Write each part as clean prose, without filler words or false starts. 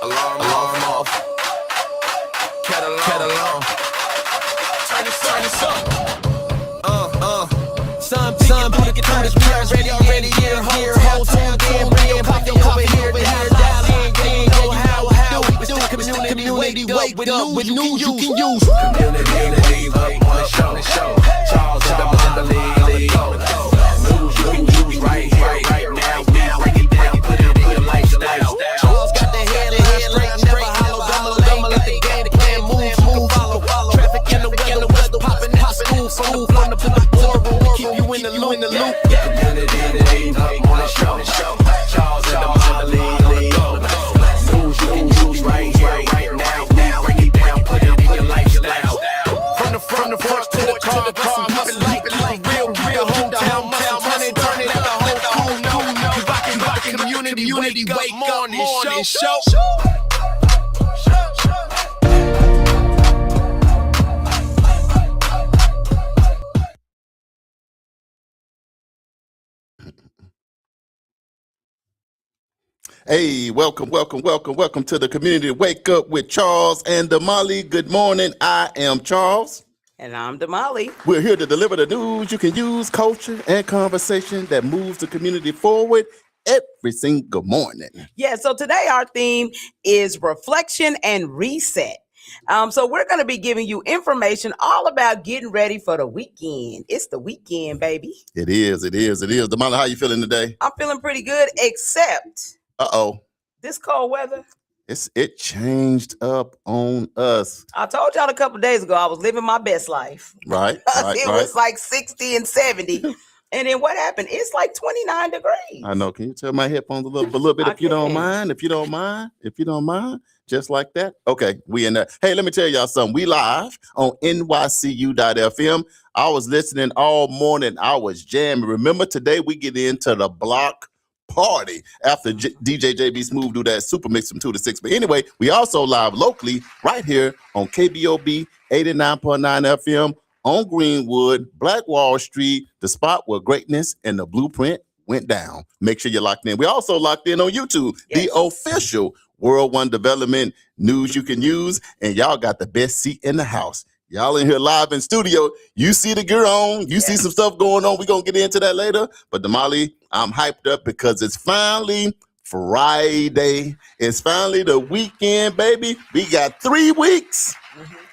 Alarm off. Kettle on. Turn this up. Some people get through this trans radio already here. Whole tuned in, bring your coffee over here. Dial in, you know how we do. Community wake up with news you can use. Community wake up on the show. Charles and Damali. News you can use right now. We break it down, put it in your lifestyle. Charles got the headline straight, never hollow. Double let the game plan move, follow. Traffic in the weather, popping out school from the war. Keep you in the loop. Community up on the show. Charles and Damali. News you can use right now. We break it down, put it in your lifestyle. From the porch to the car, keep it like real hometown muscle. Turn it up the whole crew. You rockin' community wake up morning show. Hey, welcome to the Community Wake Up with Charles and Damali. Good morning. I am Charles. And I'm Damali. We're here to deliver the news you can use, culture, and conversation that moves the community forward every single morning. Yeah, so today our theme is reflection and reset. So we're going to be giving you information all about getting ready for the weekend. It's the weekend, baby. It is. Damali, how you feeling today? I'm feeling pretty good, except this cold weather. It changed up on us. I told y'all a couple days ago I was living my best life. Right. It was like 60 and 70. And then what happened? It's like 29 degrees. I know. Can you turn my headphones a little bit if you don't mind? If you don't mind. Just like that. Okay, we in there. Hey, let me tell y'all something. We live on nycu.fm. I was listening all morning. I was jamming. Remember, today we get into the block party after DJ JB Smooth do that super mix from 2 to 6. But anyway, we also live locally right here on KBOB 89.9 FM on Greenwood, Black Wall Street, the spot where greatness and the blueprint went down. Make sure you're locked in. We also locked in on YouTube, the official World One Development news you can use, and y'all got the best seat in the house. Y'all in here live in studio. You see the gear on. You see some stuff going on. We're going to get into that later. But Damali, I'm hyped up because it's finally Friday. It's finally the weekend, baby. We got 3 weeks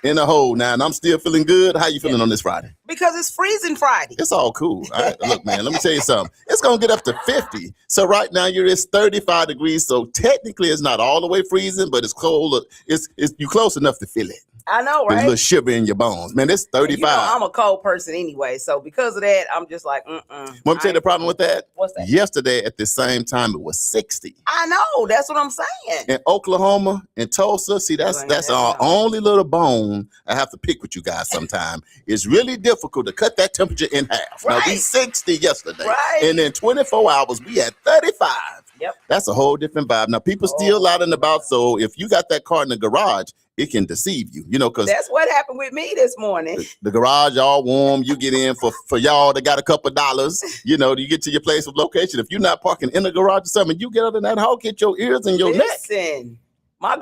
in a hole now, and I'm still feeling good. How you feeling on this Friday? Because it's freezing Friday. It's all cool. All right, look, man, let me tell you something. It's going to get up to 50. So right now it's 35 degrees. So technically it's not all the way freezing, but it's cold. You close enough to feel it. I know, right? A little shiver in your bones. Man, it's 35. You know, I'm a cold person anyway. So because of that, I'm just like, Want me to tell you the problem with that? What's that? Yesterday at the same time, it was 60. I know. That's what I'm saying. In Oklahoma and Tulsa, see, that's our only little bone I have to pick with you guys sometime. It's really difficult to cut that temperature in half. Right. Now, we 60 yesterday. Right. And in 24 hours, we had 35. Yep. That's a whole different vibe. Now, people still out and about, so if you got that car in the garage, it can deceive you, because that's what happened with me this morning. The garage all warm. You get in for y'all that got a couple dollars. You get to your place of location. If you're not parking in the garage or something, you get out in that hole, get your ears and your neck. Listen, my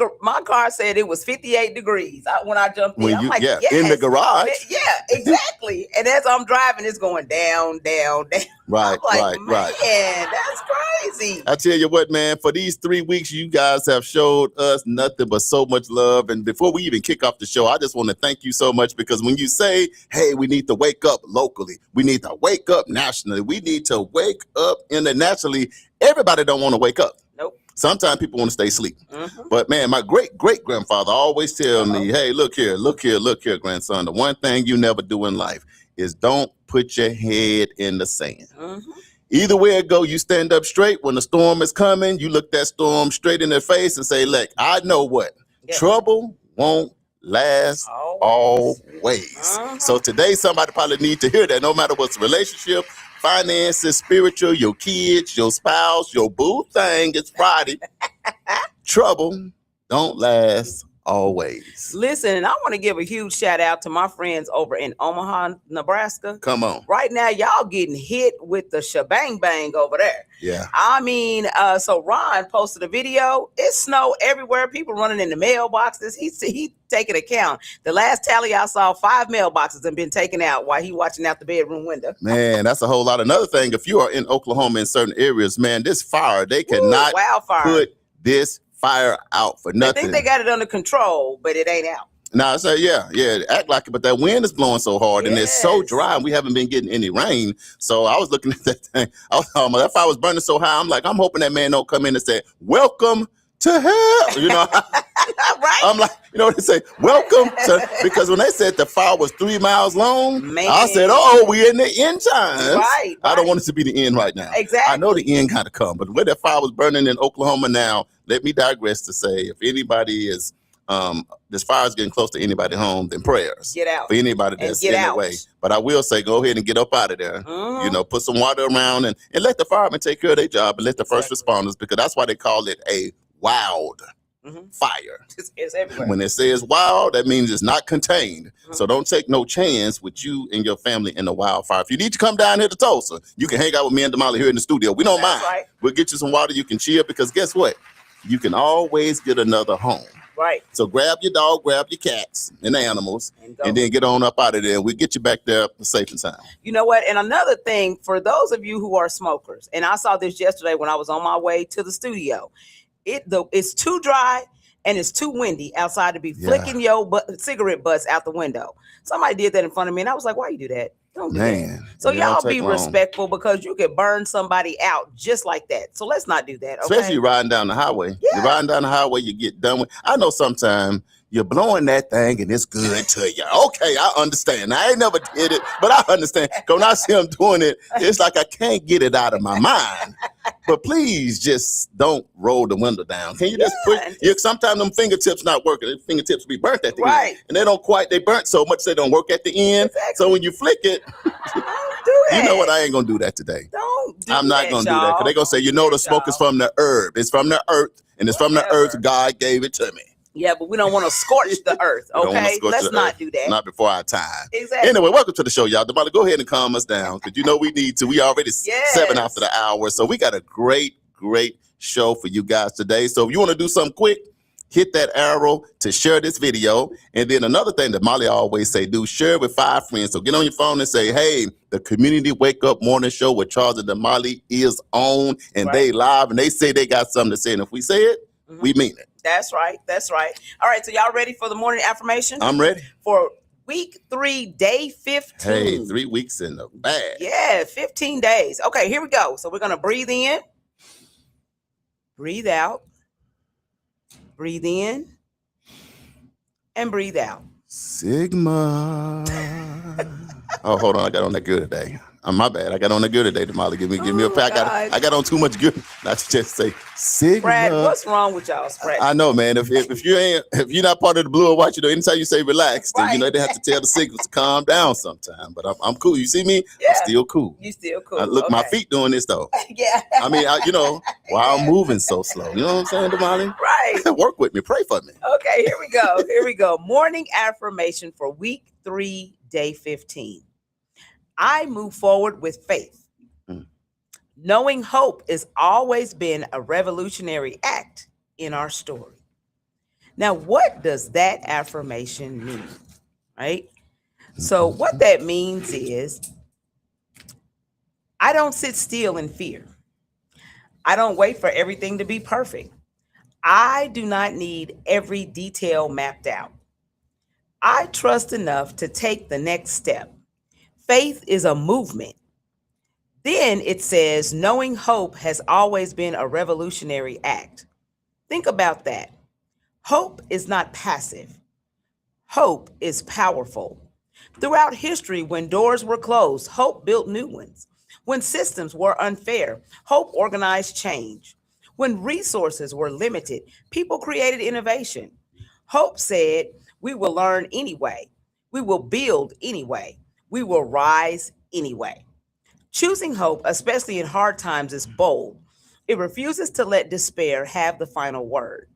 car said it was 58 degrees when I jumped in. I'm like, yes. In the garage. Yeah, exactly. And as I'm driving, it's going down. Right, I'm like, right. Man, that's crazy. I tell you what, man, for these 3 weeks, you guys have showed us nothing but so much love. And before we even kick off the show, I just want to thank you so much, because when you say, hey, we need to wake up locally, we need to wake up nationally, we need to wake up internationally, everybody don't want to wake up. Nope. Sometimes people want to stay asleep. But man, my great-great-grandfather always tell me, hey, look here, grandson. The one thing you never do in life is don't put your head in the sand. Either way it go, you stand up straight. When the storm is coming, you look that storm straight in the face and say, look, I know what. Trouble won't last always. So today, somebody probably need to hear that, no matter what's relationship, finances, spiritual, your kids, your spouse, your boo thing. It's Friday. Trouble don't last always. Listen, and I want to give a huge shout out to my friends over in Omaha, Nebraska. Come on. Right now, y'all getting hit with the shebang bang over there. Yeah. I mean, so Ron posted a video. It's snow everywhere. People running in the mailboxes. He taking account. The last tally I saw, 5 mailboxes have been taken out while he watching out the bedroom window. Man, that's a whole lot. Another thing, if you are in Oklahoma in certain areas, man, this fire, they cannot put this fire out for nothing. I think they got it under control, but it ain't out. Nah, so yeah, act like it, but that wind is blowing so hard and it's so dry and we haven't been getting any rain. So I was looking at that thing. That fire was burning so high. I'm like, I'm hoping that man don't come in and say, welcome to hell. You know, right? I'm like, you know what they say? Welcome to, because when they said the fire was 3 miles long, man. I said, oh, we in the end times. Right. I don't want it to be the end right now. Exactly. I know the end got to come, but where that fire was burning in Oklahoma now, let me digress to say, if anybody is, this fire is getting close to anybody home, then prayers. Get out. For anybody that's in the way. But I will say, go ahead and get up out of there. Mm-hmm. You know, put some water around and let the firemen take care of their job and let the first responders, because that's why they call it a wild fire. It's everywhere. When it says wild, that means it's not contained. So don't take no chance with you and your family in the wildfire. If you need to come down here to Tulsa, you can hang out with me and Damali here in the studio. We don't mind. Right. We'll get you some water. You can chill, because guess what? You can always get another home. Right. So grab your dog, grab your cats and animals, and then get on up out of there. We'll get you back there safe and sound. You know what? And another thing, for those of you who are smokers, and I saw this yesterday when I was on my way to the studio, it's too dry and it's too windy outside to be flicking your cigarette butts out the window. Somebody did that in front of me, and I was like, why you do that? Don't do that. So y'all be respectful, because you could burn somebody out just like that. So let's not do that. Okay? Especially riding down the highway. Yeah. You're riding down the highway, you get done with. I know sometimes you're blowing that thing and it's good to you. Okay, I understand. I ain't never did it, but I understand. When I see them doing it, it's like I can't get it out of my mind. But please just don't roll the window down. Can you just put, sometimes them fingertips not working. The fingertips be burnt at the end. And they burnt so much they don't work at the end. Exactly. So when you flick it, you know what? I ain't going to do that today. I'm not going to do that. Because they're going to say, the smoke is from the herb. It's from the earth. And it's from the earth. God gave it to me. Yeah, but we don't want to scorch the earth, okay? Let's not do that. Not before our time. Exactly. Anyway, welcome to the show, y'all. Damali, go ahead and calm us down, because we need to. We already 7 after the hour, so we got a great show for you guys today. So if you want to do something quick, hit that arrow to share this video. And then another thing that Molly always say, share it with 5 friends. So get on your phone and say, hey, the Community Wake Up Morning Show with Charles and Damali is on, and they live, and they say they got something to say. And if we say it, we mean it. That's right. All right, so y'all ready for the morning affirmation? I'm ready. For week 3, day 15. Hey, 3 weeks in the bag. Yeah, 15 days. Okay, here we go. So we're going to breathe in, breathe out, breathe in, and breathe out. Sigma. Oh, hold on. I got on that good today. My bad. I got on the good today, Damali. Give me a pack. I got on too much good. Not to just say Sigma. Brad, what's wrong with y'all, Brad? I know, man. If you're not part of the blue or white, anytime you say relax, then they have to tell the signals to calm down sometime. But I'm cool. You see me? Yeah. I'm still cool. You still cool. Look, my feet doing this though. Yeah. I mean, while I'm moving so slow. You know what I'm saying, Damali? Right. Work with me. Pray for me. Okay, here we go. Morning affirmation for week 3, day 15. I move forward with faith. Knowing hope has always been a revolutionary act in our story. Now, what does that affirmation mean? Right? So what that means is, I don't sit still in fear. I don't wait for everything to be perfect. I do not need every detail mapped out. I trust enough to take the next step. Faith is a movement. Then it says, knowing hope has always been a revolutionary act. Think about that. Hope is not passive. Hope is powerful. Throughout history, when doors were closed, hope built new ones. When systems were unfair, hope organized change. When resources were limited, people created innovation. Hope said, we will learn anyway. We will build anyway. We will rise anyway. Choosing hope, especially in hard times, is bold. It refuses to let despair have the final word.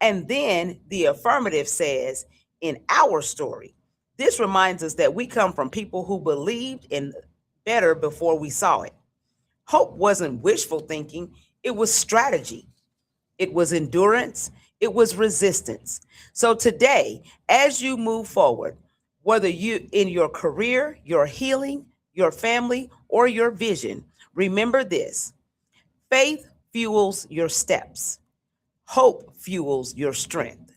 And then the affirmative says, in our story, this reminds us that we come from people who believed in better before we saw it. Hope wasn't wishful thinking, it was strategy, it was endurance, it was resistance. So today, as you move forward, whether you in your career, your healing, your family, or your vision, remember this: faith fuels your steps, hope fuels your strength.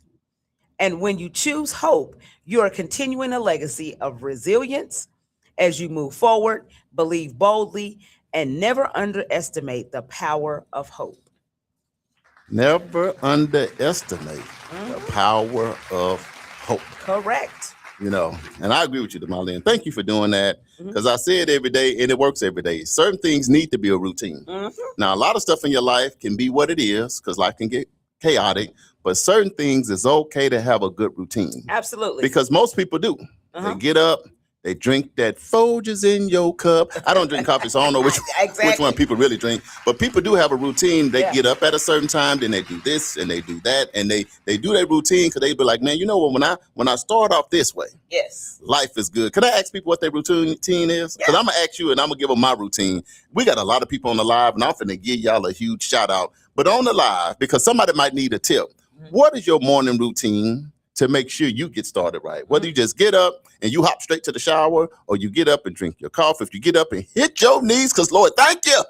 And when you choose hope, you are continuing a legacy of resilience. As you move forward, believe boldly and never underestimate the power of hope. Never underestimate the power of hope. Correct. You know, and I agree with you, Damali, and thank you for doing that, because I say it every day and it works every day. Certain things need to be a routine. Now, a lot of stuff in your life can be what it is, because life can get chaotic, but certain things it's okay to have a good routine. Absolutely. Because most people do. They get up, they drink that Folgers in your cup. I don't drink coffee, so I don't know which one people really drink. But people do have a routine. They get up at a certain time, then they do this and they do that, and they do their routine because they be like, man, you know what? When I start off this way, life is good. Could I ask people what their routine is? Because I'm gonna ask you, and I'm gonna give them my routine. We got a lot of people on the live, and I'm finna give y'all a huge shout out. But on the live, because somebody might need a tip. What is your morning routine to make sure you get started right? Whether you just get up and you hop straight to the shower, or you get up and drink your coffee. If you get up and hit your knees, because Lord, thank you.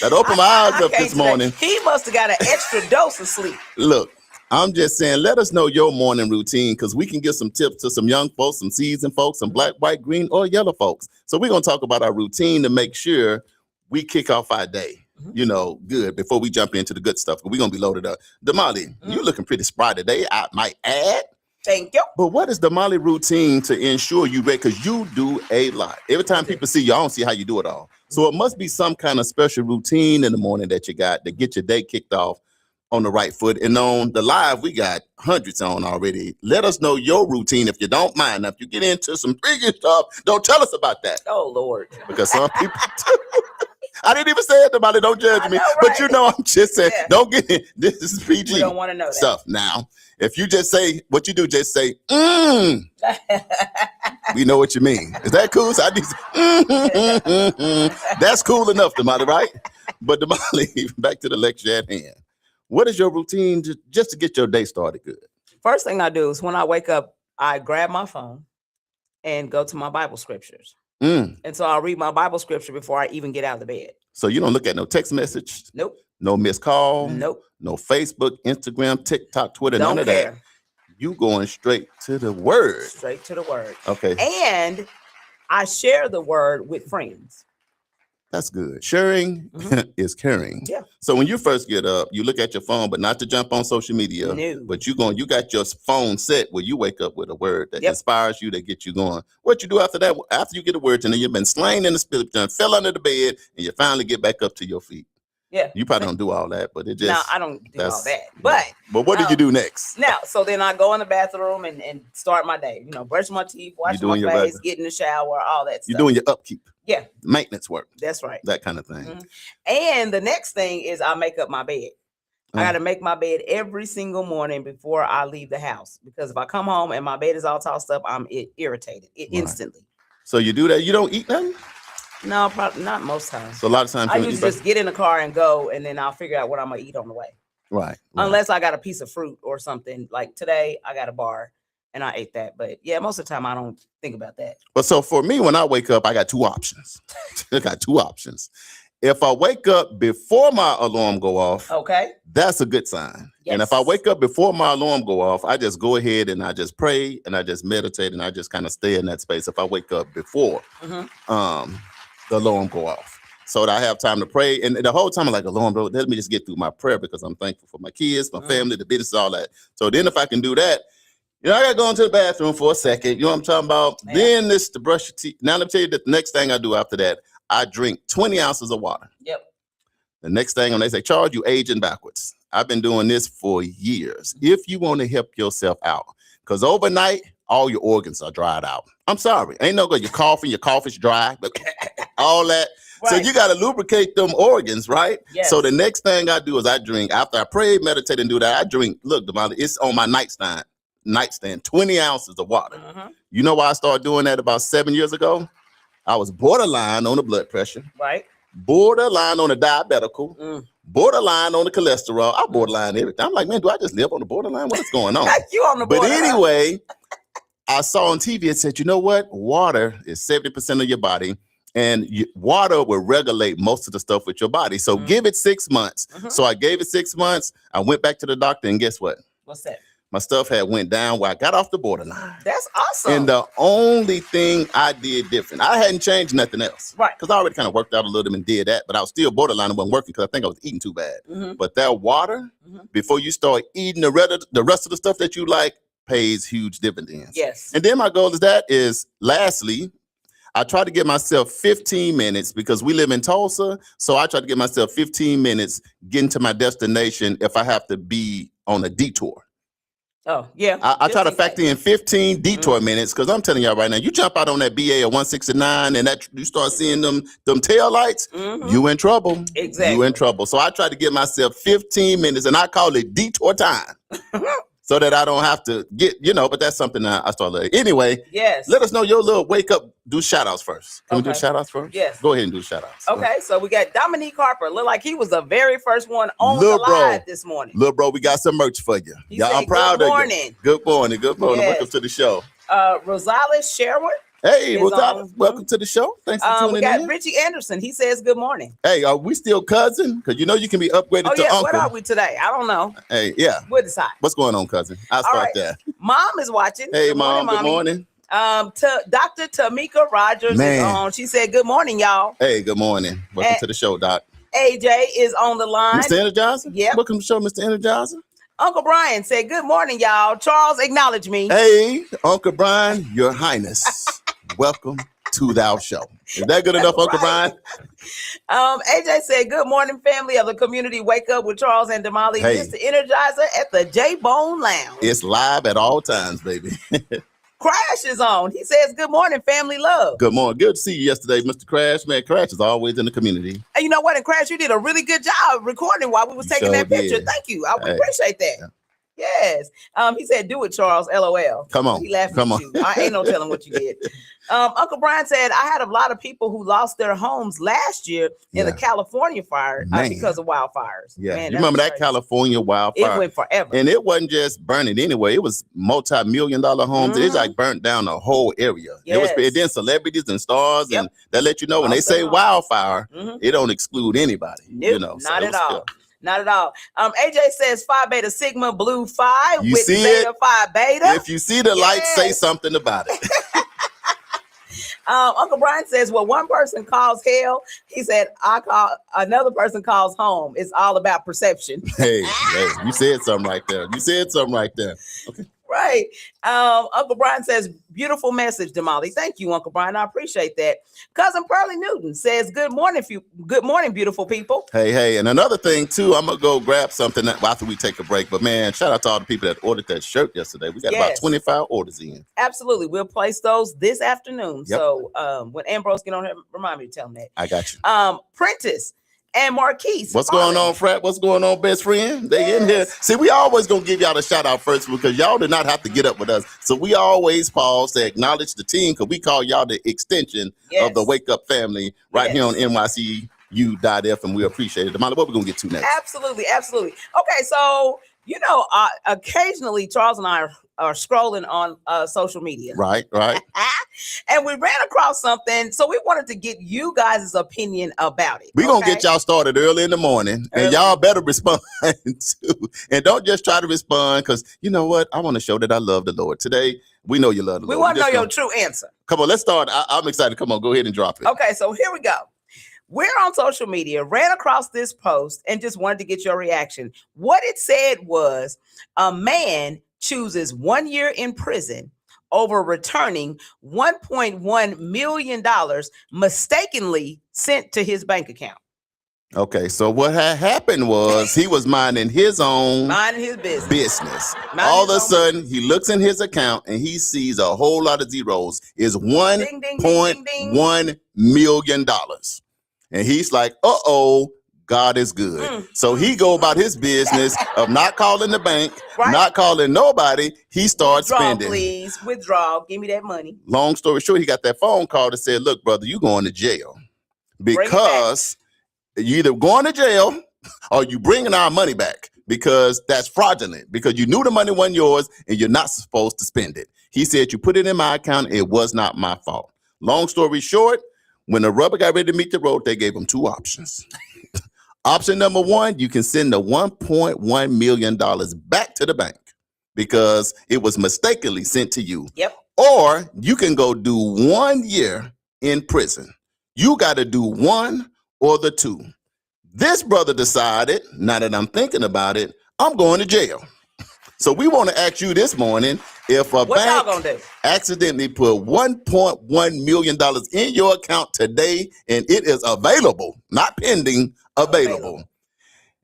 That opened my eyes up this morning. He must have got an extra dose of sleep. Look, I'm just saying, let us know your morning routine, because we can give some tips to some young folks, some seasoned folks, some black, white, green, or yellow folks. So we're going to talk about our routine to make sure we kick off our day, you know, good, before we jump into the good stuff. We're going to be loaded up. Damali, you're looking pretty spry today, I might add. Thank you. But what is Damali routine to ensure you ready? Because you do a lot. Every time people see you, I don't see how you do it all. So it must be some kind of special routine in the morning that you got to get your day kicked off on the right foot. And on the live, we got hundreds on already. Let us know your routine if you don't mind. Now, if you get into some freaky stuff, don't tell us about that. Oh, Lord. Because some people do. I didn't even say it, Damali. Don't judge me. Know, right? But you know, I'm just saying, don't get in. This is PG. We don't want to know that stuff. Now, if you just say what you do, just say, we know what you mean. Is that cool? So I need That's cool enough, Damali, right? But Damali, back to the lecture at hand. What is your routine just to get your day started good? First thing I do is when I wake up, I grab my phone and go to my Bible scriptures. And so I'll read my Bible scripture before I even get out of the bed. So you don't look at no text message? Nope. No missed call? Nope. No Facebook, Instagram, TikTok, Twitter, Don't none of care. that. You going straight to the word. Straight to the word. Okay. And I share the word with friends. That's good. Sharing is caring. Yeah. So when you first get up, you look at your phone, but not to jump on social media. No. But you got your phone set where you wake up with a word that inspires you, that gets you going. What you do after that, after you get a word, and then you've been slain in the spirit, you fell under the bed, and you finally get back up to your feet. Yeah. You probably don't do all that, but it just. No, I don't do all that. But what did you do next? Now, so then I go in the bathroom and start my day. You know, brush my teeth, wash my face, get in the shower, all that stuff. You're doing your upkeep. Yeah. Maintenance work. That's right. That kind of thing. And the next thing is I make up my bed. I got to make my bed every single morning before I leave the house, because if I come home and my bed is all tossed up, I'm irritated instantly. So you do that? You don't eat nothing? No, probably not most times. So a lot of times I usually just get in the car and go, and then I'll figure out what I'm gonna eat on the way. Right. Unless I got a piece of fruit or something. Like today, I got a bar and I ate that. But yeah, most of the time I don't think about that. But so for me, when I wake up, I got two options. If I wake up before my alarm go off, that's a good sign. Yes. And if I wake up before my alarm go off, I just go ahead and I just pray and I just meditate and I just kind of stay in that space. If I wake up before the alarm go off, so that I have time to pray. And the whole time I'm like, alarm, bro, let me just get through my prayer, because I'm thankful for my kids, my family, the business, all that. So then if I can do that, you know, I got to go into the bathroom for a second. You know what I'm talking about? Yeah. Then this to brush your teeth. Now let me tell you the next thing I do after that. I drink 20 ounces of water. Yep. The next thing, when they say, Charles, you aging backwards. I've been doing this for years. If you want to help yourself out, because overnight, all your organs are dried out. I'm sorry. Ain't no good. Your coffee, your coffee's dry, but all that. So Right. you got to lubricate them organs, right? Yes. So the next thing I do is I drink. After I pray, meditate, and do that, I drink. Look, Damali, it's on my nightstand, 20 ounces of water. You know why I started doing that about 7 years ago? I was borderline on the blood pressure, Right. borderline on the diabetical, borderline on the cholesterol. I borderline everything. I'm like, man, do I just live on the borderline? What's going on? You on the But border, huh? anyway, I saw on TV, it said, you know what? Water is 70% of your body, and water will regulate most of the stuff with your body. So give it 6 months. So I gave it 6 months. I went back to the doctor, and guess what? What's that? My stuff had went down where I got off the borderline. That's awesome. And the only thing I did different, I hadn't changed nothing else. Right. Because I already kind of worked out a little bit and did that, but I was still borderline and wasn't working because I think I was eating too bad. But that water, before you start eating the rest of the stuff that you like, pays huge dividends. Yes. And then my goal is lastly, I try to give myself 15 minutes because we live in Tulsa. So I try to give myself 15 minutes getting to my destination if I have to be on a detour. Oh, yeah. I try to factor in 15 detour minutes because I'm telling y'all right now, you jump out on that BA of 169 and that you start seeing them tail lights, you in trouble. Exactly. You in trouble. So I try to give myself 15 minutes and I call it detour time. So that I don't have to get, but that's something that I started like. Anyway, Yes. let us know your little wake up, do shout outs first. Can we do Okay. shout outs first? Yes. Go ahead and do shout outs. Okay, so we got Dominique Harper. Look like he was the very first one on Lil' the bro. live this morning. Little bro, we got some merch for you. He Y'all, said, I'm proud "Good of morning." you. Good morning. Good morning. Yes. Welcome to the show. Rosales Sherwood. Hey, Is what's up? on. Welcome to the show. Thanks for We tuning got in. Richie Anderson. He says good morning. Hey, are we still cousin? Because you can be upgraded Oh to yeah, uncle. what are we today? I don't know. Hey, yeah. We'll decide. What's going on, cousin? I'll start right. there. Mom is watching. Hey, Good Mom. Good Mommy. morning. Dr. Tamika Rogers Man. is on. She said good morning, y'all. Hey, good morning. Welcome to the show, Doc. AJ is on the line. Mr. Energizer? Yep. Welcome to the show, Mr. Energizer. Uncle Brian said good morning, y'all. Charles, acknowledge me. Hey, Uncle Brian, Your Highness. Welcome to thou show. Is that good enough, Uncle Brian? AJ said, good morning, family of the community. Wake up with Charles and Damali. Hey. Mr. Energizer at the J-Bone Lounge. It's live at all times, baby. Crash is on. He says, good morning, family love. Good morning. Good to see you yesterday, Mr. Crash. Man, Crash is always in the community. And you know what? And Crash, you did a really good job recording while we was You taking sure that picture. did. Thank you. I Hey. appreciate that. Yeah. Yes. He said, do it, Charles. LOL. Come on. He laughed Come at on. you. I ain't no telling what you did. Uncle Brian said, I had a lot of people who lost their homes last year in the Yeah. California fire Man. because of wildfires. Yeah. Man, You remember was that crazy. California wildfire? It went forever. And it wasn't just burning anyway. It was multi-million-dollar homes. It's like burnt down the whole area. Yes. It then celebrities and stars, Yep. and that let you know when they Lost say their homes. wildfire, Mhm. it don't exclude anybody. Nope, So not it at was all. still- Not at all. AJ says Phi Beta Sigma Blue Phi You with see Beta it? Phi Beta. If you see the light, say Yes. something about it. Uncle Brian says, well, one person calls hell. He said, another person calls home. It's all about perception. Hey, you said something right there. Okay. Right. Uncle Brian says, beautiful message, Damali. Thank you, Uncle Brian. I appreciate that. Cousin Pearlie Newton says, good morning, beautiful people. Hey, and another thing too, I'm gonna go grab something after we take a break. But man, shout out to all the people that ordered that shirt yesterday. We got about Yes. 25 orders in. Absolutely. We'll place those this afternoon. Yep. So when Ambrose get on here, remind me to tell him that. I got you. Prentice and Marquise. What's going on, Frat? What's going on, best friend? They in here. See, we always gonna give y'all a shout out first because y'all did not have to get up with us. So we always pause to acknowledge the team because we call y'all the extension of the Wake Up family right here on NYCU.F, and we appreciate it. Damali, what we gonna get to next? Absolutely. Okay, so occasionally Charles and I are scrolling on social media. Right. And we ran across something, so we wanted to get you guys' opinion about it. We're going to get y'all started early in the morning, and y'all better respond too. And don't just try to respond because you know what? I want to show that I love the Lord. Today, we know you love the We Lord. want to know your true answer. Come on, let's start. I'm excited. Come on, go ahead and drop it. Okay, so here we go. We're on social media, ran across this post, and just wanted to get your reaction. What it said was a man chooses 1 year in prison over returning $1.1 million mistakenly sent to his bank account. Okay, so what had happened was he was minding his own Minding his business. All of a sudden, he looks in his account and he sees a whole lot of zeros. Is Ding, ding, ding, ding, ding. $1.1 million. And he's like, uh-oh, God is good. So he go about his business of not calling the bank, Right. not calling nobody. He starts Withdraw, spending. please. Withdraw. Give me that money. Long story short, he got that phone call that said, look, brother, you going to jail because you either going to jail or you bringing our money back because that's fraudulent, because you knew the money wasn't yours and you're not supposed to spend it. He said, you put it in my account. It was not my fault. Long story short, when the rubber got ready to meet the road, they gave him two options. Option number one, you can send the $1.1 million back to the bank because it was mistakenly sent to you. Yep. Or you can go do 1 year in prison. You got to do one or the two. This brother decided, now that I'm thinking about it, I'm going to jail. So we want to ask you this morning, if a What y'all bank gonna do? accidentally put $1.1 million in your account today and it is available, not pending, available.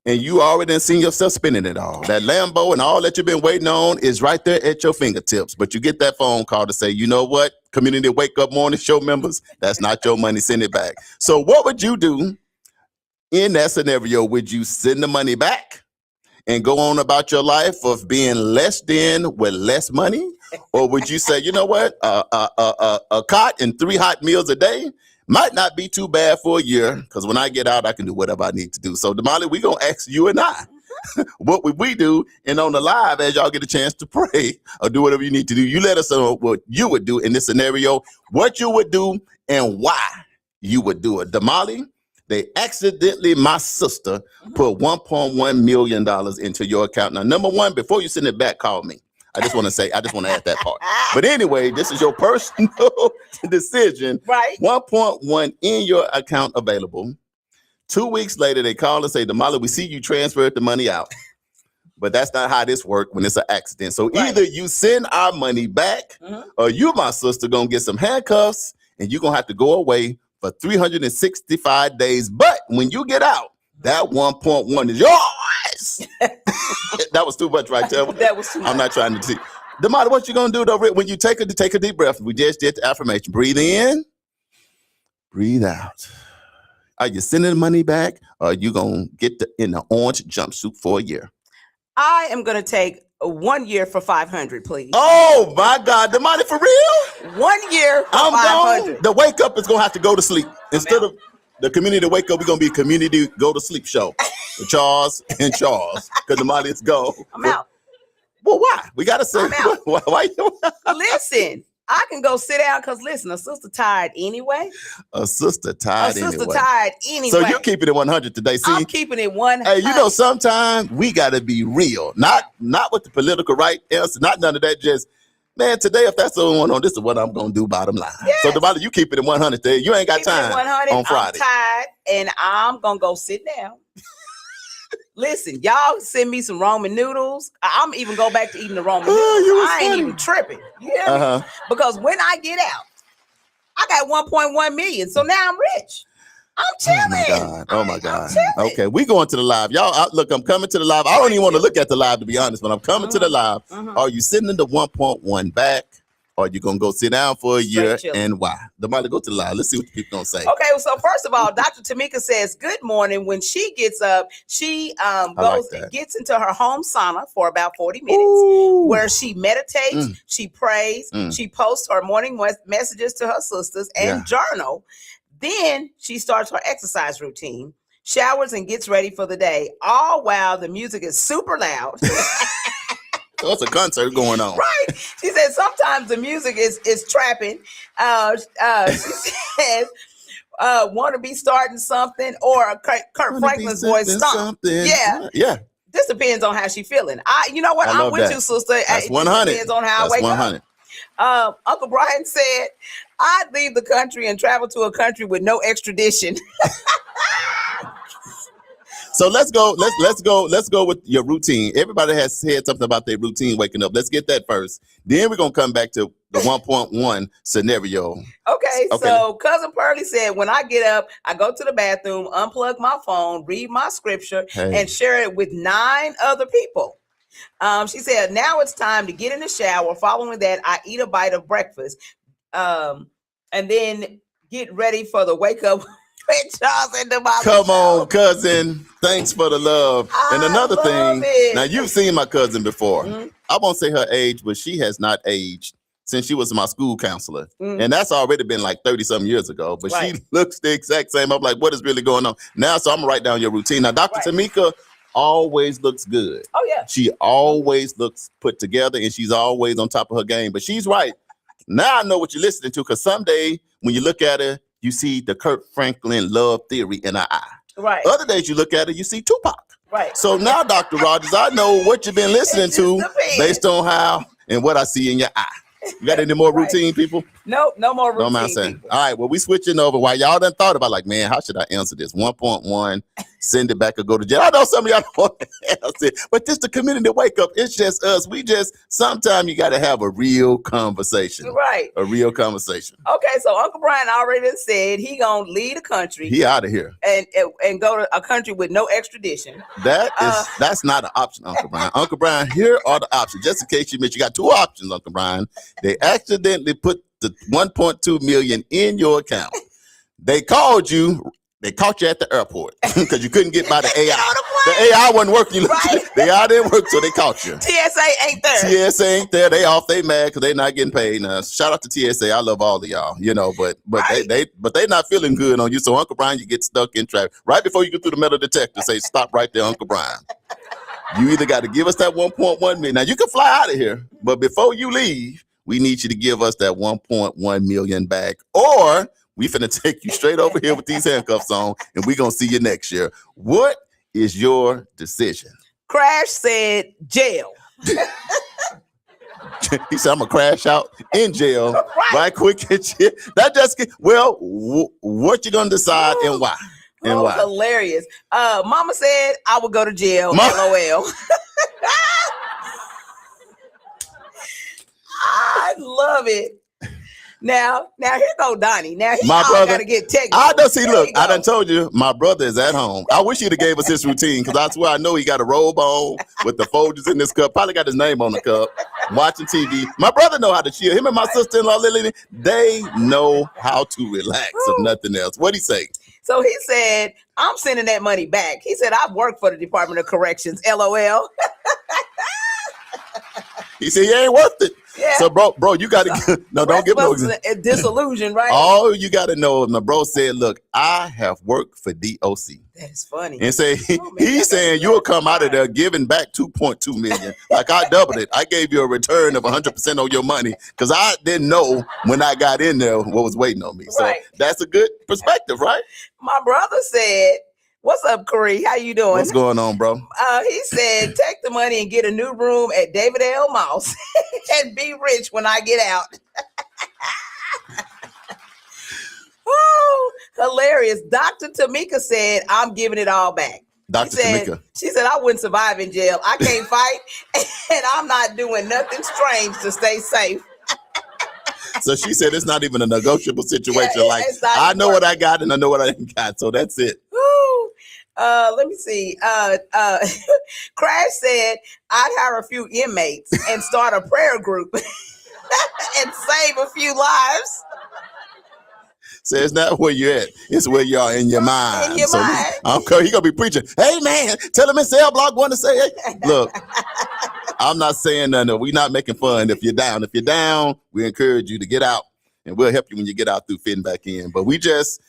And you already done seen yourself spending it all. That Lambo and all that you've been waiting on is right there at your fingertips. But you get that phone call to say, you know what? Community Wake Up Morning Show members, that's not your money. Send it back. So what would you do in that scenario? Would you send the money back and go on about your life of being less than with less money? Or would you say, you know what? A cot and 3 hot meals a day might not be too bad for a year, because when I get out, I can do whatever I need to do. So, Damali, we're going to ask you and I, what would we do? And on the live, as y'all get a chance to pray or do whatever you need to do, you let us know what you would do in this scenario, what you would do, and why you would do it. Damali, they accidentally, my sister, put $1.1 million into your account. Now, number one, before you send it back, call me. I just want to add that part. But anyway, this is your personal decision. Right. 1.1 in your account available. 2 weeks later, they call and say, Damali, we see you transferred the money out. But that's not how this works when it's an accident. So either you send our money back or you, my sister, going to get some handcuffs and you're going to have to go away for 365 days. But when you get out, that 1.1 is yours. That was too much right there. That was too much. I'm not trying to see. Damali, what you going to do though, when you take a deep breath? We just did the affirmation. Breathe in, breathe out. Are you sending the money back or are you going to get in the orange jumpsuit for a year? I am going to take 1 year for 500, please. Oh my God, Damali, for real? 1 year for I'm 500. gone. The wake up is going to have to go to sleep. Instead of the community wake up, we're going to be a community go to sleep show with Charles and Charles, because Damali is gone. I'm out. Well, why? We got to say, I'm out. why? Listen, I can go sit down because, listen, a sister tired anyway. A sister tired anyway. So you're keeping it 100 today. See, I'm keeping it 100. Hey, you know, sometimes we got to be real. Not with the political right answer, not none of that. Just, man, today, if that's the only one on, this is what I'm going to do, bottom line. Yes. So, Damali, you keep it at 100 today. You ain't got time on Friday. I'm tired, and I'm going to go sit down. Listen, y'all send me some Roman noodles. I'm even go back to eating the Roman noodles. I ain't even tripping. You hear me? Because when I get out, I got 1.1 million. So now I'm rich. I'm chilling. Oh my God. Okay, we going to the live. Y'all, look, I'm coming to the live. I don't even want to look at the live, to be honest, but I'm coming to the live. Are you sending the 1.1 back? Or are you going to go sit down for a year, and why? Damali, go to the live. Let's see what the people going to say. Okay, so first of all, Dr. Tamika says, good morning. When she gets up, she gets into her home sauna for about 40 minutes, where she meditates, she prays, she posts her morning messages to her sisters and journal. Then she starts her exercise routine, showers, and gets ready for the day, all while the music is super loud. So it's a concert going on. Right. She said sometimes the music is trapping. She says, want to be starting something, or Kurt Franklin's voice stomp. Yeah. Yeah. This depends on how she's feeling. You know what? I'm with you, sister. That's 100. Depends on how I wake 100. Up. Uncle Brian said, I'd leave the country and travel to a country with no extradition. So let's go with your routine. Everybody has said something about their routine waking up. Let's get that first. Then we're going to come back to the 1.1 scenario. Okay, so Cousin Pearlie said, when I get up, I go to the bathroom, unplug my phone, read my scripture, and share it with 9 other people. She said, now it's time to get in the shower. Following that, I eat a bite of breakfast and then get ready for the wake up. with Charles and Damali. Come on, cousin. Thanks for the love. And another thing, now you've seen my cousin before. Mhm. I won't say her age, but she has not aged since she was my school counselor. And that's already been like 30-something years ago. But Right. she looks the exact same. I'm like, what is really going on? Now, so I'm going to write down your routine. Now, Dr. Right. Tamika always looks good. Oh, yeah. She always looks put together, and she's always on top of her game. But she's right. Now I know what you're listening to, because someday when you look at her, you see the Kirk Franklin love theory in her eye. Right. Other days you look at her, you see Tupac. Right. So now, Dr. Rogers, I know what you've been listening to based on how and what I see in your eye. You got any more Right. routine, people? Nope, no more routine. No mind saying. people. All right, well, we switching over. While y'all done thought about, like, man, how should I answer this? 1.1, send it back or go to jail. I know some of y'all don't want to answer it, but this the community wake up. It's just us. Sometimes you got to have a real conversation. Right. A real conversation. Okay, so Uncle Brian already said he gonna leave the country He out of here. and go to a country with no extradition. That's not an option, Uncle Brian. Uncle Brian, here are the options. Just in case you missed, you got two options, Uncle Brian. They accidentally put the 1.2 million in your account. They caught you at the airport because you couldn't get by the AI. The AI wasn't working. Right. The AI didn't work, so they caught you. TSA ain't there. TSA ain't there. They off. They mad because they not getting paid. Now, shout out to TSA. I love all of y'all. You know, but Right. they not feeling good on you. So Uncle Brian, you get stuck in traffic right before you get through the metal detector. Say stop right there, Uncle Brian. You either got to give us that 1.1 million. Now you can fly out of here, but before you leave, we need you to give us that 1.1 million back, or we finna take you straight over here with these handcuffs on, and we gonna see you next year. What is your decision? Crash said jail. He said, I'm gonna crash out in jail right quick. That just what you gonna decide and why? And why? Hilarious. Mama said I would go to jail. LOL. I love it. Now here go Donnie. Now he My brother gotta get technical. I done see. There Look, you go. I done told you, my brother is at home. I wish he'd have gave us his routine, because I swear I know he got a robe on with the Folgers in this cup. Probably got his name on the cup. Watching TV. My brother know how to chill. Him and my sister-in-law Lily, they know how to relax if nothing else. What'd he say? So he said, I'm sending that money back. He said, I've worked for the Department of Corrections. LOL. He said he ain't worth it. Yeah. So bro, you got to don't give no. Disillusion, right? All you got to know is my bro said, look, I have worked for DOC. That is funny. And say man, he's saying you'll come out of there giving back 2.2 million. Like I doubled it. I gave you a return of 100% on your money, because I didn't know when I got in there what was waiting on me. So Right. that's a good perspective, right? My brother said, what's up, Corey? How you doing? What's going on, bro? He said, take the money and get a new room at David L. Mouse and be rich when I get out. Woo, hilarious. Dr. Tamika said, I'm giving it all back. Dr. Tamika. She said, I wouldn't survive in jail. I can't fight, and I'm not doing nothing strange to stay safe. So she said it's not even a negotiable situation. Yeah, like, it's not I know important. what I got and I know what I ain't got. So that's it. Woo. Let me see. Crash said, I'd hire a few inmates and start a prayer group and save a few lives. So it's not where you're at. It's where you are in your mind. In your so mind. I'm he gonna be preaching. Hey man, tell him in cell block one to say, hey. Look, I'm not saying nothing. We're not making fun. If you're down, we encourage you to get out, and we'll help you when you get out through fitting back in. But this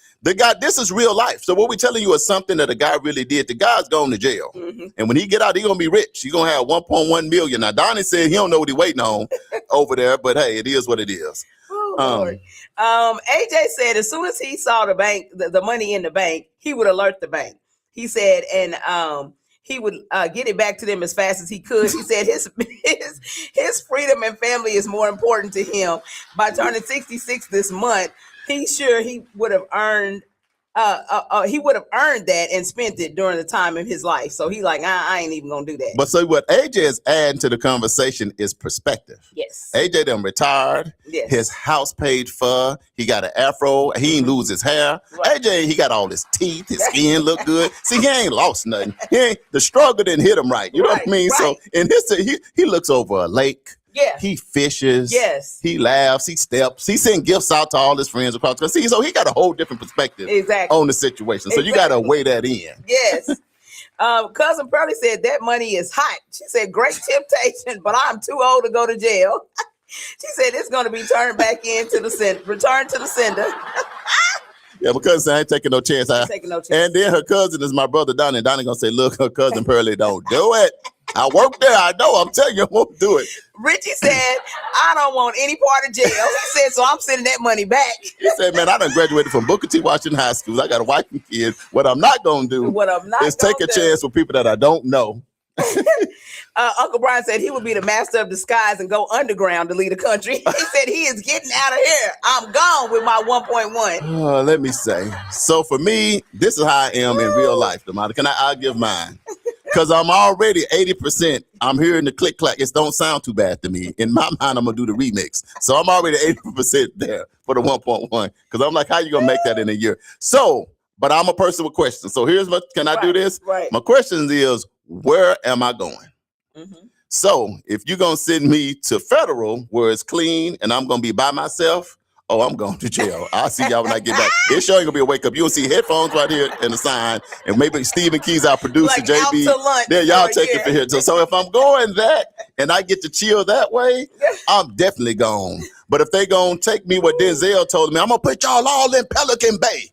is real life. So what we're telling you is something that a guy really did. The guy's going to jail. Mm-hmm. And when he get out, he's going to be rich. He's going to have 1.1 million. Now, Donnie said he don't know what he's waiting on over there, but hey, it is what it is. Oh, Lord. AJ said as soon as he saw the bank, the money in the bank, he would alert the bank. He said, and he would get it back to them as fast as he could. He said his freedom and family is more important to him. By turning 66 this month, he's sure he would have earned that and spent it during the time of his life. So he's like, I ain't even gonna do that. But so what AJ is adding to the conversation is perspective. Yes. AJ done retired. Yes. His house paid for. He got an afro. He ain't lose his hair. Right. AJ, he got all his teeth. His skin look good. See, he ain't lost nothing. The struggle didn't hit him right. You know what I mean? Right. So in he looks over a lake. Yeah. He fishes. Yes. He laughs. He steps. He sends gifts out to all his friends across the country. See, so he got a whole different perspective on the situation. So you got to weigh that in. Yes. Cousin Pearlie said that money is hot. She said, great temptation, but I'm too old to go to jail. She said it's going to be turned back into the sender, returned to the sender. Yeah, because I ain't taking no chance. Taking no chance. And then her cousin is my brother Donnie. Donnie gonna say, look, her cousin Pearlie don't do it. I work there. I know. I'm telling you, I won't do it. Richie said, I don't want any part of jail. He said, so I'm sending that money back. He said, man, I done graduated from Booker T. Washington High School. I got a wife and kids. What I'm not going to do is take a chance with people that I don't know. Uncle Brian said he would be the master of disguise and go underground to lead the country. He said he is getting out of here. I'm gone with my 1.1. Let me say. So for me, this is how I am in real life, Damali. I'll give mine. Because I'm already 80%. I'm hearing the click clack. It don't sound too bad to me. In my mind, I'm going to do the remix. So I'm already 80% there for the 1.1. Because I'm like, how you going to make that in a year? So, but I'm a person with questions. So here's what, can I do this? Right. My question is, where am I going? Mm-hmm. So if you're going to send me to federal where it's clean and I'm going to be by myself, oh, I'm going to jail. I'll see y'all when I get back. It's sure ain't going to be a wake up. You'll see headphones right here and a sign. And maybe Stephen Keys, our producer, like JB. Out to lunch there, y'all take it for here. So if I'm going that and I get to chill that way, I'm definitely gone. But if they going to take me what Denzel told me, I'm going to put y'all all in Pelican Bay.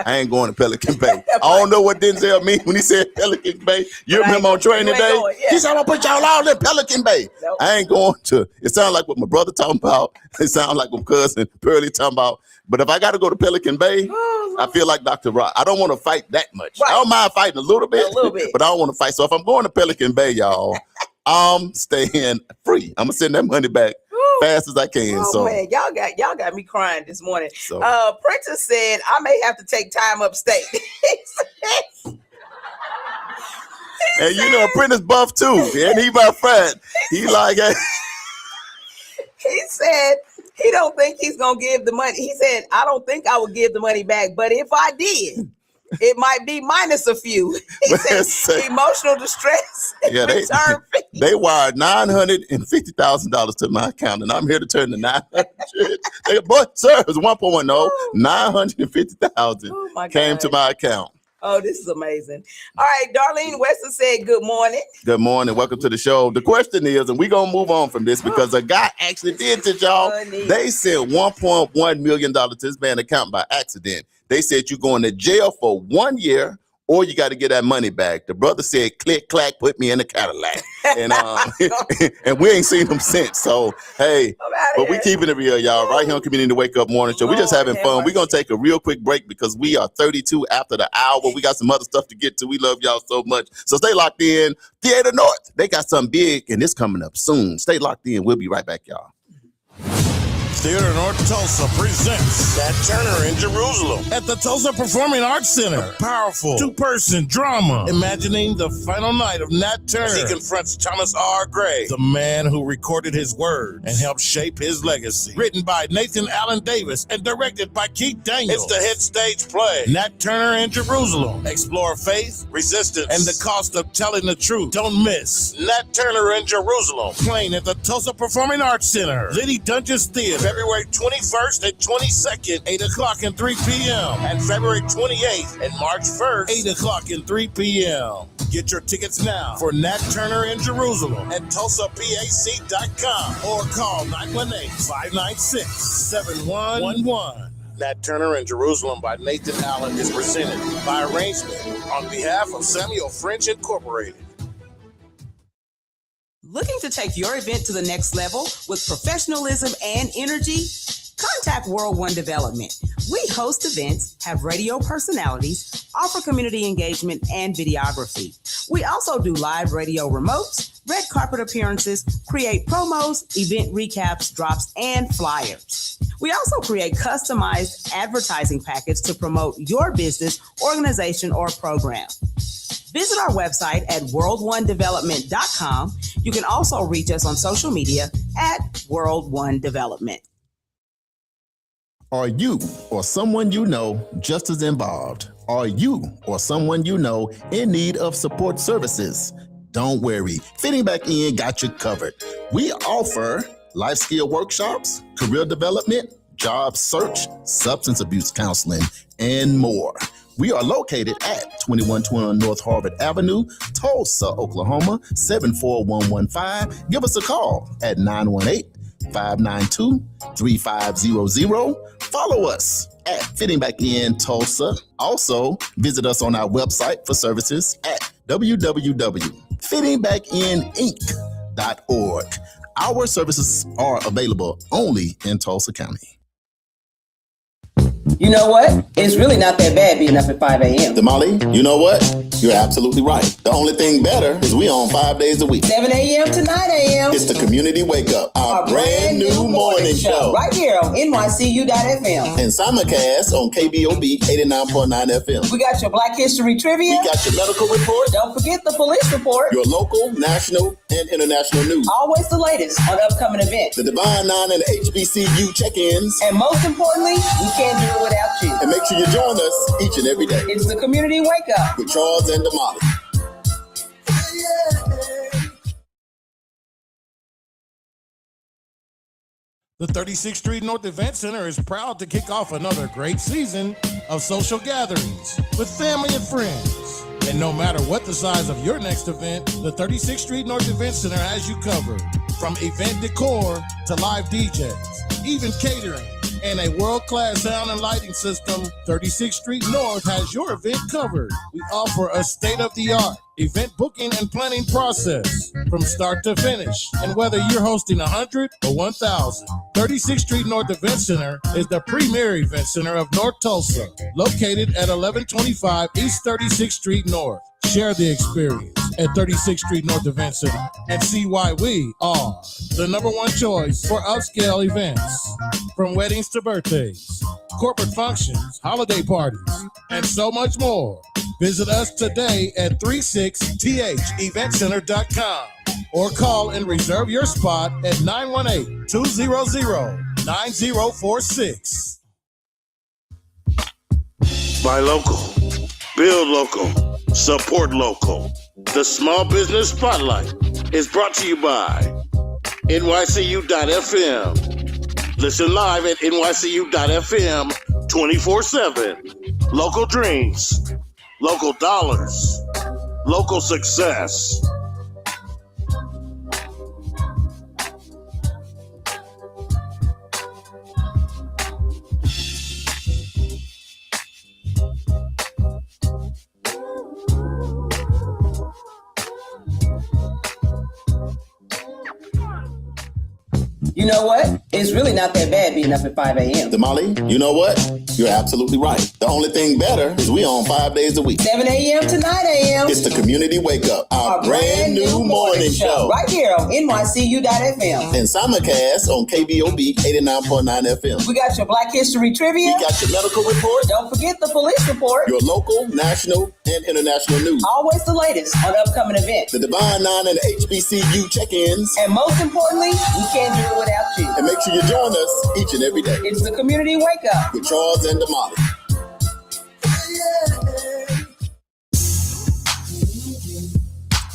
I ain't going to Pelican Bay. I don't know what Denzel means when he said Pelican Bay. You remember on training day? He said, I'm going to put y'all all in Pelican Bay. Nope. I ain't going to. It sounds like what my brother talking about. It sounds like what my cousin Pearlie talking about. But if I got to go to Pelican Bay, I feel like Dr. Rock. I don't want to fight that much. Right. I don't mind fighting a little bit, but I don't want to fight. So if I'm going to Pelican Bay, y'all, I'm staying free. I'm going to send that money back fast as I can. Oh, so man, y'all got me crying this morning. So, Princess said I may have to take time upstate. And you know, Prentice buff too, and he my friend. He like he said he don't think he's gonna give the money. He said I don't think I would give the money back, but if I did, it might be minus a few. He said emotional distress. Yeah, they wired $950,000 to my account, and I'm here to turn the 900. Boy, sir, it was 1.10. 950,000 came to my account. Oh, this is amazing. All right, Darlene Weston said good morning. Good morning. Welcome to the show. The question is, and we're going to move on from this because a guy actually did this, y'all. They sent $1.1 million to this man's account by accident. They said you're going to jail for 1 year or you got to get that money back. The brother said, click, clack, put me in a Cadillac. And and we ain't seen him since. So, hey, but we keeping it real, y'all. Right here on Community Wake Up Morning Show. We just having fun. We're going to take a real quick break because we are 32 after the hour. We got some other stuff to get to. We love y'all so much. So stay locked in. Theater North, they got something big and it's coming up soon. Stay locked in. We'll be right back, y'all. Theater North Tulsa presents Nat Turner in Jerusalem at the Tulsa Performing Arts Center. A powerful two-person drama imagining the final night of Nat Turner as he confronts Thomas R. Gray, the man who recorded his words and helped shape his legacy. Written by Nathan Allen Davis and directed by Keith Daniels. It's the hit stage play Nat Turner in Jerusalem. Explore faith, resistance, and the cost of telling the truth. Don't miss Nat Turner in Jerusalem, playing at the Tulsa Performing Arts Center, Liddy Dungeons Theater. February 21st and 22nd, 8 o'clock and 3 p.m. And February 28th and March 1st, 8 o'clock and 3 p.m. Get your tickets now for Nat Turner in Jerusalem at TulsaPAC.com or call 918-596-7111. Nat Turner in Jerusalem by Nathan Allen is presented by arrangement on behalf of Samuel French Incorporated. Looking to take your event to the next level with professionalism and energy? Contact World One Development. We host events, have radio personalities, offer community engagement and videography. We also do live radio remotes, red carpet appearances, create promos, event recaps, drops, and flyers. We also create customized advertising packets to promote your business, organization, or program. Visit our website at worldonedevelopment.com. You can also reach us on social media at World One Development. Are you or someone you know just as involved? Are you or someone you know in need of support services? Don't worry, Fitting Back In got you covered. We offer life skill workshops, career development, job search, substance abuse counseling, and more. We are located at 2121 North Harvard Avenue, Tulsa, Oklahoma, 74115. Give us a call at 918-592-3500. Follow us at Fitting Back In Tulsa. Also, visit us on our website for services at www.fittingbackininc.org. Our services are available only in Tulsa County. You know what? It's really not that bad being up at 5 a.m. Damali, you know what? You're absolutely right. The only thing better is we on 5 days a week. 7 a.m. to 9 a.m. It's the Community Wake Up, our brand new morning show. Right here on NYCU.FM. And simulcast on KBOB 89.9 FM. We got your Black History Trivia. We got your medical report. Don't forget the police report. Your local, national, and international news. Always the latest on upcoming events. The Divine Nine and HBCU check-ins. And most importantly, we can't do it without you. And make sure you join us each and every day. It's the Community Wake Up with Charles and Damali. The 36th Street North Event Center is proud to kick off another great season of social gatherings with family and friends. And no matter what the size of your next event, the 36th Street North Event Center has you covered. From event decor to live DJs, even catering, and a world-class sound and lighting system, 36th Street North has your event covered. We offer a state-of-the-art event booking and planning process from start to finish. And whether you're hosting 100 or 1,000, 36th Street North Event Center is the premier event center of North Tulsa, located at 1125 East 36th Street North. Share the experience at 36th Street North Event Center and see why we are the number one choice for upscale events. From weddings to birthdays, corporate functions, holiday parties, and so much more. Visit us today at 36theventcenter.com or call and reserve your spot at 918-200-9046. Buy local, build local, support local. The Small Business Spotlight is brought to you by NYCU.FM. Listen live at NYCU.FM 24/7. Local dreams, local dollars, local success. You know what? It's really not that bad being up at 5 a.m. Damali, you know what? You're absolutely right. The only thing better is we on 5 days a week. 7 a.m. to 9 a.m. It's the Community Wake Up, our brand new morning show. Right here on NYCU.FM. And simulcast on KBOB 89.9 FM. We got your Black History Trivia. We got your medical report. Don't forget the police report. Your local, national, and international news. Always the latest on upcoming events. The Divine Nine and HBCU check-ins. And most importantly, we can't do it without you. And make sure you join us each and every day. It's the Community Wake Up with Charles and Damali.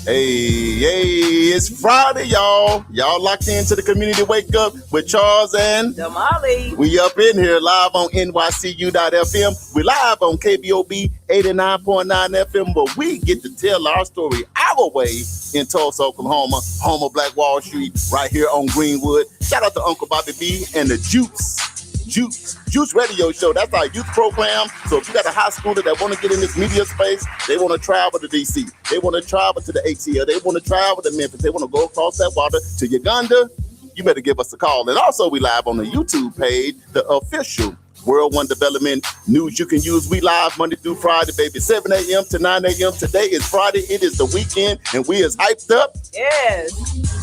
Hey, it's Friday, y'all. Y'all locked into the Community Wake Up with Charles and Damali. We up in here live on NYCU.FM. We live on KBOB 89.9 FM, but we get to tell our story our way in Tulsa, Oklahoma, home of Black Wall Street, right here on Greenwood. Shout out to Uncle Bobby B and the Juice Radio Show. That's our youth program. So if you got a high schooler that want to get in this media space, they want to travel to DC, they want to travel to the ATL, they want to travel to Memphis, they want to go across that water to Uganda, you better give us a call. And also we live on the YouTube page, the official World One Development News You Can Use. We live Monday through Friday, baby, 7 a.m. to 9 a.m. Today is Friday. It is the weekend, and we is hyped up. Yes.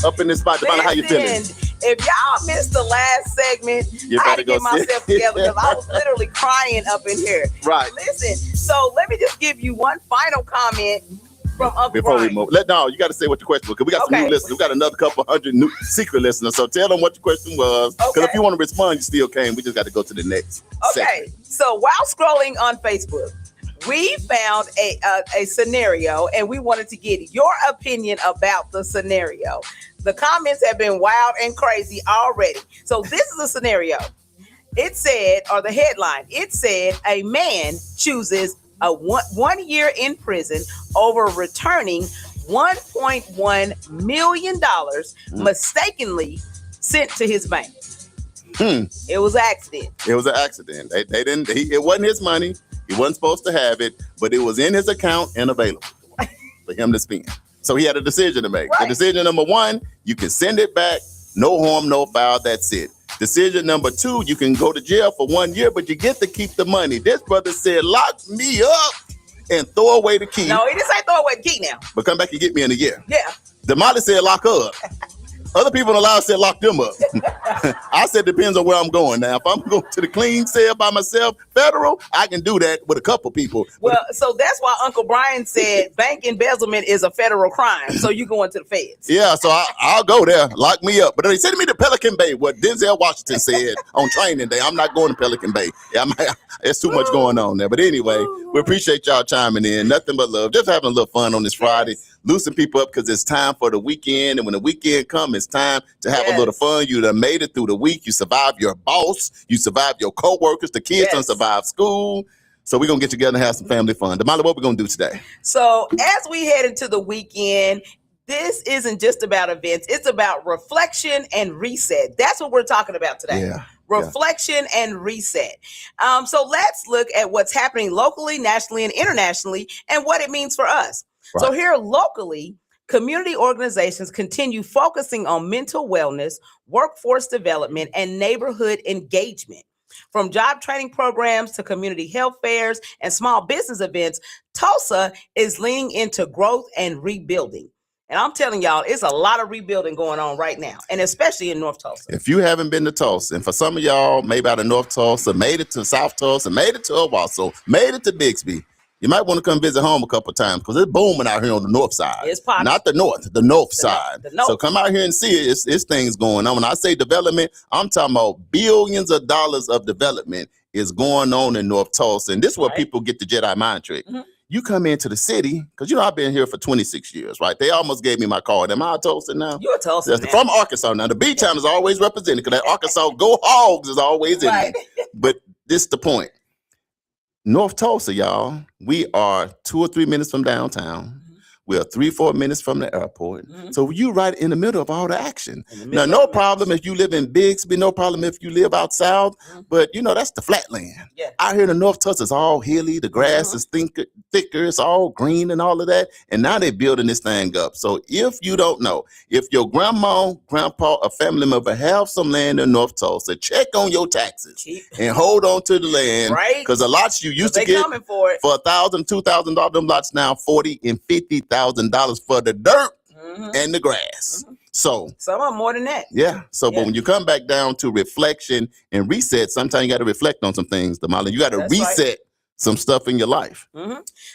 Up in this spot. Devonna, how you feeling? If y'all missed the last segment, I had to get myself together because I was literally crying up in here. Right. Listen, so let me just give you one final comment from Uncle Before Brian. we move. You got to say what your question was, because we got some new listeners. We got another couple hundred new secret listeners. So tell them what your question was. Because if you want to respond, you still can. We just got to go to the next segment. So while scrolling on Facebook, We found a scenario, and we wanted to get your opinion about the scenario. The comments have been wild and crazy already. So this is a scenario. It said, or the headline, it said, a man chooses a one year in prison over returning $1.1 million mistakenly sent to his bank. It was an accident. It was an accident. They didn't. It wasn't his money. He wasn't supposed to have it, but it was in his account and available for him to spend. So he had a decision to make. Right. The decision number one, you can send it back. No harm, no foul. That's it. Decision number two, you can go to jail for 1 year, but you get to keep the money. This brother said, lock me up and throw away the key. No, he didn't say throw away the key now. But come back and get me in a year. Yeah. Damali said lock her up. Other people in the line said lock them up. I said depends on where I'm going. Now, if I'm going to the clean cell by myself, federal, I can do that with a couple people. Well, so that's why Uncle Brian said bank embezzlement is a federal crime. So you going to the feds. Yeah, so I'll go there. Lock me up. But they sent me to Pelican Bay, what Denzel Washington said on training day. I'm not going to Pelican Bay. Yeah, there's too much going on there. But anyway, we appreciate y'all chiming in. Nothing but love. Just having a little fun on this Friday. Loosen people up because it's time for the weekend. And when the weekend comes, it's time to have a little fun. You done made it through the week. You survived your boss. You survived your co-workers. The kids done survived school. So we're going to get together and have some family fun. Damali, what we going to do today? So as we head into the weekend, this isn't just about events. It's about reflection and reset. That's what we're talking about today. Yeah. Reflection and reset. So let's look at what's happening locally, nationally, and internationally, and what it means for us. Right. So here locally, community organizations continue focusing on mental wellness, workforce development, and neighborhood engagement. From job training programs to community health fairs and small business events, Tulsa is leaning into growth and rebuilding. And I'm telling y'all, it's a lot of rebuilding going on right now, and especially in North Tulsa. If you haven't been to Tulsa, and for some of y'all, maybe out of North Tulsa, made it to South Tulsa, made it to Owasso, made it to Bixby, you might want to come visit home a couple of times because it's booming out here on the north side. It's popping. Not the north, the north side. The north. So come out here and see it. It's things going on. When I say development, I'm talking about billions of dollars of development is going on in North Tulsa. And this is where people get the Jedi mind trick. Mm-hmm. You come into the city, because, I've been here for 26 years, right? They almost gave me my card. Am I a Tulsa now? You're a Tulsa now. From Arkansas now. The B-Town is always represented because that Arkansas Go Hogs is always in there. But this is the point. North Tulsa, y'all, we are 2 or 3 minutes from downtown. Mm-hmm. We are 3-4 minutes from the airport. Mm-hmm. So you right in the middle of all the action. Now, no problem if you live in Bixby, no problem if you live out south, but that's the flatland. Yeah. Out here in the North Tulsa, it's all hilly, the grass is thicker, it's all green and all of that. And now they're building this thing up. So if you don't know, if your grandma, grandpa, or family member have some land in North Tulsa, check on your taxes and hold on to the land. Right. Because the lots you used to get for $1,000, $2,000, them lots now $40,000 and $50,000 for the dirt and the grass. So some are more than that. Yeah. So but when you come back down to reflection and reset, sometimes you got to reflect on some things, Damali. You got to reset some stuff in your life.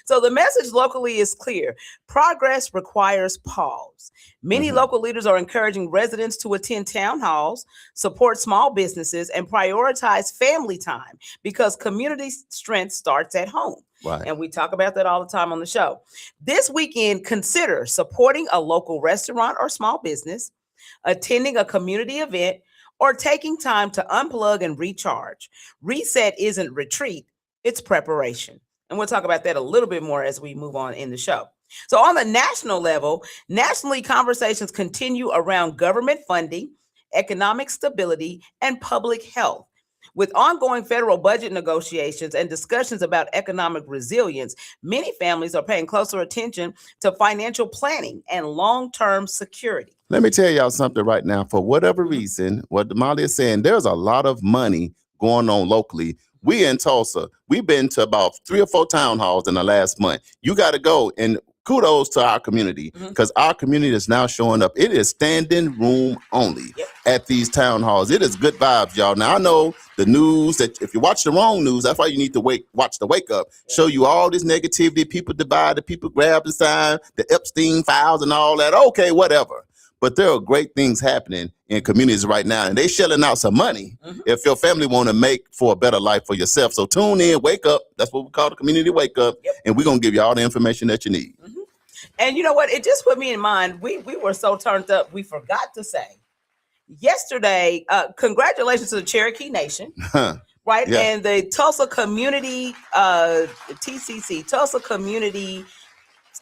So the message locally is clear. Progress requires pause. Many local leaders are encouraging residents to attend town halls, support small businesses, and prioritize family time because community strength starts at home. Right. And we talk about that all the time on the show. This weekend, consider supporting a local restaurant or small business, attending a community event, or taking time to unplug and recharge. Reset isn't retreat, it's preparation. And we'll talk about that a little bit more as we move on in the show. So on the national level, nationally, conversations continue around government funding, economic stability, and public health. With ongoing federal budget negotiations and discussions about economic resilience, many families are paying closer attention to financial planning and long-term security. Let me tell y'all something right now. For whatever reason, what Damali is saying, there's a lot of money going on locally. We in Tulsa, we've been to about 3 or 4 town halls in the last month. You got to go, and kudos to our community because our community is now showing up. It is standing room only at these town halls. It is good vibes, y'all. Now, I know the news that if you watch the wrong news, that's why you need to watch the Wake Up. Show you all this negativity, people divided, people grab the sign, the Epstein files and all that. Okay, whatever. but there are great things happening in communities right now, and they shelling out some money if your family want to make for a better life for yourself. So tune in, wake up. That's what we call the community wake up, and we're going to give you all the information that you need. And you know what? It just put me in mind. We were so turned up, we forgot to say yesterday, congratulations to the Cherokee Nation. Right. Yeah. And the Tulsa Community, TCC, Tulsa Community,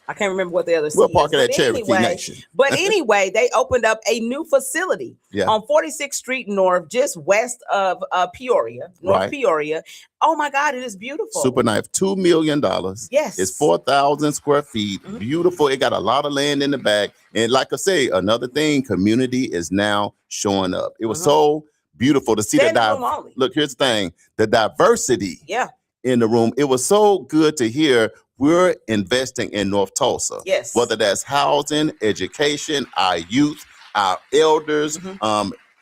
I can't remember what the other We'll C park is, it at but Cherokee Nation. But anyway, they opened up a new facility on 46th Street North, just west of Peoria, North Peoria. Oh my God, it is beautiful. Super nice. $2 million. Yes. It's 4,000 square feet. Beautiful. It got a lot of land in the back. And like I say, another thing, community is now showing up. It was so beautiful to see that. Look, here's the thing, the diversity in the room. It was so good to hear we're investing in North Tulsa. Yes. Whether that's housing, education, our youth, our elders,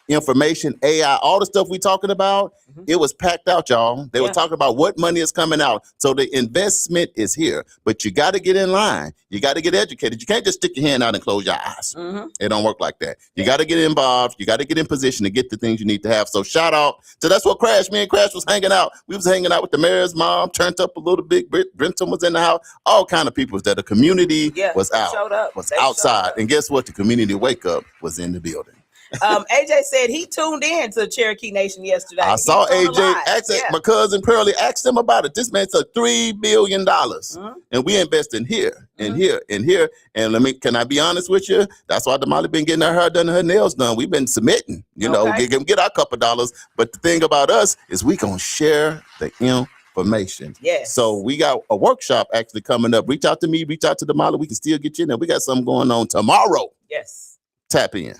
information, AI, all the stuff we talking about, it was packed out, y'all. They were talking about what money is coming out. So the investment is here, but you got to get in line. You got to get educated. You can't just stick your hand out and close your eyes. It don't work like that. You got to get involved. You got to get in position to get the things you need to have. So shout out. So that's what me and Crash was hanging out. We was hanging out with the mayor's mom, turned up a little bit. Brenton was in the house. All kind of people was there. The community was out, was outside. And guess what? The community wake up was in the building. AJ said he tuned in to Cherokee Nation yesterday. I saw AJ my cousin Pearlie asked him about it. This man took $3 billion and we invest in here and here and here. And can I be honest with you? That's why Damali been getting her hair done and her nails done. We've been submitting, get our couple dollars. But the thing about us is we gonna share the information. Yes. So we got a workshop actually coming up. Reach out to me, reach out to Damali. We can still get you in there. We got something going on tomorrow. Yes. Tap in.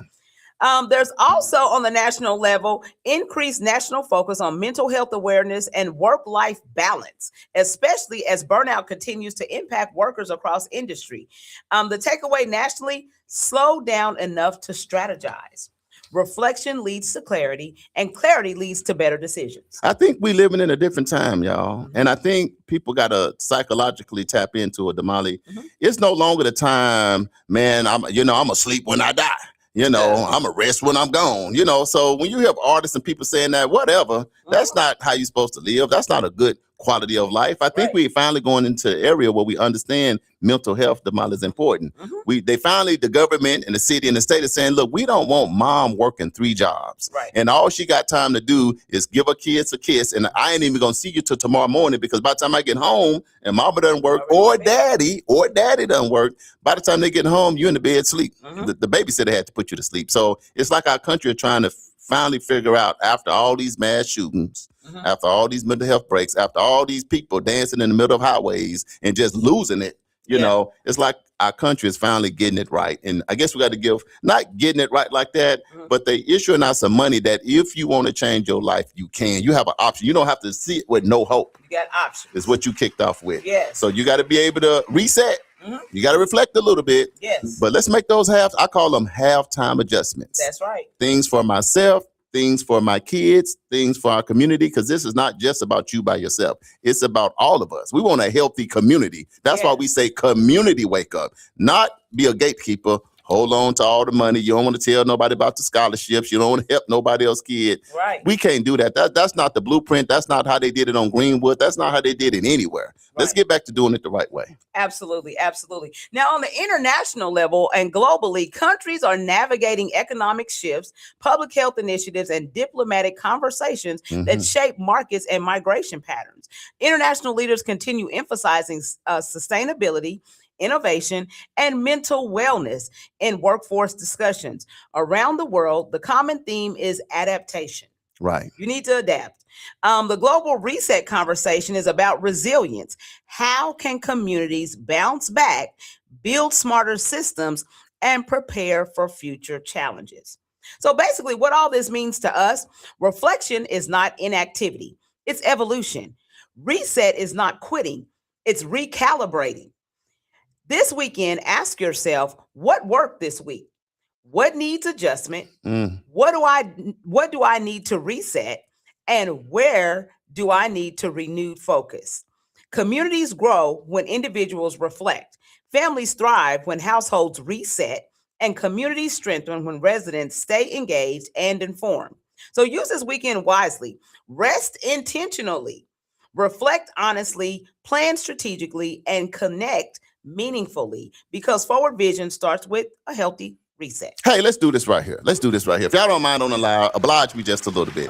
There's also on the national level, increased national focus on mental health awareness and work-life balance, especially as burnout continues to impact workers across industry. The takeaway nationally, slow down enough to strategize. Reflection leads to clarity, and clarity leads to better decisions. I think we living in a different time, y'all. And I think people got to psychologically tap into it, Damali. It's no longer the time, man, I'm going sleep when I die. I'm a rest when I'm gone, So when you have artists and people saying that, whatever, that's not how you're supposed to live. That's not a good quality of life. I think we're finally going into the area where we understand mental health, Damali, is important. The government and the city and the state is saying, look, we don't want mom working 3 jobs. And all she got time to do is give her kids a kiss. And I ain't even going to see you till tomorrow morning, because by the time I get home and mama doesn't work or daddy doesn't work, by the time they get home, you in the bed sleep. The babysitter had to put you to sleep. So it's like our country is trying to finally figure out, after all these mass shootings, after all these mental health breaks, after all these people dancing in the middle of highways and just losing it, it's like our country is finally getting it right. And I guess we got to not getting it right like that, but they issuing out some money that if you want to change your life, you can. You have an option. You don't have to see it with no hope. You got options. Is what you kicked off with. So you got to be able to reset. You got to reflect a little bit. But let's make those I call them halftime adjustments. That's right. Things for myself, things for my kids, things for our community, because this is not just about you by yourself. It's about all of us. We want a healthy community. That's why we say community wake up, not be a gatekeeper. Hold on to all the money. You don't want to tell nobody about the scholarships. You don't want to help nobody else's kid. We can't do that. That's not the blueprint. That's not how they did it on Greenwood. That's not how they did it anywhere. Let's get back to doing it the right way. Absolutely. Absolutely. Now, on the international level and globally, countries are navigating economic shifts, public health initiatives, and diplomatic conversations that shape markets and migration patterns. International leaders continue emphasizing sustainability, innovation, and mental wellness in workforce discussions. Around the world, the common theme is adaptation. You need to adapt. The global reset conversation is about resilience. How can communities bounce back, build smarter systems, and prepare for future challenges? So basically, what all this means to us, reflection is not inactivity, it's evolution. Reset is not quitting, it's recalibrating. This weekend, ask yourself, what worked this week? What needs adjustment? What do I need to reset? And where do I need to renew focus? Communities grow when individuals reflect. Families thrive when households reset, and community strengthen when residents stay engaged and informed. So use this weekend wisely. Rest intentionally. Reflect honestly, plan strategically, and connect meaningfully, because forward vision starts with a healthy reset. Hey, let's do this right here. Let's do this right here. If y'all don't mind on the loud, oblige me just a little bit.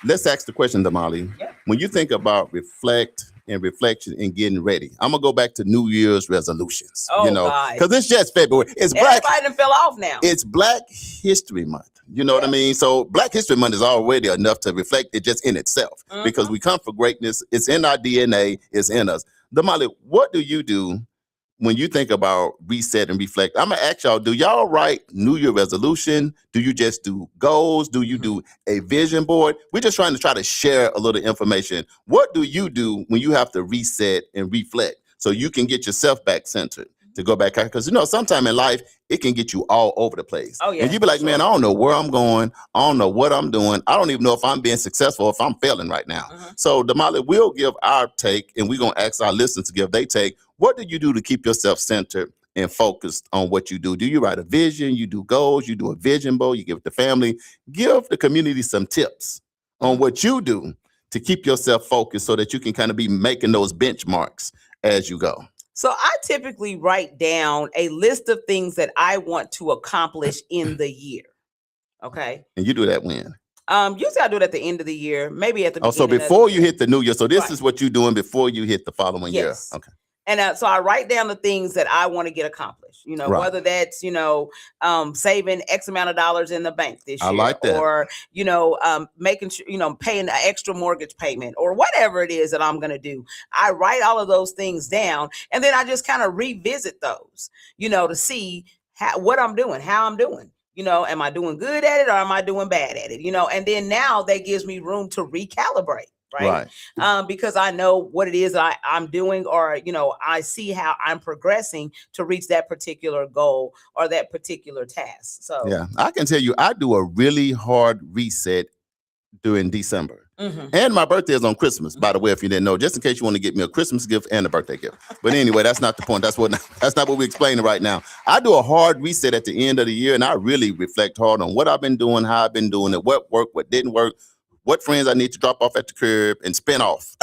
Let's ask the question, Damali. Yeah. When you think about reflect and reflection and getting ready, I'm gonna go back to New Year's resolutions. Oh, you know, God. because it's just February. Everybody done fell off now. It's Black History Month. You know what I mean? So Black History Month is already enough to reflect it just in itself, because we come for greatness. It's in our DNA. It's in us. Damali, what do you do when you think about reset and reflect? I'm gonna ask y'all, do y'all write New Year resolution? Do you just do goals? Do you do a vision board? We're just trying to share a little information. What do you do when you have to reset and reflect so you can get yourself back centered to go back? Because, you know, sometime in life, it can get you all over the place. Oh, yeah, and you be like, sure. man, I don't know where I'm going. I don't know what I'm doing. I don't even know if I'm being successful, if I'm failing right now. So Damali, we'll give our take, and we're going to ask our listeners to give their take. What do you do to keep yourself centered and focused on what you do? Do you write a vision? You do goals? You do a vision board? You give it to family? Give the community some tips on what you do to keep yourself focused so that you can kind of be making those benchmarks as you go. So I typically write down a list of things that I want to accomplish in the year. Okay. And you do that when? Usually I do it at the end of the year, maybe at the beginning. So before of the you hit the new year. So this Right. is what you're doing before you hit the following Yes. year. Okay. And so I write down the things that I want to get accomplished, you know, Right. whether that's, you know, saving X amount of dollars in the bank this year, I like that. or, you know, making sure, you know, paying an extra mortgage payment, or whatever it is that I'm going to do. I write all of those things down, and then I just kind of revisit those, you know, to see what I'm doing, how I'm doing. You know, am I doing good at it, or am I doing bad at it? You know, and then now that gives me room to recalibrate. Right. Because I know what it is I'm doing, or, you know, I see how I'm progressing to reach that particular goal or that particular task. So, yeah, I can tell you, I do a really hard reset during December. And my birthday is on Christmas, by the way, if you didn't know, just in case you want to get me a Christmas gift and a birthday gift. But anyway, that's not the point. That's not what we're explaining right now. I do a hard reset at the end of the year, and I really reflect hard on what I've been doing, how I've been doing it, what worked, what didn't work, what friends I need to drop off at the curb and spin off.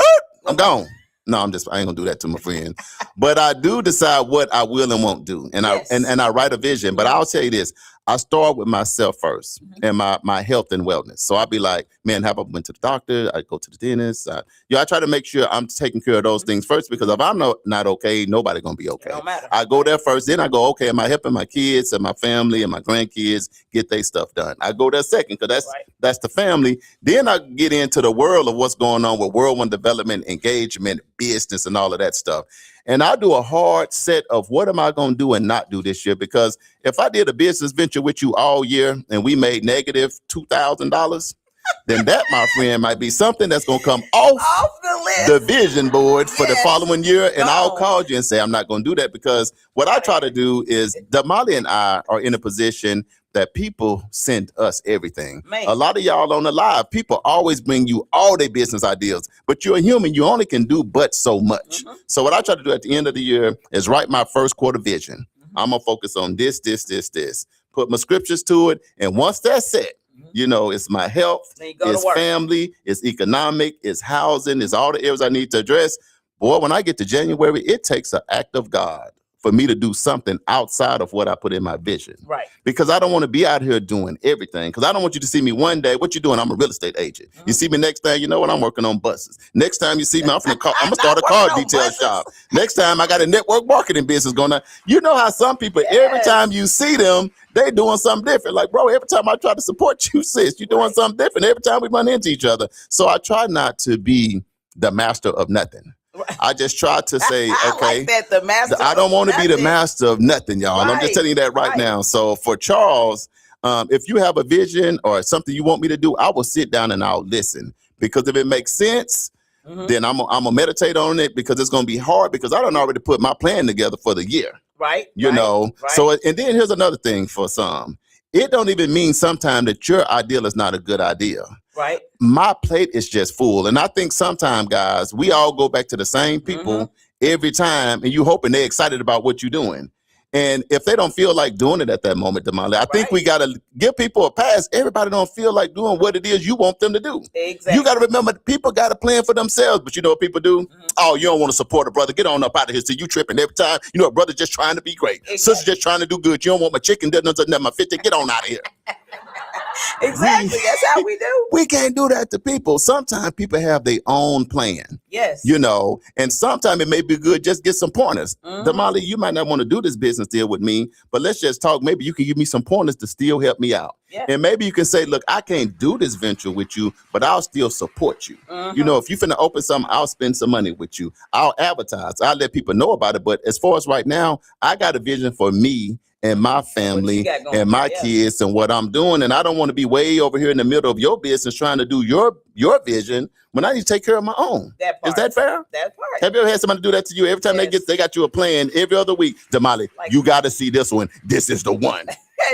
I'm gone. No, I ain't gonna do that to my friend. But I do decide what I will and won't do. And I write a vision. But I'll tell you this, I start with myself first and my health and wellness. So I'll be like, man, have I went to the doctor? I go to the dentist. I try to make sure I'm taking care of those things first, because if I'm not okay, nobody gonna be okay. It don't matter. I go there first, then I go, okay, am I helping my kids and my family and my grandkids get their stuff done? I go there second, because that's the family. Then I get into the world of what's going on with World One development, engagement, business, and all of that stuff. And I do a hard set of what am I going to do and not do this year, because if I did a business venture with you all year and we made negative $2,000, then that, my friend, might be something that's going to come off the list, the vision board for the Yes. following year. And I'll Gone. call you and say, I'm not going to do that, because what I try to do is Damali and I are in a position that people send us everything. Man. A lot of y'all on the live, people always bring you all their business ideas, but you're a human. You only can do but so much. So what I try to do at the end of the year is write my first quarter vision. I'm going to focus on this, put my scriptures to it. And once that's set, you know, it's my health, Then you go to it's work. family, it's economic, it's housing, it's all the areas I need to address. Boy, when I get to January, it takes an act of God for me to do something outside of what I put in my vision. Right. Because I don't want to be out here doing everything. Because I don't want you to see me one day, what you doing? I'm a real estate agent. You see me next time, you know what? I'm working on buses. Next time you see me, I'm going to start a car detail shop. Next time I got a network marketing business going on. You know how some people, every time you see them, they doing something different. Like, bro, every time I try to support you, sis, you're doing something different. Every time we run into each other. So I try not to be the master of nothing. I just try to say, okay, like that, the master I don't want to be the nothing. master of nothing, y'all. I'm just telling you that right now. So for Charles, if you have a vision or something you want me to do, I will sit down and I'll listen. Because if it makes sense, then I'm gonna meditate on it, because it's gonna be hard, because I done already put my plan together for the year. Right. You know. Right. So and then here's another thing for some. It don't even mean sometimes that your ideal is not a good idea. Right. My plate is just full. And I think sometimes, guys, we all go back to the same people every time, and you hoping they're excited about what you're doing. And if they don't feel like doing it at that moment, Damali, I think we got to give people a pass. Everybody don't feel like doing what it is you want them to do. Exactly. You got to remember, people got a plan for themselves. But you know what people do? Oh, you don't want to support a brother. Get on up out of here. So you tripping every time. You know, a brother just trying to be great. Exactly. Sister just trying to do good. You don't want my chicken dinners or my 50. Get on out of here. Exactly. That's how we do. We can't do that to people. Sometimes people have their own plan. Yes. You know, and sometimes it may be good just get some pointers. Damali, you might not want to do this business deal with me, but let's just talk. Maybe you can give me some pointers to still help me out. Yeah. And maybe you can say, look, I can't do this venture with you, but I'll still support you. You know, if you're finna open something, I'll spend some money with you. I'll advertise. I'll let people know about it. But as far as right now, I got a vision for me and my family and my kids and what I'm doing. And I don't want to be way over here in the middle of your business trying to do your vision when I need to take care of my own. That part. Is that fair? That part. Have you ever had somebody do that to you? Every time they got you a plan every other week, Damali, Like, you got to see this one. This is the one.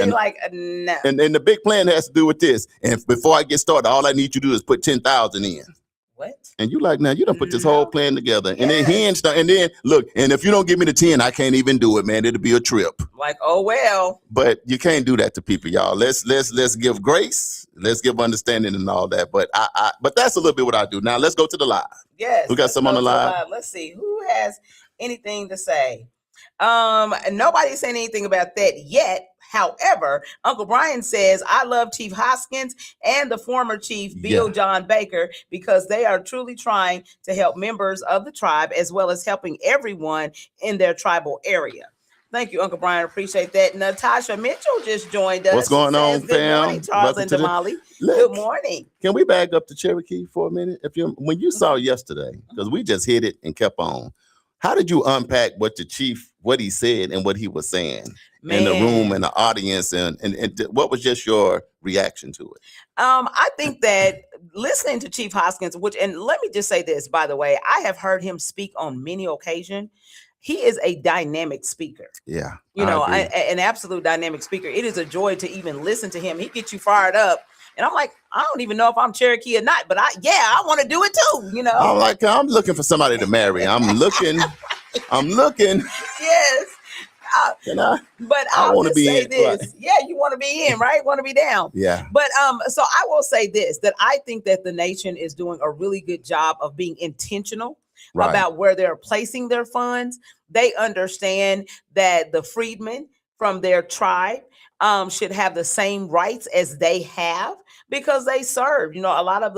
And like, no. And the big plan has to do with this. And before I get started, all I need you to do is put 10,000 in. What? And you like, now you done put this whole plan together. And then and then look, and if you don't give me the 10, I can't even do it, man. It'll be a trip. Like, oh well. But you can't do that to people, y'all. Let's give grace. Let's give understanding and all that. But but that's a little bit what I do. Now let's go to the live. Yes. We got some on the live. Let's see who has anything to say. Nobody's saying anything about that yet. However, Uncle Brian says, I love Chief Hoskins and the former Chief Bill John Baker because they are truly trying to help members of the tribe as well as helping everyone in their tribal area. Thank you, Uncle Brian. Appreciate that. Natasha Mitchell just joined us. What's going on, Good fam? morning, Charles and Damali. Good morning. Can we back up to Cherokee for a minute? When you saw yesterday, because we just hit it and kept on, how did you unpack what the chief, what he said and what he was saying in the room and the audience, and what was just your reaction to it? I think that listening to Chief Hoskins, and let me just say this, by the way, I have heard him speak on many occasions. He is a dynamic speaker. Yeah. You know, an absolute dynamic speaker. It is a joy to even listen to him. He gets you fired up. And I'm like, I don't even know if I'm Cherokee or not, but I want to do it too, you know. I'm looking for somebody to marry. I'm looking. Yes. But I want to be in this. Right. Yeah, you want to be in, right? Want to be down. Yeah. But so I will say this, that I think that the nation is doing a really good job of being intentional about where they're placing their funds. They understand that the freedmen from their tribe should have the same rights as they have because they served. You know, a lot of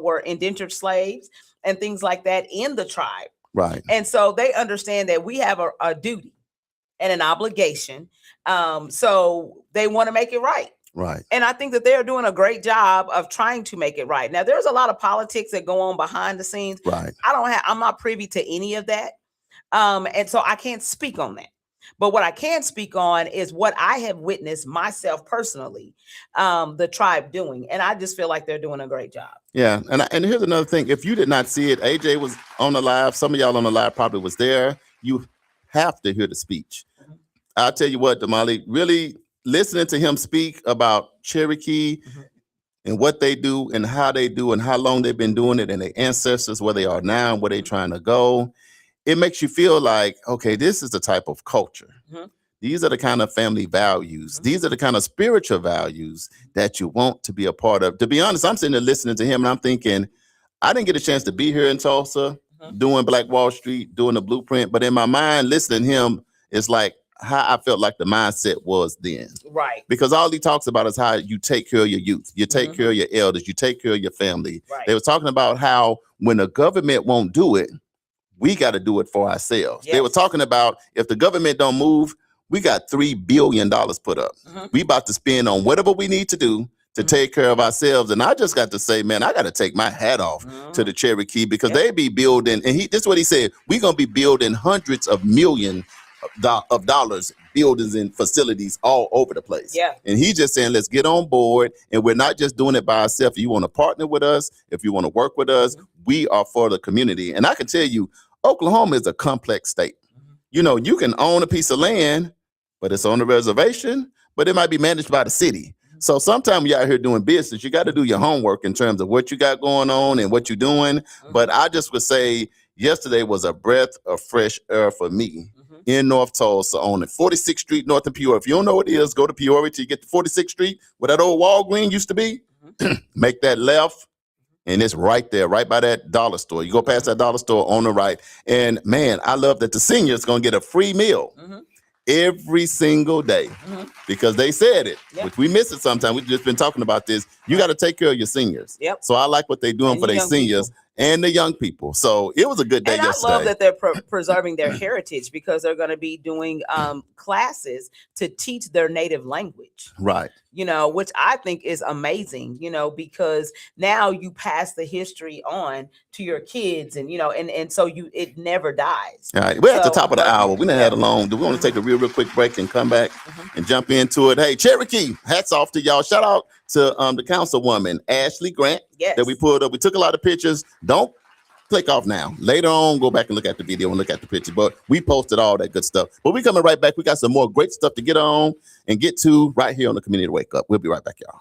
were indentured slaves and things like that in the tribe. Right. And so they understand that we have a duty and an obligation. So they want to make it right. Right. And I think that they're doing a great job of trying to make it right. Now, there's a lot of politics that go on behind the scenes. Right. I'm not privy to any of that. And so I can't speak on that. But what I can speak on is what I have witnessed myself personally, the tribe doing. And I just feel like they're doing a great job. Yeah. And here's another thing. If you did not see it, AJ was on the live. Some of y'all on the live probably was there. You have to hear the speech. Mm-hmm. I'll tell you what, Damali, really listening to him speak about Cherokee and what they do and how long they've been doing it and their ancestors, where they are now and where they're trying to go. It makes you feel like, okay, this is the type of culture. Mm-hmm. These are the kind of family values. Mm-hmm. These are the kind of spiritual values that you want to be a part of. To be honest, I'm sitting there listening to him and I'm thinking, I didn't get a chance to be here in Tulsa doing Black Wall Street, doing the blueprint. But in my mind, listening to him, it's like how I felt like the mindset was then. Right. Because all he talks about is how you take care of your youth. You take care of your elders. You take care of your family. Right. They were talking about how when the government won't do it, we got to do it for ourselves. Yes. They were talking about if the government don't move, we got $3 billion put up. We about to spend on whatever we need to do to take care of ourselves. And I just got to say, man, I got to take my hat off to the Cherokee because they be building, and this is what he said, we're going to be building hundreds of millions of dollars, buildings and facilities all over the place. Yeah. And he's just saying, let's get on board. And we're not just doing it by ourselves. If you want to partner with us, if you want to work with us, we are for the community. And I can tell you, Oklahoma is a complex state. You know, you can own a piece of land, but it's on a reservation, but it might be managed by the city. So sometimes you're out here doing business, you got to do your homework in terms of what you got going on and what you're doing. But I just would say yesterday was a breath of fresh air for me in North Tulsa on the 46th Street North in Peoria. If you don't know what it is, go to Peoria till you get to 46th Street, where that old Walgreens used to be. Make that left, and it's right there, right by that dollar store. You go past that dollar store on the right. And man, I love that the seniors going to get a free meal every single day because they said it, which we miss it sometimes. We've just been talking about this. You got to take care of your seniors. Yep. So I like what they're doing And for the their young seniors and the young people. So it was a good day And yesterday. I love that they're preserving their heritage because they're going to be doing classes to teach their native language. Right. You know, which I think is amazing, you know, because now you pass the history on to your kids and, you know, and so it never dies. All right. We're at the top of the hour. We done had a long, do we want to take a real quick break and come back and jump into it? Hey, Cherokee, hats off to y'all. Shout out to the councilwoman, Ashley Grant, that we pulled up. We took a lot of pictures. Don't click off now. Later on, go back and look at the video and look at the picture. But we posted all that good stuff. But we coming right back. We got some more great stuff to get on and get to right here on the Community Wake Up. We'll be right back, y'all.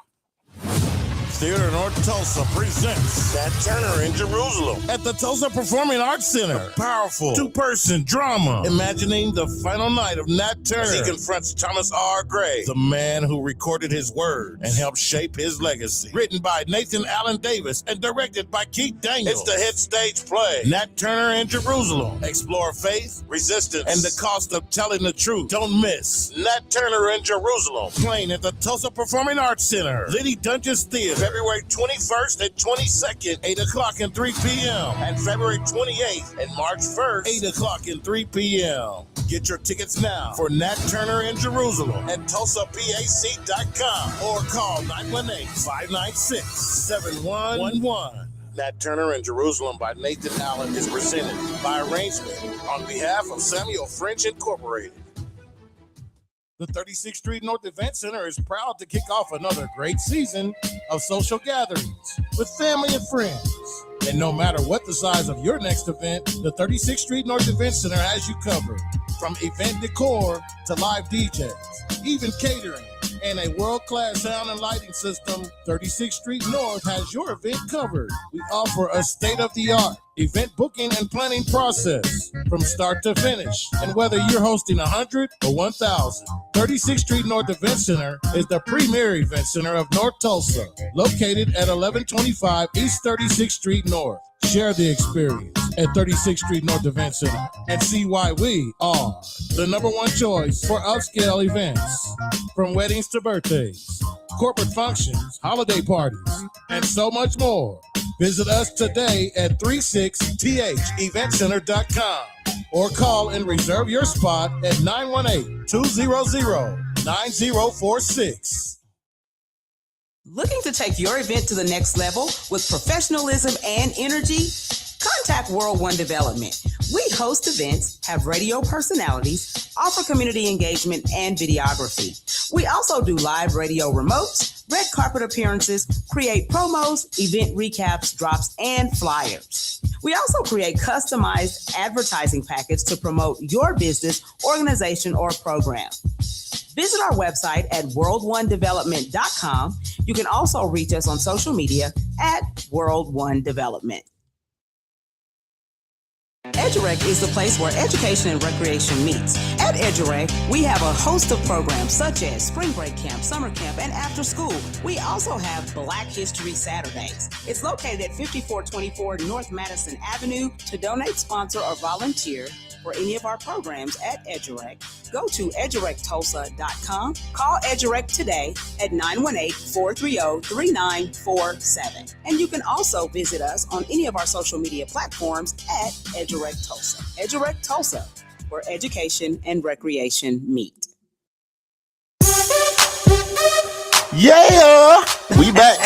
Theater North Tulsa presents Nat Turner in Jerusalem at the Tulsa Performing Arts Center. A powerful two-person drama imagining the final night of Nat Turner as he confronts Thomas R. Gray, the man who recorded his words and helped shape his legacy. Written by Nathan Allen Davis and directed by Keith Daniels. It's the hit stage play Nat Turner in Jerusalem. Explore faith, resistance, and the cost of telling the truth. Don't miss Nat Turner in Jerusalem, playing at the Tulsa Performing Arts Center, Liddy Dungeons Theater, February 21st and 22nd, 8 o'clock and 3 p.m. And February 28th and March 1st, 8 o'clock and 3 p.m. Get your tickets now for Nat Turner in Jerusalem at TulsaPAC.com or call 918-596-7111. Nat Turner in Jerusalem by Nathan Allen is presented by arrangement on behalf of Samuel French Incorporated. The 36th Street North Event Center is proud to kick off another great season of social gatherings with family and friends. And no matter what the size of your next event, the 36th Street North Event Center has you covered. From event decor to live DJs, even catering, and a world-class sound and lighting system, 36th Street North has your event covered. We offer a state-of-the-art event booking and planning process from start to finish. And whether you're hosting 100 or 1,000, 36th Street North Event Center is the premier event center of North Tulsa, located at 1125 East 36th Street North. Share the experience at 36th Street North Event Center and see why we are the #1 choice for upscale events. From weddings to birthdays, corporate functions, holiday parties, and so much more. Visit us today at 36theventcenter.com or call and reserve your spot at 918-200-9046. Looking to take your event to the next level with professionalism and energy? Contact World One Development. We host events, have radio personalities, offer community engagement and videography. We also do live radio remotes, red carpet appearances, create promos, event recaps, drops, and flyers. We also create customized advertising packets to promote your business, organization, or program. Visit our website at world1development.com. You can also reach us on social media at World One Development. EduRec is the place where education and recreation meets. At EduRec, we have a host of programs such as Spring Break Camp, Summer Camp, and After School. We also have Black History Saturdays. It's located at 5424 North Madison Avenue. To donate, sponsor, or volunteer for any of our programs at EduRec, go to edurectulsa.com. Call EduRec today at 918-430-3947. And you can also visit us on any of our social media platforms at EduRec Tulsa. EduRec Tulsa, where education and recreation meet. Yeah, we back.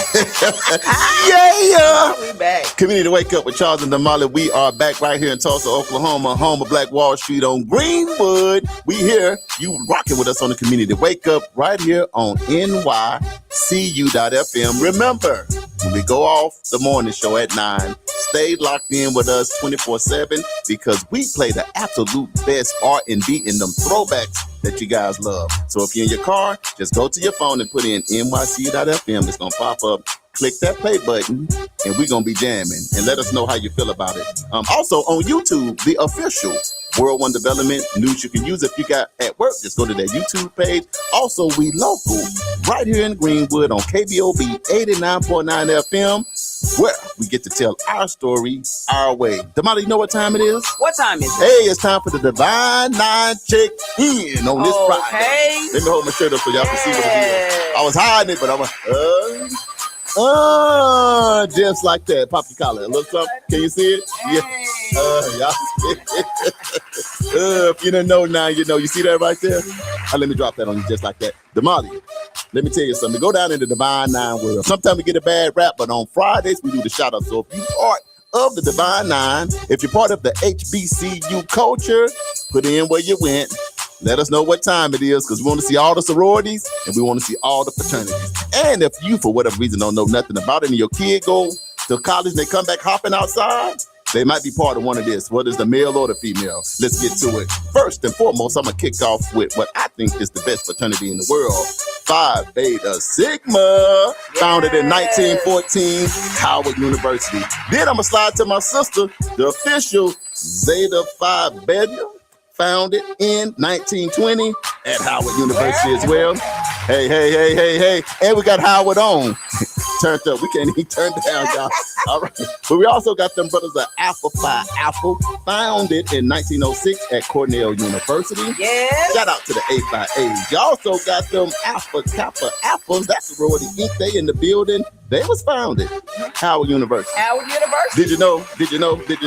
Yeah, we back. Community Wake Up with Charles and Damali. We are back right here in Tulsa, Oklahoma, home of Black Wall Street on Greenwood. We here. You rocking with us on the Community Wake Up right here on NYCU.FM. Remember, when we go off the morning show at 9, stay locked in with us 24/7 because we play the absolute best R&B in them throwbacks that you guys love. So if you're in your car, just go to your phone and put in NYCU.FM. It's going to pop up. Click that play button, and we're going to be jamming. And let us know how you feel about it. Also, on YouTube, the official World One Development, news you can use if you got at work. Just go to their YouTube page. Also, we local right here in Greenwood on KBOB 89.9 FM, where we get to tell our story our way. Damali, you know what time it is? What time is it? Hey, it's time for the Divine Nine check-in on this Friday. Let me hold my shirt up so y'all can see what it is. I was hiding it, but I was... just like that. Pop your collar. Look up. Can you see it? Yeah. Y'all see it? If you didn't know now, you know. You see that right there? Let me drop that on you just like that. Damali, let me tell you something. Go down in the Divine Nine world. Sometimes we get a bad rap, but on Fridays we do the shout out. So if you're part of the Divine Nine, if you're part of the HBCU culture, put in where you went. Let us know what time it is, because we want to see all the sororities and we want to see all the fraternities. And if you, for whatever reason, don't know nothing about it and your kid go to college and they come back hopping outside, they might be part of one of this, whether it's the male or the female. Let's get to it. First and foremost, I'm going to kick off with what I think is the best fraternity in the world, Phi Beta Sigma, founded in 1914, Howard University. Then I'm going to slide to my sister, the official Zeta Phi Beta, founded in 1920 at Howard University as well. Hey. And we got Howard on. Turned up. We can't even turn down, y'all. All right. But we also got them brothers of Alpha Phi Alpha, founded in 1906 at Cornell University. Yes. Shout out to the 8 by 8. You also got them Alpha Kappa Alphas. That's the sorority Inc. They in the building. They was founded Howard University. Howard University. Did you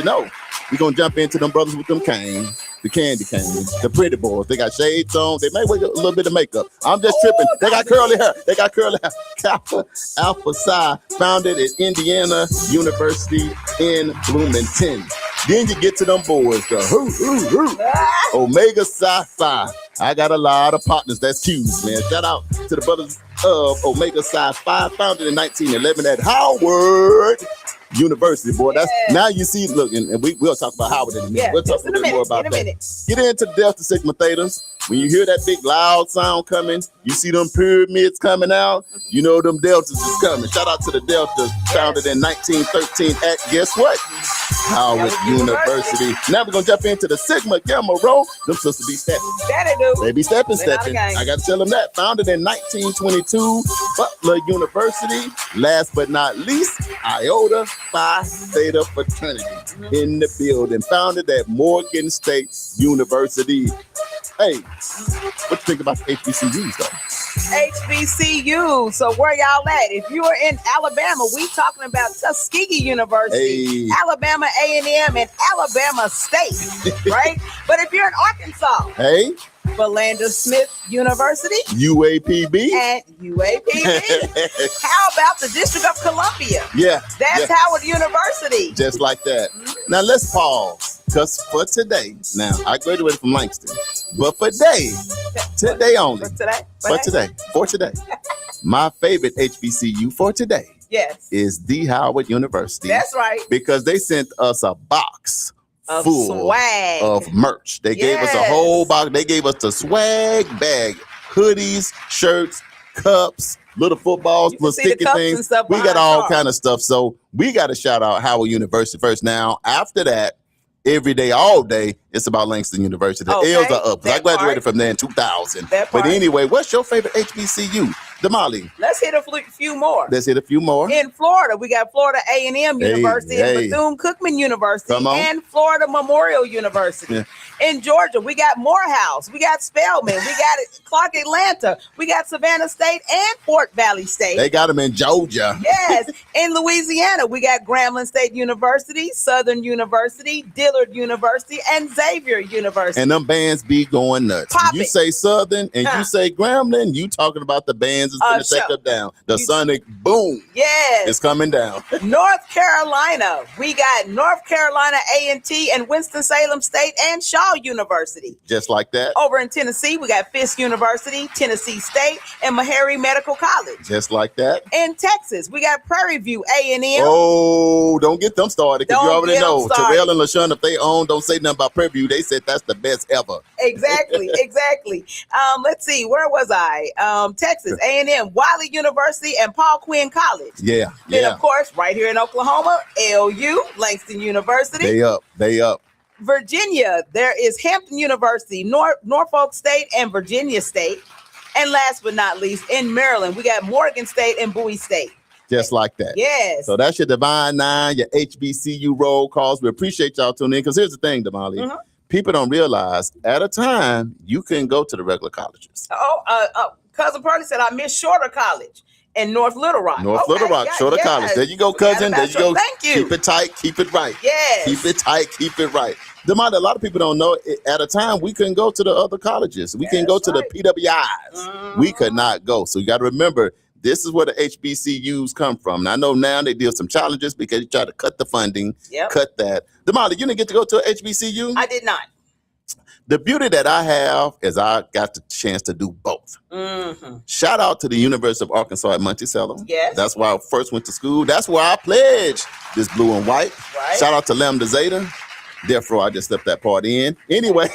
know? We're going to jump into them brothers with them canes. The candy canes, the pretty boys. They got shades on. They may wear a little bit of makeup. I'm just tripping. They got curly hair. Kappa Alpha Psi, founded at Indiana University in Bloomington. Then you get to them boys, Omega Psi Phi. I got a lot of partners. That's Q's, man. Shout out to the brothers of Omega Psi Phi, founded in 1911 at Howard University, boy. That's now you see. Look, and we'll talk about Howard in a minute. Yeah, we'll talk a little bit more about that. Get into the Delta Sigma Thetas. When you hear that big loud sound coming, you see them pyramids coming out. You know them Deltas is coming. Shout out to the Deltas, founded in 1913 at guess what? Howard University. Now we're gonna jump into the Sigma Gamma Rho. Them sisters be stepping. They be stepping. I gotta tell them that. Founded in 1922, Butler University. Last but not least, Iota Phi Theta Fraternity in the building. Founded at Morgan State University. Hey, what you think about the HBCUs though? HBCU. So where y'all at? If you are in Alabama, we talking about Tuskegee University, Alabama A&M, and Alabama State, right? But if you're in Arkansas, Philander Smith University, UAPB, and UAPB. How about the District of Columbia? That's Howard University. Just like that. Now let's pause, because for today, now I graduated from Langston, but for today only, for today, my favorite HBCU for today, is the Howard University. That's right. Because they sent us a box of full swag of merch. They gave us a whole box. They gave us the swag bag, hoodies, shirts, cups, little footballs, little sticky things. We got all kind of stuff. So we got to shout out Howard University first. Now, after that, every day, all day, it's about Langston University. The L's are up. I graduated from there in 2000. But anyway, what's your favorite HBCU? Damali. Let's hit a few more. In Florida, we got Florida A&M University and Bethune-Cookman University and Florida Memorial University. In Georgia, we got Morehouse, we got Spelman, we got Clark Atlanta, we got Savannah State and Fort Valley State. They got them in Georgia. Yes. In Louisiana, we got Grambling State University, Southern University, Dillard University, and Xavier University. And them bands be going nuts. You say Southern and you say Grambling, you talking about the bands that's going to take them down. The sonic boom is coming down. North Carolina, we got North Carolina A&T and Winston-Salem State and Shaw University. Just like that. Over in Tennessee, we got Fisk University, Tennessee State, and Meharry Medical College. Just like that. In Texas, we got Prairie View A&M. Oh, don't get them started, because you already know. Terrell and LaShawn, if they own, don't say nothing about Prairie View. They said that's the best ever. Exactly. Let's see, where was I? Texas, A&M, Wiley University, and Paul Quinn College. Then, of course, right here in Oklahoma, LU, Langston University. They up. Virginia, there is Hampton University, Norfolk State, and Virginia State. And last but not least, in Maryland, we got Morgan State and Bowie State. Just like that. Yes. So that's your Divine Nine, your HBCU roll calls. We appreciate y'all tuning in because here's the thing, Damali. People don't realize at a time you can go to the regular colleges. Cousin Pearlie said I missed Shorter College in North Little Rock. Little Rock, Shorter College. There you go, cousin. There you go. Thank you. Keep it tight, keep it right. Yes. Keep it tight, keep it right. Damali, a lot of people don't know at a time we couldn't go to the other colleges. We couldn't go to the PWIs. We could not go. So you got to remember, this is where the HBCUs come from. And I know now they deal with some challenges because you try to cut the funding, cut that. Damali, you didn't get to go to an HBCU? I did not. The beauty that I have is I got the chance to do both. Shout out to the University of Arkansas at Monticello. Yes. That's where I first went to school. That's where I pledged this blue and white. Right. Shout out to Lambda Zeta. Therefore, I just slipped that part in. Anyway,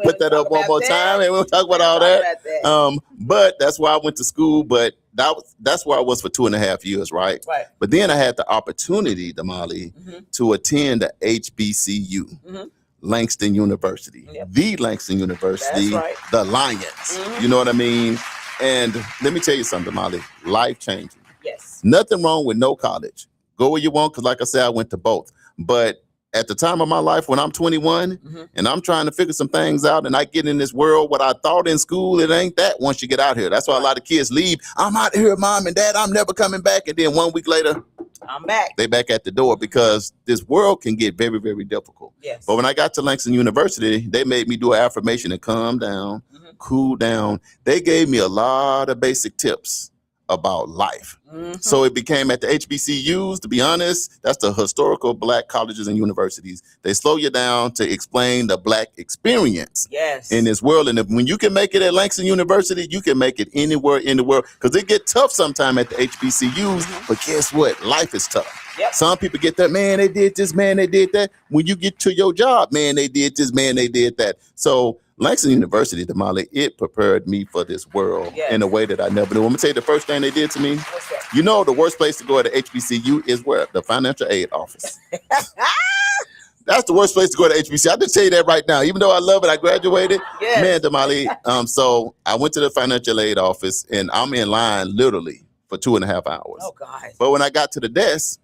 put that up one more time and we'll talk about all that. But that's why I went to school. But that's where I was for 2.5 years, right? Right. But then I had the opportunity, Damali, to attend the HBCU. Langston University, the Langston University, the Lions. You know what I mean? And let me tell you something, Molly, life-changing. Yes. Nothing wrong with no college. Go where you want, because like I said, I went to both. But at the time of my life, when I'm 21 and I'm trying to figure some things out and I get in this world, what I thought in school, it ain't that once you get out here. That's why a lot of kids leave. I'm out here, mom and dad, I'm never coming back. And then 1 week later, I'm back. They back at the door because this world can get very, very difficult. Yes. But when I got to Langston University, they made me do an affirmation and calm down, cool down. They gave me a lot of basic tips about life. So it became at the HBCUs, to be honest, that's the historical Black colleges and universities. They slow you down to explain the Black experience in this world. And when you can make it at Langston University, you can make it anywhere in the world, because it get tough sometime at the HBCUs. But guess what? Life is tough. Some people get that, man, they did this, man, they did that. When you get to your job, man, they did this, man, they did that. So Langston University, Damali, it prepared me for this world in a way that I never knew. I'm going to tell you the first thing they did to me. What's that? You know, the worst place to go at the HBCU is where? The financial aid office. That's the worst place to go to HBCU. I just tell you that right now. Even though I love it, I graduated. Man, Damali. So I went to the financial aid office and I'm in line literally for 2.5 hours. Oh, God. But when I got to the desk,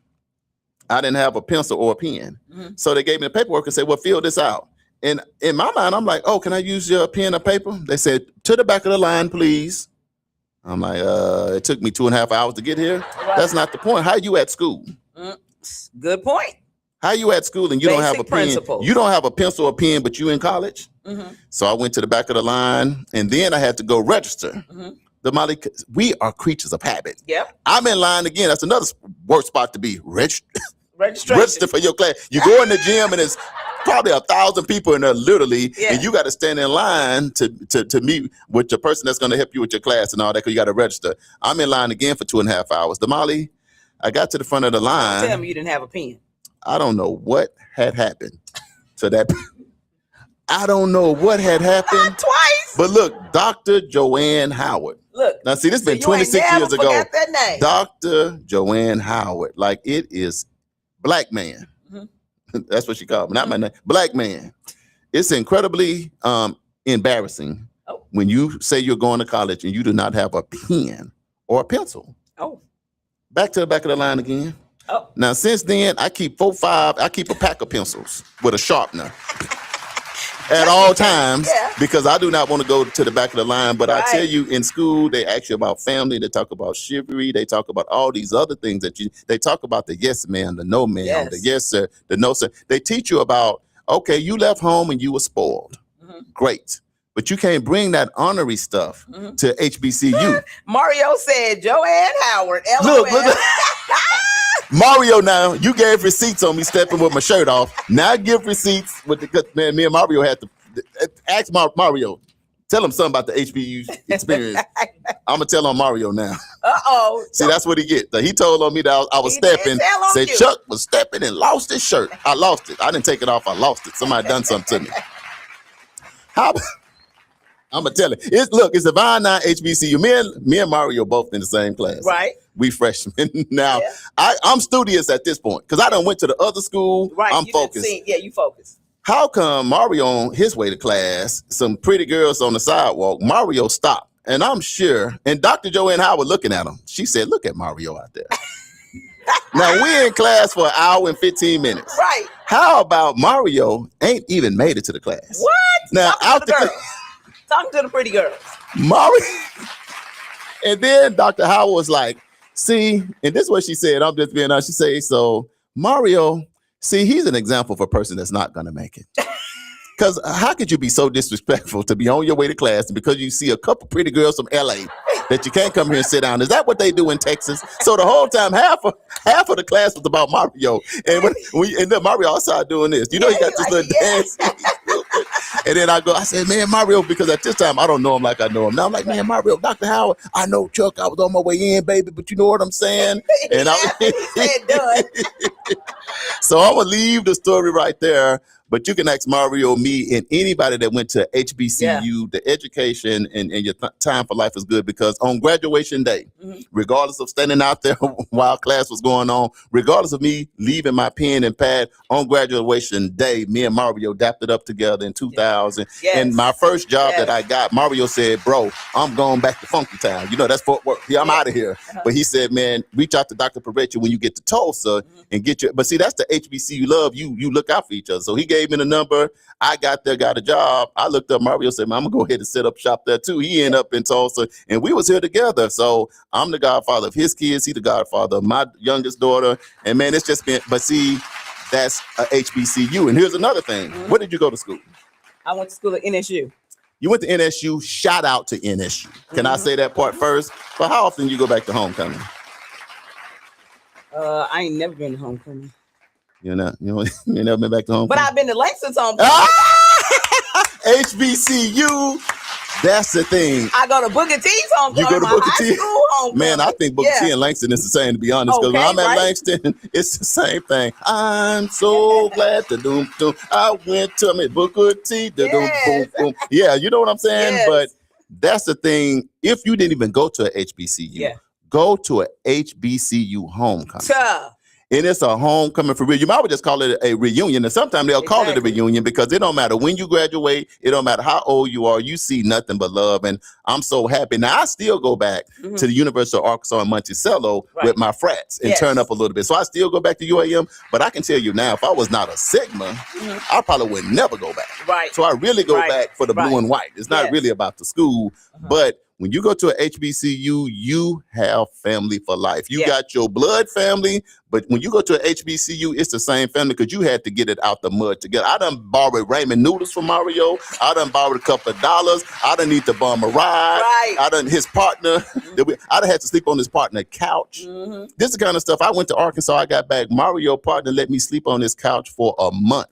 I didn't have a pencil or a pen. So they gave me the paperwork and said, well, fill this out. And in my mind, I'm like, oh, can I use your pen or paper? They said, to the back of the line, please. I'm like, it took me 2.5 hours to get here. That's not the point. How you at school? Good point. How you at school and you don't have a pen? You don't have a pencil or pen, but you in college? So I went to the back of the line and then I had to go register. Damali, we are creatures of habit. I'm in line again. That's another worst spot to be. Register for your class. You go in the gym and it's probably 1,000 people in there literally, and you got to stand in line to meet with the person that's going to help you with your class and all that, because you got to register. I'm in line again for 2.5 hours. Damali, I got to the front of the line. Tell me you didn't have a pen. I don't know what had happened to that. I don't know what had happened. Twice. But look, Dr. Joanne Howard. Look. Now, see, this has been 26 years ago. That name. Dr. Joanne Howard. Like, it is Black man. That's what she called me. Not my name. Black man. It's incredibly embarrassing when you say you're going to college and you do not have a pen or a pencil. Back to the back of the line again. Now, since then, I keep I keep a pack of pencils with a sharpener at all times because I do not want to go to the back of the line. But I tell you, in school, they ask you about family. They talk about chivalry. They talk about all these other things they talk about the yes man, the no man, the yes sir, the no sir. They teach you about, okay, you left home and you were spoiled. Great. But you can't bring that honorary stuff to HBCU. Mario said, Joanne Howard, LOL. Look. Mario, now, you gave receipts on me stepping with my shirt off. Now I give receipts with man, me and Mario had to ask Mario. Tell him something about the HBU experience. I'm going to tell on Mario now. See, that's what he get. He told on me that I was stepping. Said Chuck was stepping and lost his shirt. I lost it. I didn't take it off. I lost it. Somebody done something to me. I'm going to tell it. It's a Divine Nine HBCU. Me and Mario both in the same class. Right. We freshmen. Now, I'm studious at this point because I done went to the other school. Right. I'm focused. You focus. How come Mario on his way to class, some pretty girls on the sidewalk, Mario stopped. And I'm sure, and Dr. Joanne Howard looking at him, she said, look at Mario out there. Now, we're in class for an hour and 15 minutes. Right. How about Mario ain't even made it to the class? What? Now, Talking to the pretty girls. Mario. And then Dr. Howard was like, see, and this is what she said. I'm just being honest. She said, so Mario, see, he's an example for a person that's not going to make it. Because how could you be so disrespectful to be on your way to class and because you see a couple pretty girls from LA that you can't come here and sit down? Is that what they do in Texas? So the whole time, half of the class was about Mario. And and then Mario outside doing this. You know, he got this little dance. And then I said, man, Mario, because at this time, I don't know him like I know him. Now I'm like, man, Mario, Dr. Howard, I know Chuck, I was on my way in, baby, but you know what I'm saying? And he said done. So I'm going to leave the story right there. But you can ask Mario, me, and anybody that went to HBCU, the education and your time for life is good because on graduation day, regardless of standing out there while class was going on, regardless of me leaving my pen and pad on graduation day, me and Mario dapped it up together in 2000. Yes. And my first job that I got, Mario said, bro, I'm going back to Funky Town. You know, that's Fort Worth. Yeah, I'm out of here. But he said, man, reach out to Dr. Paretti when you get to Tulsa and get your, but see, that's the HBCU love. You look out for each other. So he gave me the number. I got there, got a job. I looked up Mario, said, man, I'm gonna go ahead and set up shop there too. He ended up in Tulsa and we was here together. So I'm the godfather of his kids. He the godfather of my youngest daughter. And man, it's just been, but see, that's a HBCU. And here's another thing. Where did you go to school? I went to school at NSU. You went to NSU. Shout out to NSU. Can I say that part first? But how often you go back to homecoming? I ain't never been to homecoming. You ain't never been back to homecoming? But I've been to Langston's homecoming. HBCU. That's the thing. I go to Booker T's homecoming. You go to Booker T? Homecoming. Man, I think Booker T and Langston is the same, to be honest. Because when I'm at Langston, it's the same thing. I'm so glad to doom. I went to me Booker T. Boom, boom. Yeah, you know what I'm saying? Yes. But that's the thing. If you didn't even go to a HBCU, go to a HBCU homecoming. And it's a homecoming for real. You might just call it a reunion. And sometimes they'll call it a reunion because it don't matter when you graduate. It don't matter how old you are. You see nothing but love. And I'm so happy. Now, I still go back to the University of Arkansas in Monticello with my frats and turn up a little bit. So I still go back to UAM. But I can tell you now, if I was not a Sigma, I probably would never go back. Right. So I really go back for the blue and white. It's not really about the school. But when you go to a HBCU, you have family for life. You got your blood family, but when you go to a HBCU, it's the same family because you had to get it out the mud together. I done borrowed ramen noodles from Mario. I done borrowed a couple of dollars. I done need to bum a ride. I done his partner. I done had to sleep on his partner couch. This is the kind of stuff. I went to Arkansas. I got back. Mario partner let me sleep on his couch for a month.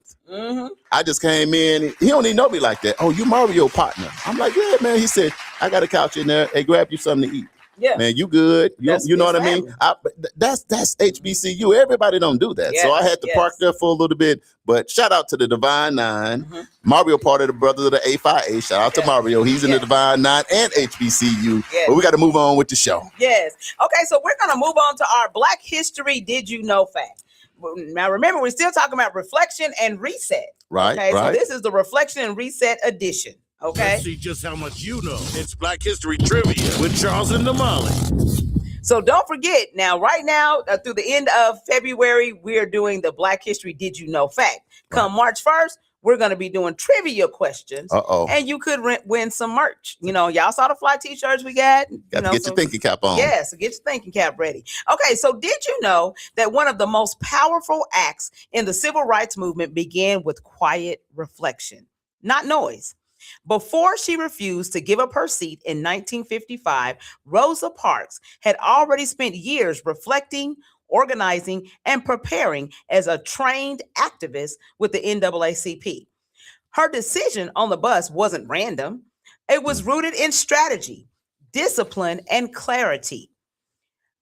I just came in. He don't even know me like that. Oh, you Mario partner. I'm like, yeah, man. He said, I got a couch in there. Hey, grab you something to eat. Yeah, man, you good. You know what I mean? That's HBCU. Everybody don't do that. So I had to park there for a little bit. But shout out to the Divine Nine. Mario, part of the Brothers of the A5A. Shout out to Mario. He's in the Divine Nine and HBCU. But we got to move on with the show. Yes. Okay, so we're going to move on to our Black History Did You Know fact. Now, remember, we're still talking about reflection and reset. Right. Okay, so this is the reflection and reset edition. Okay. Let's see just how much you know. It's Black History Trivia with Charles and Damali. So don't forget, now, right now, through the end of February, we are doing the Black History Did You Know fact. Come March 1st, we're going to be doing trivia questions. And you could win some merch. You know, y'all saw the fly t-shirts we got. Got to get your thinking cap on. Yes, get your thinking cap ready. Okay, so did you know that one of the most powerful acts in the civil rights movement began with quiet reflection, not noise? Before she refused to give up her seat in 1955, Rosa Parks had already spent years reflecting, organizing, and preparing as a trained activist with the NAACP. Her decision on the bus wasn't random. It was rooted in strategy, discipline, and clarity.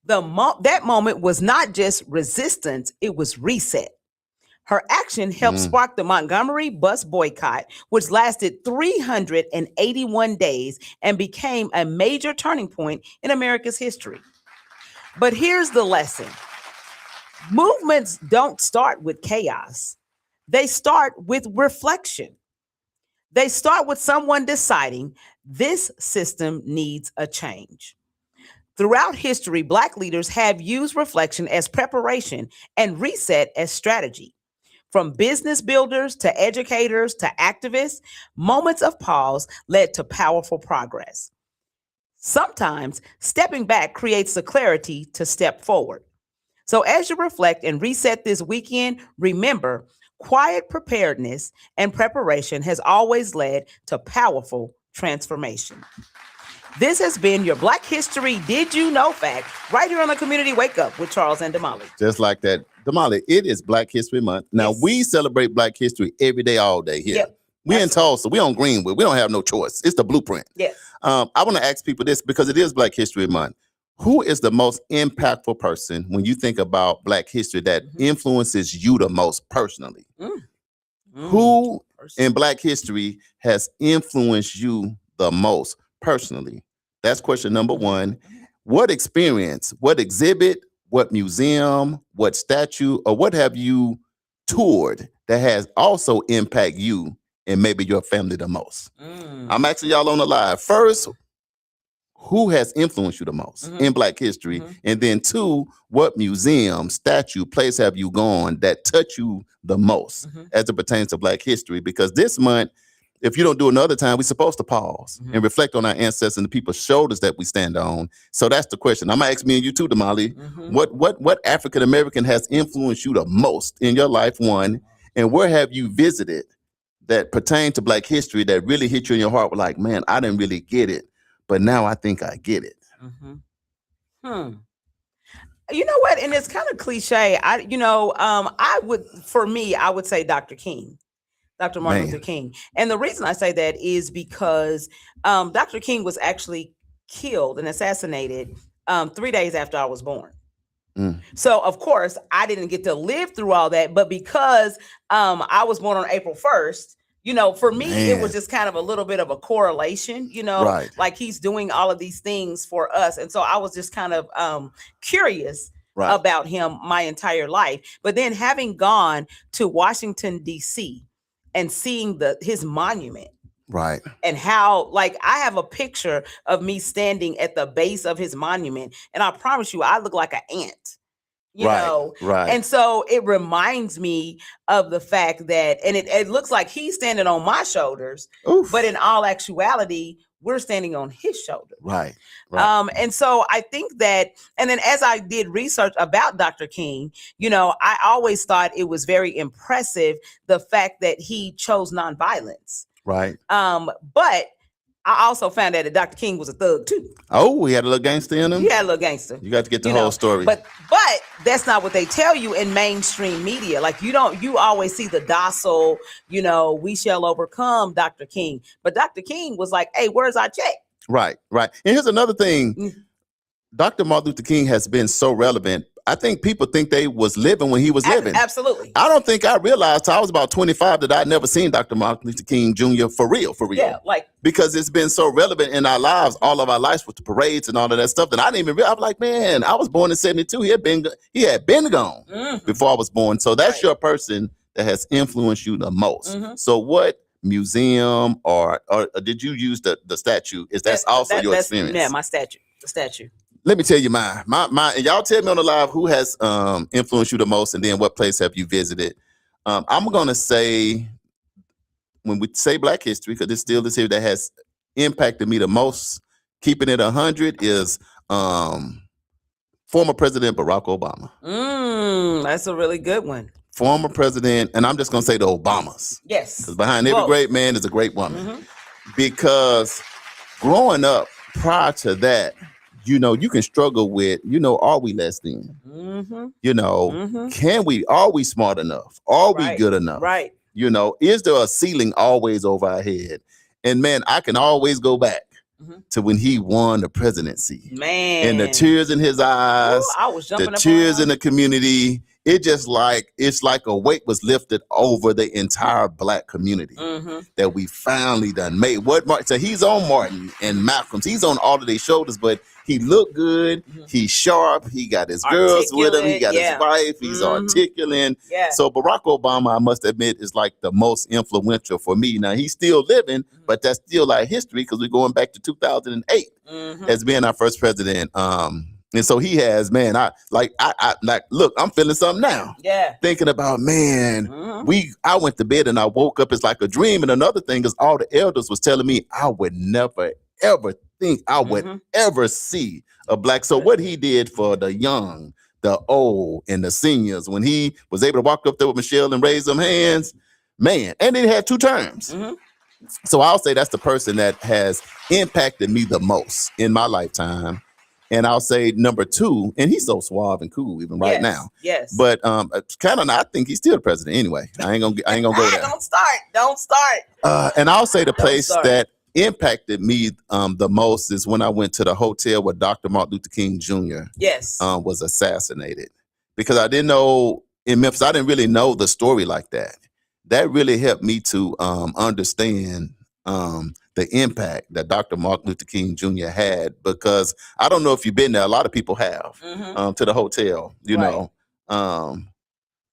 That moment was not just resistance, it was reset. Her action helped spark the Montgomery bus boycott, which lasted 381 days and became a major turning point in America's history. But here's the lesson. Movements don't start with chaos. They start with reflection. They start with someone deciding this system needs a change. Throughout history, Black leaders have used reflection as preparation and reset as strategy. From business builders to educators to activists, moments of pause led to powerful progress. Sometimes stepping back creates the clarity to step forward. So as you reflect and reset this weekend, remember, quiet preparedness and preparation has always led to powerful transformation. This has been your Black History Did You Know Fact right here on the Community Wake Up with Charles and Damali. Just like that. Damali, it is Black History Month. Now, Yes. we celebrate Black history every day, all day here. Yep. We in Tulsa. We on Greenwood. We don't have no choice. It's the blueprint. Yes. I want to ask people this because it is Black History Month. Who is the most impactful person when you think about Black history that influences you the most personally? Who in Black history has influenced you the most personally? That's question number one. What experience, what exhibit, what museum, what statue, or what have you toured that has also impacted you and maybe your family the most? I'm asking y'all on the live. First, who has influenced you the most in Black history? And then two, what museum, statue, place have you gone that touch you the most as it pertains to Black history? Because this month, if you don't do another time, we're supposed to pause and reflect on our ancestors and the people's shoulders that we stand on. So that's the question. I'm gonna ask me and you too, Damali. What African American has influenced you the most in your life, one, and where have you visited that pertain to Black history that really hit you in your heart? Like, man, I didn't really get it, but now I think I get it. You know what? And it's kind of cliche. I would say Dr. King. Dr. Martin Luther King. And the reason I say that is because Dr. King was actually killed and assassinated 3 days after I was born. So, of course, I didn't get to live through all that. But because I was born on April 1st, for me, it was just kind of a little bit of a correlation, Right. like he's doing all of these things for us. And so I was just kind of curious about him my entire life. But then having gone to Washington, D.C., and seeing his monument. Right. And how, like, I have a picture of me standing at the base of his monument. And I promise you, I look like an ant, you know? Right. And so it reminds me of the fact that, and it looks like he's standing on my shoulders, but in all actuality, we're standing on his shoulder. Right. And so I think that, and then as I did research about Dr. King, I always thought it was very impressive, the fact that he chose nonviolence. Right. But I also found out that Dr. King was a thug too. Oh, he had a little gangster in him? He had a little gangster. You got to get the whole story. But that's not what they tell you in mainstream media. Like, you always see the docile, we shall overcome Dr. King. But Dr. King was like, hey, where's our check? Right. And here's another thing. Dr. Martin Luther King has been so relevant. I think people think they was living when he was living. Absolutely. I don't think I realized till I was about 25 that I'd never seen Dr. Martin Luther King Jr. for real. Yeah, because it's been so relevant in our lives, all of our lives with the parades and all of that stuff that I didn't even realize. I was like, man, I was born in 72. He had been gone before I was born. So that's your person that has influenced you the most. So what museum or did you use the statue? That's also your experience? Yeah, the statue. Let me tell you mine. And y'all tell me on the live who has influenced you the most, and then what place have you visited. I'm gonna say, when we say Black history, because it still is here, that has impacted me the most, keeping it 100, is former President Barack Obama. That's a really good one. Former president, and I'm just gonna say the Obamas. Yes. Because behind every great man is a great woman. Because growing up prior to that, you can struggle with, are we less than? Are we smart enough? Are we good enough? Right. Is there a ceiling always over our head? And man, I can always go back to when he won the presidency. Man. And the tears in his eyes, Ooh, I was jumping the tears in the community. it just like it's like a weight was lifted over the entire Black community that we finally done made. What Martin? So he's on Martin and Malcolm's. He's on all of their shoulders, but he looked good. He's sharp. He got his girls with him. He got his wife. He's articulate. Yeah. So Barack Obama, I must admit, is like the most influential for me. Now he's still living, but that's still like history because we're going back to 2008 as being our first president. And so he has, man, I look, I'm feeling something now. Yeah. Thinking about, man, I went to bed and I woke up, it's like a dream. And another thing is all the elders was telling me I would never, ever think I would ever see a Black. So what he did for the young, the old, and the seniors, when he was able to walk up there with Michelle and raise them hands, man, and then he had 2 terms. So I'll say that's the person that has impacted me the most in my lifetime. And I'll say number 2, and he's so suave and cool even right now. Yes. But kind of, I think he's still the president anyway. I ain't gonna go there. Don't start. And I'll say the place that impacted me the most is when I went to the hotel where Dr. Martin Luther King Jr. Was assassinated, because I didn't know in Memphis. I didn't really know the story like that. That really helped me to understand the impact that Dr. Martin Luther King Jr. had, because I don't know if you've been there. A lot of people have to the hotel, you know,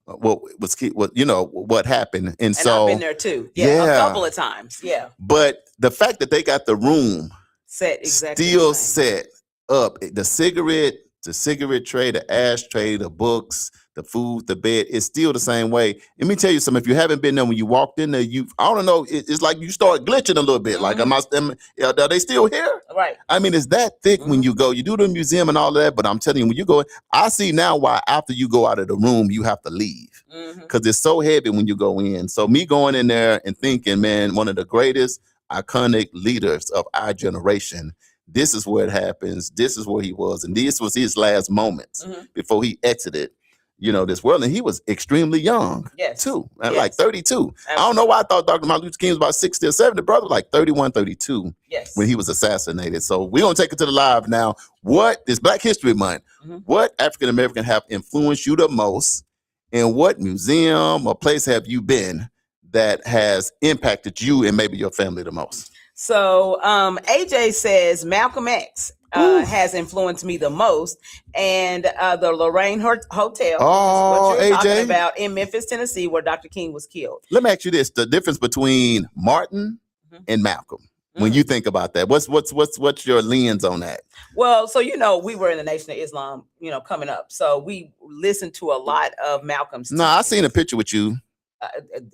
what happened. And so I've been there too. Yeah. A couple of times. Yeah. But the fact that they got the room still set up, the cigarette tray, the ashtray, the books, the food, the bed, it's still the same way. Let me tell you something. If you haven't been there, when you walked in there, I don't know, it's like you start glitching a little bit. Like, are they still here? Right. I mean, it's that thick when you go. You do the museum and all of that, but I'm telling you, when you go, I see now why after you go out of the room, you have to leave. Because it's so heavy when you go in. So me going in there and thinking, man, one of the greatest iconic leaders of our generation, this is where it happens. This is where he was. And this was his last moments before he exited, this world. And he was extremely young, too, like 32. Absolutely. I don't know why I thought Dr. Martin Luther King was about 60 or 70. The brother was like 31, 32 when he was assassinated. So we're going to take it to the live now. What is Black History Month? What African-American have influenced you the most? And what museum or place have you been that has impacted you and maybe your family the most? So AJ says Malcolm X has influenced me the most, and the Lorraine Hotel, what you're talking about, in Memphis, Tennessee, where Dr. King was killed. Let me ask you this: the difference between Martin and Malcolm. When you think about that, what's your lens on that? Well, so we were in the Nation of Islam, coming up, so we listened to a lot of Malcolm's. No, I seen a picture with you.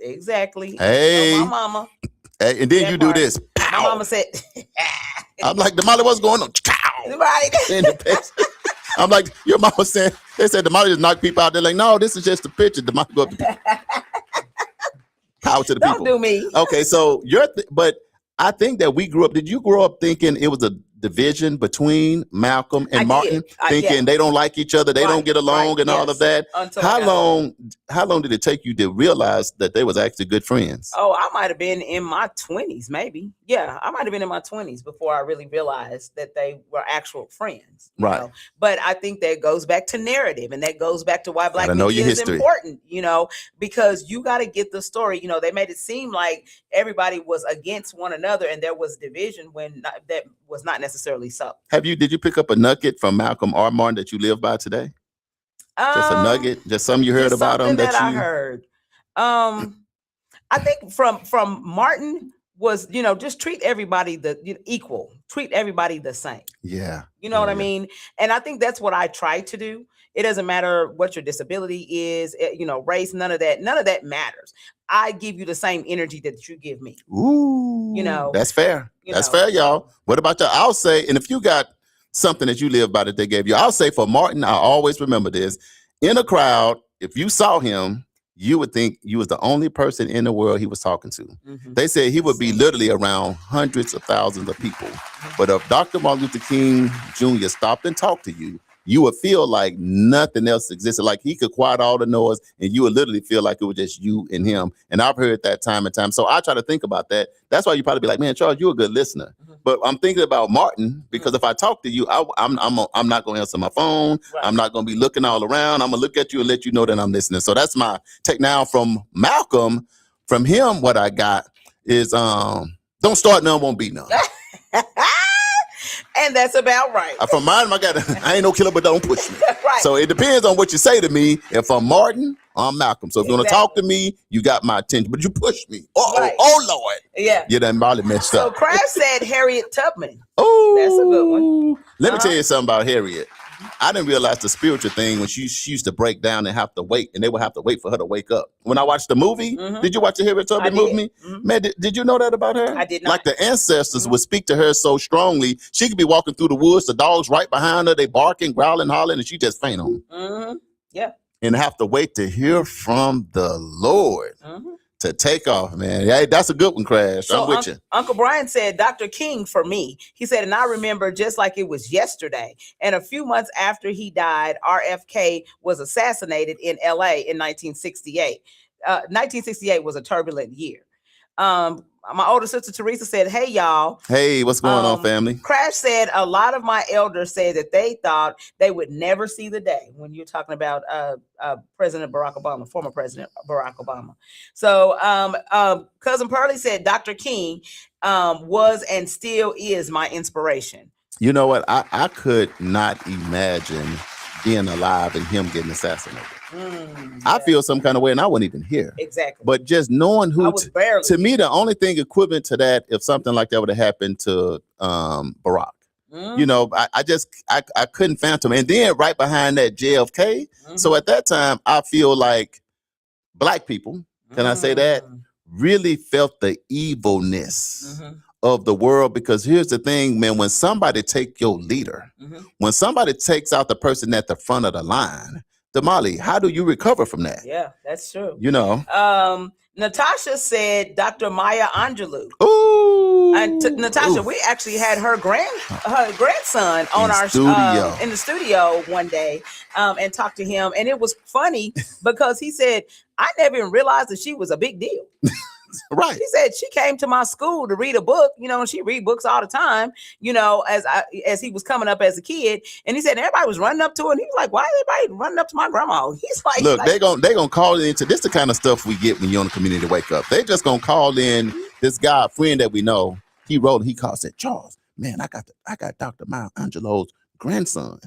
Exactly. Hey, my mama. Hey, and then you do this. My mama said, I'm like, Damali, what's going on? Right. I'm like, your mama said, they said Damali just knock people out. They're like, no, this is just a picture. Damali go up to power to the people. Don't do me. Okay, so but I think that we grew up. Did you grow up thinking it was a division between Malcolm and Martin, thinking they don't like each other, they don't get along, and all of that? How long did it take you to realize that they was actually good friends? Oh, I might have been in my 20s, maybe. Yeah, I might have been in my 20s before I really realized that they were actual friends. You know? But I think that goes back to narrative, and that goes back to why Black media is important, because you got to get the story. They made it seem like everybody was against one another and there was division when that was not necessarily so. Did you pick up a nugget from Malcolm or Martin that you live by today? Just a nugget, just something you heard about him that I heard. I think from Martin was, just treat everybody equal, treat everybody the same. Yeah. You know what I mean? And I think that's what I try to do. It doesn't matter what your disability is, race, none of that matters. I give you the same energy that you give me. Ooh, that's fair. That's fair, y'all. What about y'all? I'll say, and if you got something that you live by that they gave you, I'll say for Martin, I always remember this. In a crowd, if you saw him, you would think you was the only person in the world he was talking to. They said he would be literally around hundreds of thousands of people. But if Dr. Martin Luther King Jr. stopped and talked to you, you would feel like nothing else existed. Like he could quiet all the noise and you would literally feel like it was just you and him. And I've heard that time and time. So I try to think about that. That's why you probably be like, man, Charles, you're a good listener. But I'm thinking about Martin because if I talk to you, I'm not going to answer my phone. Right. I'm not going to be looking all around. I'm going to look at you and let you know that I'm listening. So that's my take. Now from Malcolm, from him, what I got is don't start none, won't be none. And that's about right. From mine, I ain't no killer, but don't push me. Right. So it depends on what you say to me. If I'm Martin, I'm Malcolm. So if you want to talk to me, you got my attention. But you push me. Right. Oh Lord. Yeah. You done probably messed So up. Crash said Harriet Tubman. Oh, That's a good one. Let me tell you something about Harriet. I didn't realize the spiritual thing when she used to break down and have to wait, and they would have to wait for her to wake up. When I watched the movie, did you watch the Harriet Tubman movie? Man, did you know that about her? I did not. Like the ancestors would speak to her so strongly, she could be walking through the woods, the dogs right behind her, they barking, growling, hollering, and she just faint on them. Yeah. And have to wait to hear from the Lord to take off, man. Hey, that's a good one, Crash. So I'm with you. Uncle Brian said Dr. King for me. He said, and I remember just like it was yesterday. And a few months after he died, RFK was assassinated in LA in 1968. 1968 was a turbulent year. My older sister Teresa said, hey, y'all. Hey, what's going on, family? Crash said a lot of my elders said that they thought they would never see the day when you're talking about President Barack Obama, former President Barack Obama. So Cousin Pearlie said Dr. King was and still is my inspiration. You know what? I could not imagine being alive and him getting assassinated. I feel some kind of way and I wasn't even here. Exactly. But just knowing who, to me, the only thing equivalent to that, if something like that would have happened to Barack, you know, I couldn't phantom. And then right behind that, JFK. So at that time, I feel like Black people, can I say that, really felt the evilness of the world. Because here's the thing, man, when somebody take your leader, when somebody takes out the person at the front of the line, Damali, how do you recover from that? Yeah, that's true. You know. Natasha said Dr. Maya Angelou. Ooh. And Natasha, we actually had her grandson on our in the studio one day and talked to him. And it was funny because he said, I never even realized that she was a big deal. Right. He said she came to my school to read a book, you know, and she read books all the time, you know, as he was coming up as a kid. And he said everybody was running up to her. And he was like, why is everybody running up to my grandma? He's like, look, they gonna call into this the kind of stuff we get when you're on the community wake up. They just gonna call in this guy, a friend that we know. He wrote, he called, said, Charles, man, I got Dr. Maya Angelou's grandson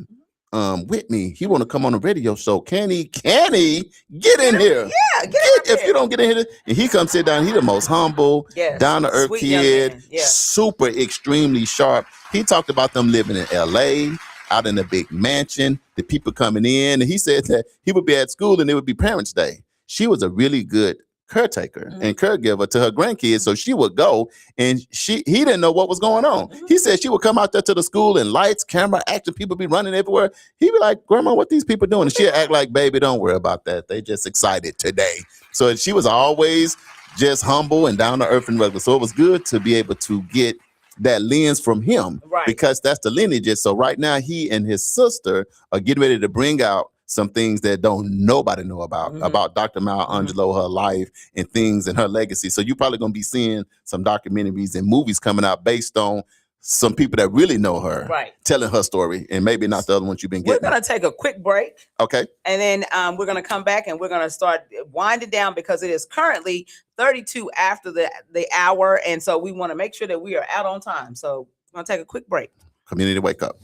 with me. He want to come on the radio show. Can he get in here? Yeah, if you don't get in here, and he come sit down, he the most humble, down to earth kid, super extremely sharp. He talked about them living in LA, out in a big mansion, the people coming in, and he said that he would be at school and it would be Parents' Day. She was a really good caretaker and caregiver to her grandkids, so she would go and he didn't know what was going on. He said she would come out there to the school and lights, camera, action, people be running everywhere. He'd be like, Grandma, what these people doing? And she'd act like, baby, don't worry about that. They just excited today. So she was always just humble and down to earth and regular. So it was good to be able to get that lens from him, because that's the lineage. So right now he and his sister are getting ready to bring out some things that nobody know about Dr. Maya Angelou, her life and things and her legacy. So you're probably going to be seeing some documentaries and movies coming out based on some people that really know her, telling her story, and maybe not the other ones you've been getting. We're going to take a quick break. Okay. And then we're going to come back and we're going to start winding down because it is currently 32 after the hour. And so we want to make sure that we are out on time. So we're going to take a quick break. Community Wake Up.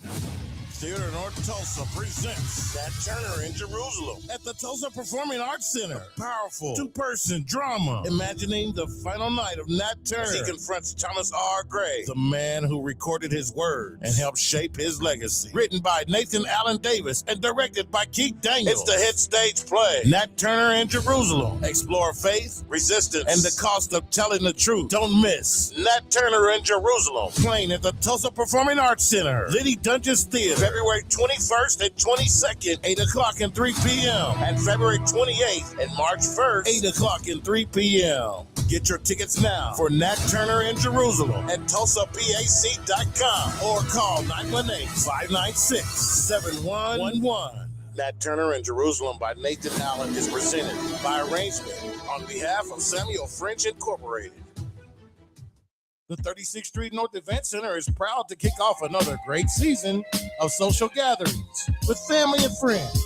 Theater North Tulsa presents Nat Turner in Jerusalem at the Tulsa Performing Arts Center. Powerful two-person drama imagining the final night of Nat Turner as he confronts Thomas R. Gray, the man who recorded his words and helped shape his legacy. Written by Nathan Allen Davis and directed by Keith Daniels. It's the hit stage play Nat Turner in Jerusalem. Explore faith, resistance, and the cost of telling the truth. Don't miss Nat Turner in Jerusalem, playing at the Tulsa Performing Arts Center, Liddy Dungeons Theater, February 21st and 22nd, 8 o'clock and 3 p.m. And February 28th and March 1st, 8 o'clock and 3 p.m. Get your tickets now for Nat Turner in Jerusalem at TulsaPAC.com or call 918-596-7111. Nat Turner in Jerusalem by Nathan Allen is presented by arrangement on behalf of Samuel French Incorporated. The 36th Street North Event Center is proud to kick off another great season of social gatherings with family and friends.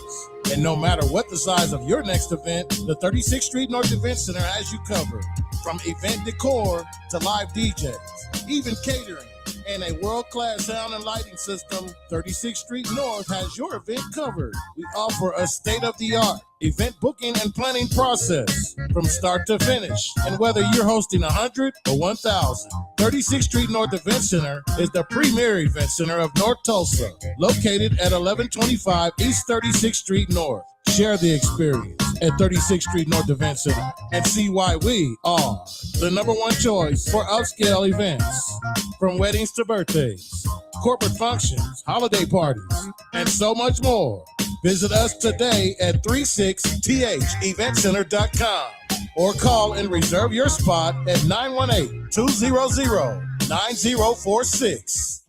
And no matter what the size of your next event, the 36th Street North Event Center has you covered. From event decor to live DJs, even catering, and a world-class sound and lighting system, 36th Street North has your event covered. We offer a state-of-the-art event booking and planning process from start to finish. And whether you're hosting 100 or 1,000, 36th Street North Event Center is the premier event center of North Tulsa, located at 1125 East 36th Street North. Share the experience at 36th Street North Event Center and see why we are the #1 choice for upscale events. From weddings to birthdays, corporate functions, holiday parties, and so much more. Visit us today at 36theventcenter.com or call and reserve your spot at 918-200-9046.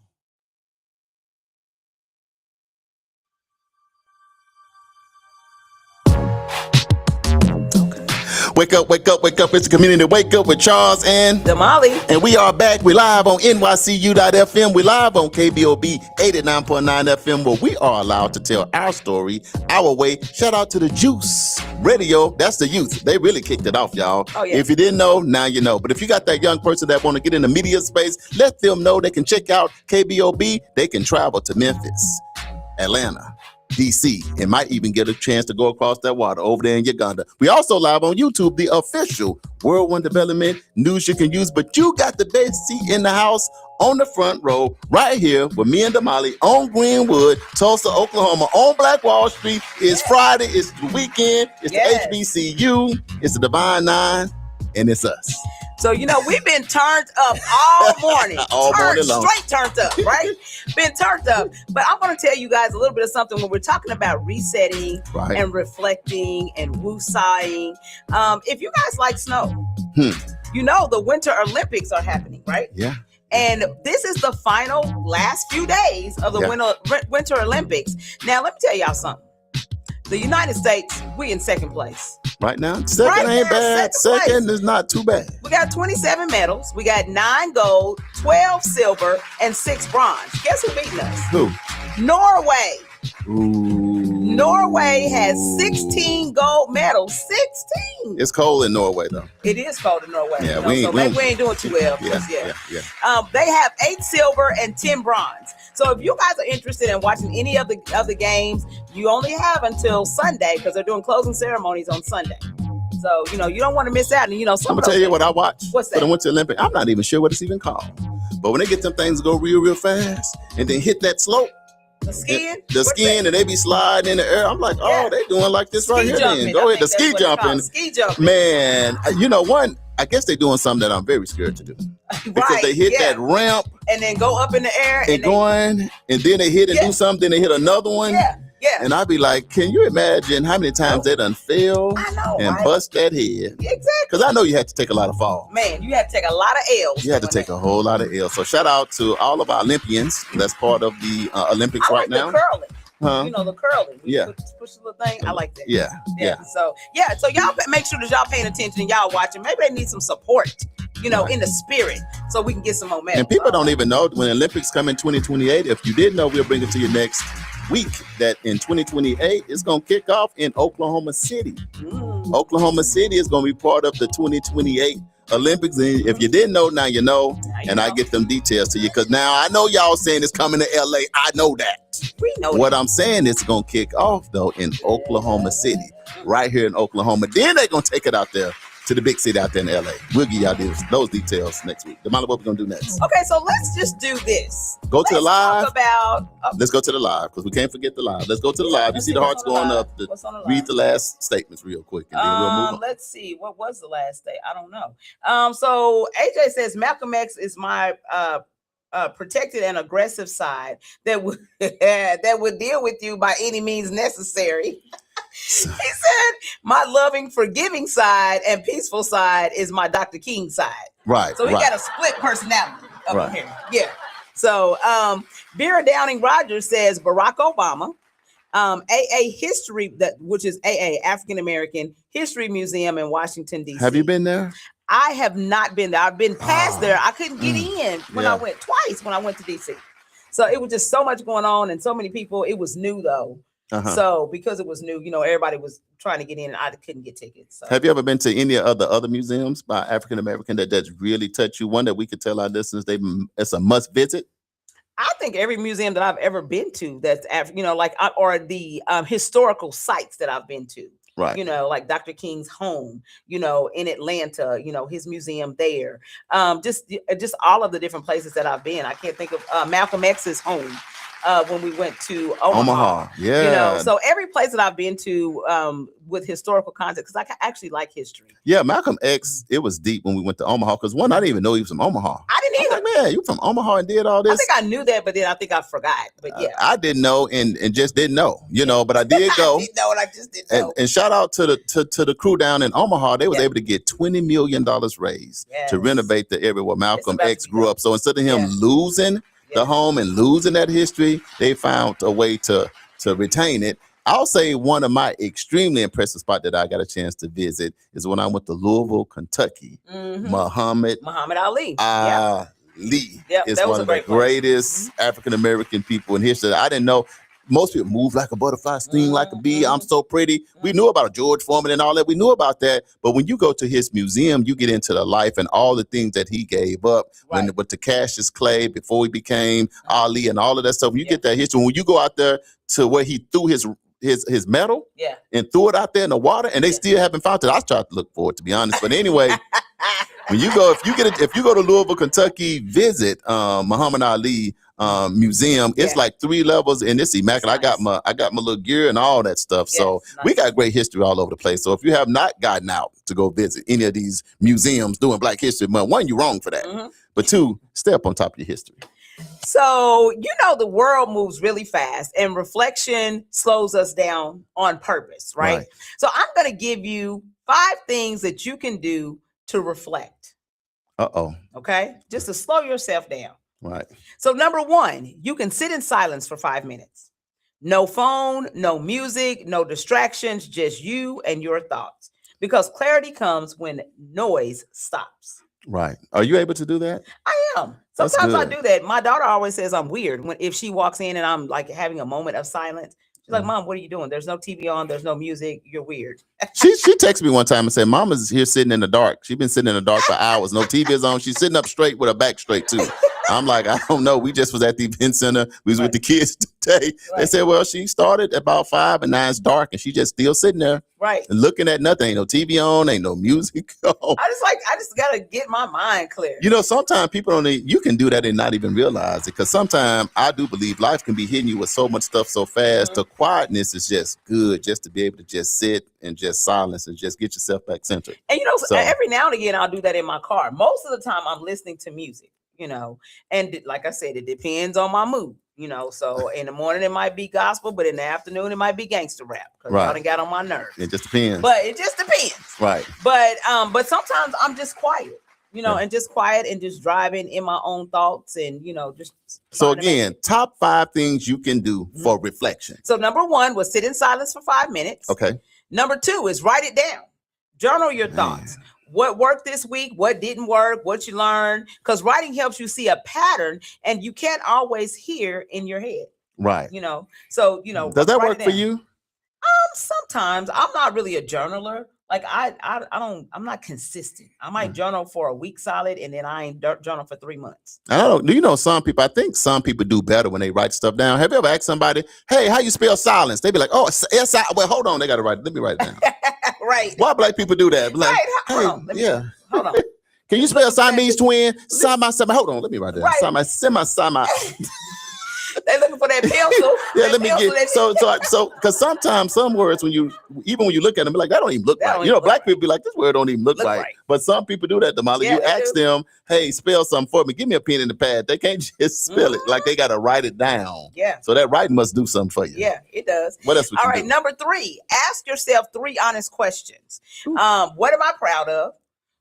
Wake up, wake up, wake up. It's the community Wake Up with Charles and Damali. And we are back. We live on NYCU.FM. We live on KBOB 89.9 FM, where we are allowed to tell our story our way. Shout out to the Juice Radio. That's the youth. They really kicked it off, y'all. Oh, yeah. If you didn't know, now you know. But if you got that young person that want to get in the media space, let them know they can check out KBOB. They can travel to Memphis, Atlanta, DC, and might even get a chance to go across that water over there in Uganda. We also live on YouTube, the official World One Development news you can use, but you got the best seat in the house on the front row right here with me and Damali on Greenwood, Tulsa, Oklahoma, on Black Wall Street. It's Friday, it's the weekend, it's Yes. the HBCU, it's the Divine Nine, and it's us. So, you know, we've been turned up all morning. All morning long. Straight turned up, right? Been turned up. But I want to tell you guys a little bit of something when we're talking about resetting Right. and reflecting and woo-sighing. If you guys like snow, you know the Winter Olympics are happening, right? Yeah. And this is the final last few days of the Winter Olympics. Now, let me tell y'all something. The United States, we in second place. Right now, second ain't bad. Second is not too bad. We got 27 medals. We got 9 gold, 12 silver, and 6 bronze. Guess who beating us? Who? Norway. Ooh. Norway has 16 gold medals. 16. It's cold in Norway, though. It is cold in Norway. Yeah, you know, we so maybe we ain't doing too well. Yeah. They have 8 silver and 10 bronze. So if you guys are interested in watching any of the games, you only have until Sunday because they're doing closing ceremonies on Sunday. So, you know, you don't want to miss out. And, you know, I'm going to tell you what I watched. What's that? For the Winter Olympics. I'm not even sure what it's even called. But when they get them things to go real fast and then hit that slope, the skiing? The skiing, and they be sliding in the air. I'm like, oh, they doing like this right here then. Go ahead, the ski jumping. Ski jumping. Man, you know, I guess they're doing something that I'm very scared to do. Because they hit that ramp. And then go up in the air. And going, and then they hit and do something, then they hit another one. Yeah. And I'd be like, can you imagine how many times they done fail and bust that head? Exactly. Because I know you had to take a lot of falls. Man, you had to take a lot of L's. You had to take a whole lot of L's. So shout out to all of our Olympians. That's part of the Olympics right now. The curling. Huh? You know, the curling. Yeah. Push the little thing. I like that. Yeah. So y'all make sure that y'all paying attention and y'all watching. Maybe they need some support, you know, in the spirit, so we can get some momentum. And people don't even know when Olympics come in 2028. If you didn't know, we'll bring it to you next week that in 2028 it's going to kick off in Oklahoma City. Oklahoma City is going to be part of the 2028 Olympics. And if you didn't know, now you know. I get them details to you because now I know y'all saying it's coming to LA. I know that. We know what I'm saying is going to kick off though in Oklahoma City, right here in Oklahoma. Then they're going to take it out there to the big city out there in LA. We'll give y'all those details next week. Damali, what we're going to do next? Okay, so let's just do this. Go to the live. Let's go to the live because we can't forget the live. Let's go to the live. You see the hearts going up. Read the last statements real quick and then we'll move on. Let's see. What was the last day? I don't know. So AJ says Malcolm X is my protected and aggressive side that would that would deal with you by any means necessary. said, my loving, forgiving side and peaceful side is my Dr. King side. Right. So he right. got a split personality up Right. in here. Yeah. So Vera Downing Rogers says Barack Obama, AA History, which is AA, African American History Museum in Washington, D.C. Have you been there? I have not been there. I've been past there. I couldn't get in when I went twice when I went to D.C. So it was just so much going on and so many people. It was new though. So because it was new, everybody was trying to get in and I couldn't get tickets. So. Have you ever been to any of the other museums by African American that's really touched you? One that we could tell our listeners it's a must visit? I think every museum that I've ever been to that's or the historical sites that I've been to. Right. Like Dr. King's home, in Atlanta, his museum there. Just all of the different places that I've been. I can't think of Malcolm X's home. When we went to Omaha. Yeah. So every place that I've been to with historical context, because I actually like history. Yeah, Malcolm X, it was deep when we went to Omaha, because I didn't even know he was from Omaha. I didn't either. Like, man, you from Omaha and did all this? I think I knew that, but then I think I forgot. But yeah. I didn't know and just didn't know, but I did go. I didn't know and I just didn't know. And shout out to the crew down in Omaha. They was able to get $20 million raised to renovate the area where Malcolm X grew up. So instead of him losing the home and losing that history, they found a way to retain it. I'll say one of my extremely impressive spots that I got a chance to visit is when I went to Louisville, Kentucky. Muhammad Ali. Is one of the greatest African American people in history. I didn't know. Most people move like a butterfly, sting like a bee. I'm so pretty. We knew about George Foreman and all that. We knew about that. But when you go to his museum, you get into the life and all the things that he gave up with the Cassius Clay before he became Ali and all of that stuff. When you get that history, when you go out there to where he threw his medal and threw it out there in the water, and they still haven't found it. I tried to look for it, to be honest. But anyway, when you go, if you go to Louisville, Kentucky, visit Muhammad Ali museum. It's like 3 levels and it's immaculate. I got my little gear and all that stuff. So we got great history all over the place. So if you have not gotten out to go visit any of these museums doing Black History Month, 1, you're wrong for that. But 2, stay up on top of your history. So, the world moves really fast and reflection slows us down on purpose, right? So I'm going to give you 5 things that you can do to reflect. Okay? Just to slow yourself down. Right. So number 1, you can sit in silence for 5 minutes. No phone, no music, no distractions, just you and your thoughts. Because clarity comes when noise stops. Right. Are you able to do that? I am. Sometimes I do that. My daughter always says I'm weird if she walks in and I'm like having a moment of silence. She's like, Mom, what are you doing? There's no TV on. There's no music. You're weird. She texted me one time and said, Mama's here sitting in the dark. She's been sitting in the dark for hours. No TV is on. She's sitting up straight with her back straight too. I'm like, I don't know. We just was at the event center. We was with the kids today. They said, well, she started about 5 and now it's dark and she just still sitting there. Right. And looking at nothing. Ain't no TV on. Ain't no music on. I just got to get my mind clear. Sometimes people you can do that and not even realize it. Because sometimes I do believe life can be hitting you with so much stuff so fast. The quietness is just good just to be able to just sit and just silence and just get yourself back centered. And every now and again, I'll do that in my car. Most of the time I'm listening to music, and like I said, it depends on my mood. So in the morning it might be gospel, but in the afternoon it might be gangster rap because I done got on my nerves. It just depends. But it just depends. Right. But sometimes I'm just quiet, and just quiet and just driving in my own thoughts and just. So again, top 5 things you can do for reflection. So number 1 was sit in silence for 5 minutes. Okay. Number 2 is write it down. Journal your thoughts. What worked this week? What didn't work? What you learned? Because writing helps you see a pattern, and you can't always hear in your head. Right. So Does that work for you? Sometimes I'm not really a journaler. Like I'm not consistent. I might journal for a week solid, and then I ain't journal for 3 months. I don't know. Do some people? I think some people do better when they write stuff down. Have you ever asked somebody, "Hey, how you spell silence?" They be like, "Oh, S-I." Well, hold on, they got to write it. Let me write it down. Right. Why Black people do that? Like, hold on. Hold on. Can you spell Siamese twin? Hold on, let me write that. Right. Semi. They They looking for that pencil. Yeah, let me get so because sometimes some words when you look at them, be like, that don't even look right. Black people be like, this word don't even look right. But some people do that, Damali. Yeah, you ask them, hey, spell something for me. Give me a pen and a pad. They can't just spell it. Like they gotta write it down. Yeah. So that writing must do something for you. Yeah, it does. What else we can do? Number 3, ask yourself 3 honest questions. What am I proud of?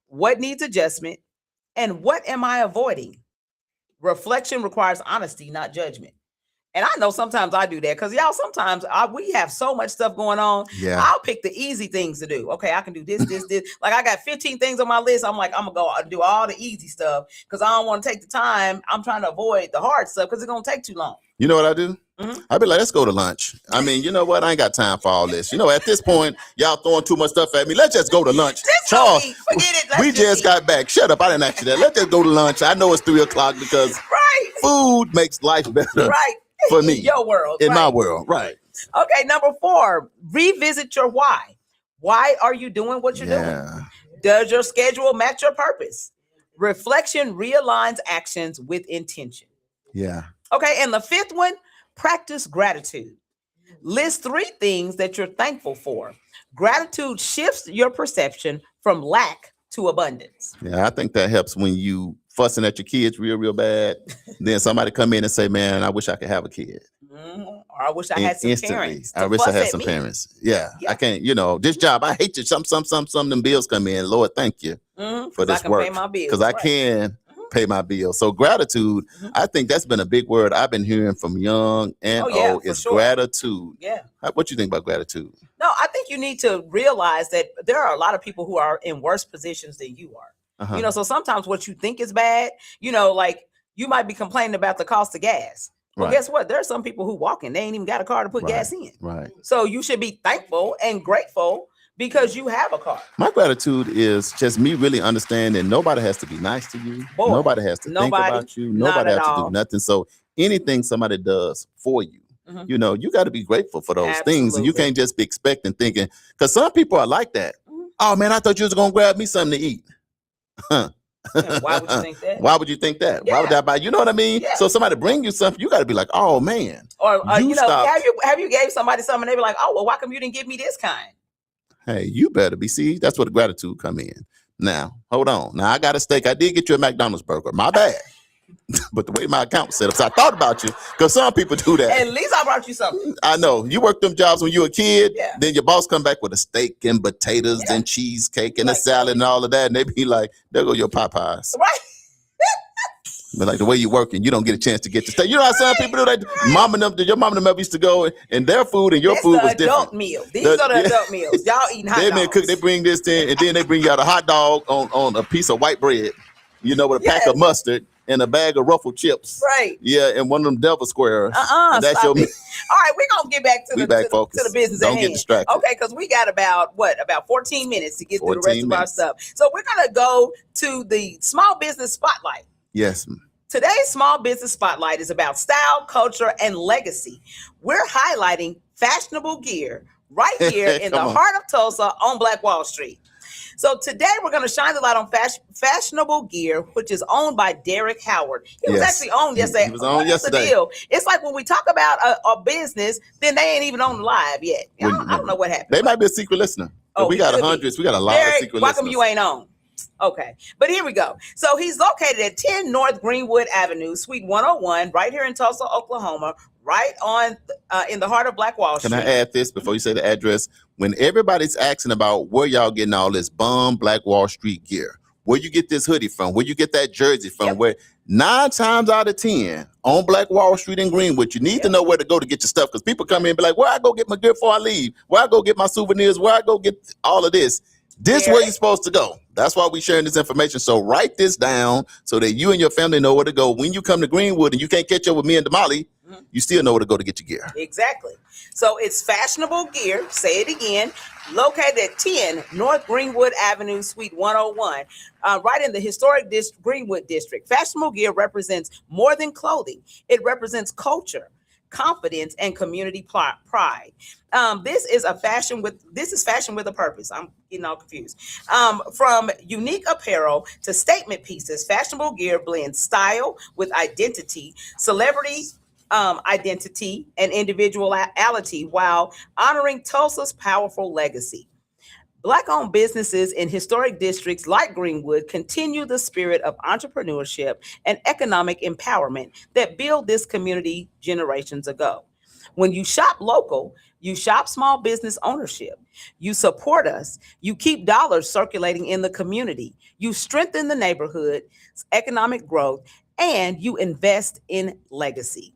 What needs adjustment? And what am I avoiding? Reflection requires honesty, not judgment. And I know sometimes I do that because y'all, sometimes we have so much stuff going on. Yeah. I'll pick the easy things to do. Okay, I can do this. Like I got 15 things on my list. I'm like, I'm gonna go do all the easy stuff because I don't want to take the time. I'm trying to avoid the hard stuff because it's gonna take too long. You know what I do? I'd be like, let's go to lunch. I mean, you know what? I ain't got time for all this. At this point, y'all throwing too much stuff at me. Let's just go to lunch. Charles, forget it. We just got back. Shut up. I didn't ask you that. Let's just go to lunch. I know it's 3:00 because food makes life better. Right. For me. In your world. In my world. Right. Okay. Number 4, revisit your why. Why are you doing what you're doing? Does your schedule match your purpose? Reflection realigns actions with intention. Yeah. Okay. And the 5th one, practice gratitude. List 3 things that you're thankful for. Gratitude shifts your perception from lack to abundance. Yeah, I think that helps when you fussing at your kids real bad. Then somebody come in and say, man, I wish I could have a kid. Or I wish I had some parents. I wish I had some parents. Yeah. I can't, this job, I hate you. Some of them bills come in. Lord, thank you for this work. Because I can pay my bills. So gratitude, I think that's been a big word I've been hearing from young and old is gratitude. Yeah. What you think about gratitude? No, I think you need to realize that there are a lot of people who are in worse positions than you are. So sometimes what you think is bad, like you might be complaining about the cost of gas. Well, guess what? There are some people who walking, they ain't even got a car to put gas in. Right. So you should be thankful and grateful because you have a car. My gratitude is just me really understanding nobody has to be nice to you. Nobody has to think about you. Nobody has to do nothing. So anything somebody does for you, you got to be grateful for those things. And you can't just be expecting, thinking, because some people are like that. Oh, man, I thought you was going to grab me something to eat. Why would you think that? Why would you think that? Yeah. Why would I buy? You know what I mean? Yeah. So somebody bring you something, you got to be like, oh man. Or have you gave somebody something and they be like, oh well, why come you didn't give me this kind? Hey, you better be. See, that's where the gratitude come in. Now, hold on. Now I got a steak. I did get you a McDonald's burger. My bad. But the way my account was set up, so I thought about you because some people do that. At least I brought you something. I know. You worked them jobs when you were a kid. Yeah. Then your boss come back with a steak and potatoes and cheesecake and a salad and all of that. And they be like, there go your Popeyes. Right. But like the way you working, you don't get a chance to get to stay. You know how some people do that? Your mom and them used to go and their food and your food was different. Adult meal. These are the adult meals. Y'all eating hot dogs. They bring this in and then they bring you out a hot dog on a piece of white bread, with a pack of mustard and a bag of Ruffled chips. Right. Yeah, and one of them devil squares. That's your meal. All right, we're gonna get back to the business. Don't get distracted. Okay, because we got about 14 minutes to get through the rest of our stuff. So we're gonna go to the small business spotlight. Yes. Today's small business spotlight is about style, culture, and legacy. We're highlighting fashionable gear right here in the heart of Tulsa on Black Wall Street. So today we're going to shine the light on fashionable gear, which is owned by Derek Howard. He was actually on yesterday. He was on yesterday. The deal? It's like when we talk about a business, then they ain't even on the live yet. I don't know what happened. They might be a secret listener. We got hundreds. We got a lot of secret listeners. Why come you ain't on? Okay, but here we go. So he's located at 10 North Greenwood Avenue, Suite 101, right here in Tulsa, Oklahoma, right on in the heart of Black Wall Street. Can I add this before you say the address? When everybody's asking about where y'all getting all this bum Black Wall Street gear, where you get this hoodie from, where you get that jersey from, where 9 times out of 10 on Black Wall Street in Greenwood, you need to know where to go to get your stuff because people come in and be like, where I go get my gear before I leave? Where I go get my souvenirs? Where I go get all of this? This where you're supposed to go. That's why we're sharing this information. So write this down so that you and your family know where to go. When you come to Greenwood and you can't catch up with me and Damali, you still know where to go to get your gear. Exactly. So it's fashionable gear. Say it again. Located at 10 North Greenwood Avenue, Suite 101, right in the historic Greenwood district. Fashionable gear represents more than clothing. It represents culture, confidence, and community pride. This is fashion with a purpose. I'm getting all confused. From unique apparel to statement pieces, fashionable gear blends style with identity, celebrity identity and individuality while honoring Tulsa's powerful legacy. Black-owned businesses in historic districts like Greenwood continue the spirit of entrepreneurship and economic empowerment that built this community generations ago. When you shop local, you shop small business ownership. You support us. You keep dollars circulating in the community. You strengthen the neighborhood's economic growth, and you invest in legacy.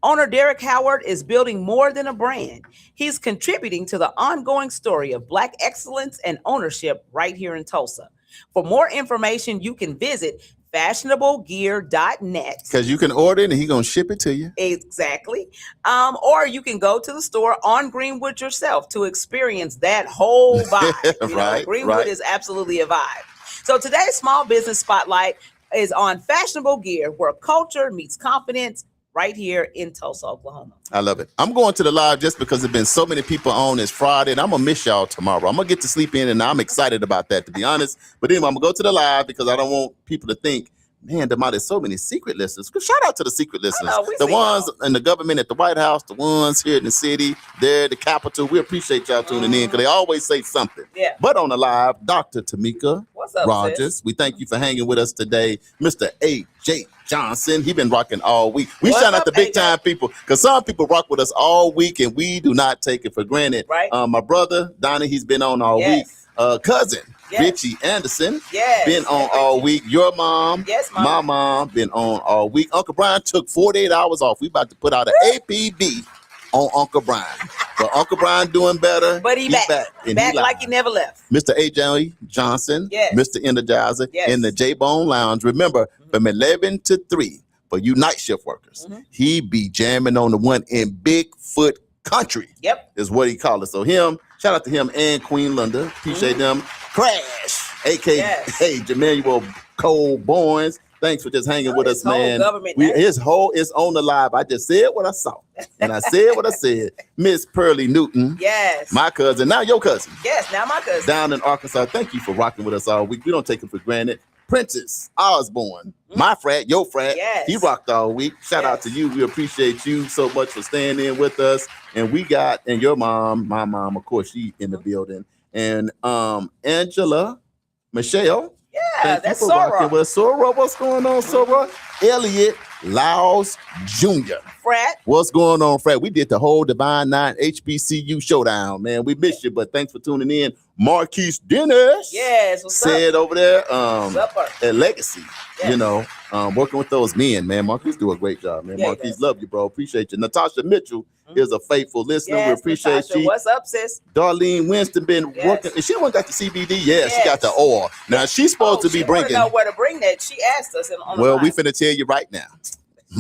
Owner Derek Howard is building more than a brand. He's contributing to the ongoing story of Black excellence and ownership right here in Tulsa. For more information, you can visit fashionablegear.net. Because you can order it and he's going to ship it to you. Exactly. Or you can go to the store on Greenwood yourself to experience that whole vibe. Right, Greenwood right. is absolutely a vibe. So today's Small Business Spotlight is on Fashionable Gear, where culture meets confidence, right here in Tulsa, Oklahoma. I love it. I'm going to the live just because there's been so many people on this Friday, and I'm going to miss y'all tomorrow. I'm going to get to sleep in, and I'm excited about that, to be honest. But anyway, I'm going to go to the live because I don't want people to think, man, there's so many secret listeners. Shout out to the secret listeners. The ones in the government at the White House, the ones here in the city, there at the Capitol. We appreciate y'all tuning in because they always say something. Yeah. But on the live, Dr. Tamika What's up, Rogers, sis? we thank you for hanging with us today. Mr. A.J. Johnson, he been rocking all week. We What's shout out up, the big AJ? time people because some people rock with us all week and we do not take it for granted. Right. My brother, Donnie, he's been on all Yes. week. Cousin, Yes. Richie Anderson, Yes. been on all week. Your mom, Yes, my Mama. mom, been on all week. Uncle Brian took 48 hours off. We about to put out an APB on Uncle Brian. But Uncle Brian doing better. But he's back. and Back live. like he never left. Mr. A.J. Johnson, Yes. Mr. Energizer, Yes. in the J-Bone Lounge. Remember, from 11 to 3, for you night shift workers, he be jamming on the one in Bigfoot country, Yep. is what he called it. So him, shout out to him and Queen Linda. Appreciate them. Crash, a.k.a. Yes. Hey, Jemanuel Cole Boynes. Thanks for just hanging with His us, whole man. government name. His whole is on the live. I just said what I saw. And I said what I said. Miss Pearlie Newton, Yes. my cousin, now your cousin, Yes. Now my cousin. down in Arkansas. Thank you for rocking with us all week. We don't take it for granted. Princess Osborne, my frat, your frat. Yes. He rocked all week. Shout out Yes. to you. We appreciate you so much for staying in with us. And we got, and your mom, my mom, of course, she in the building. And Angela, Michelle. Yeah, Thank that's you for rocking Sora. with us. Sora, what's going on, Sora? Elliot Laus Jr. Frat. What's going on, Fred? We did the whole Divine 9 HBCU showdown, man. We missed you, but thanks for tuning in. Marquise Dennis Yes. What's said up? over there What's up, Bert? at Legacy, Yes. you know, working with those men, man. Marquise do a great job, man. Yeah, he Marquise, does. love you, bro. Appreciate you. Natasha Mitchell is a faithful listener. We Yes, appreciate Natasha. you. What's up, sis? Darlene Winston been Yes. working. And she the one got the CBD. Yeah, she got Yes. the oil. Now she's supposed to be she wanna bringing. know where to bring that. She asked us on the Well, we line. finna tell you right now.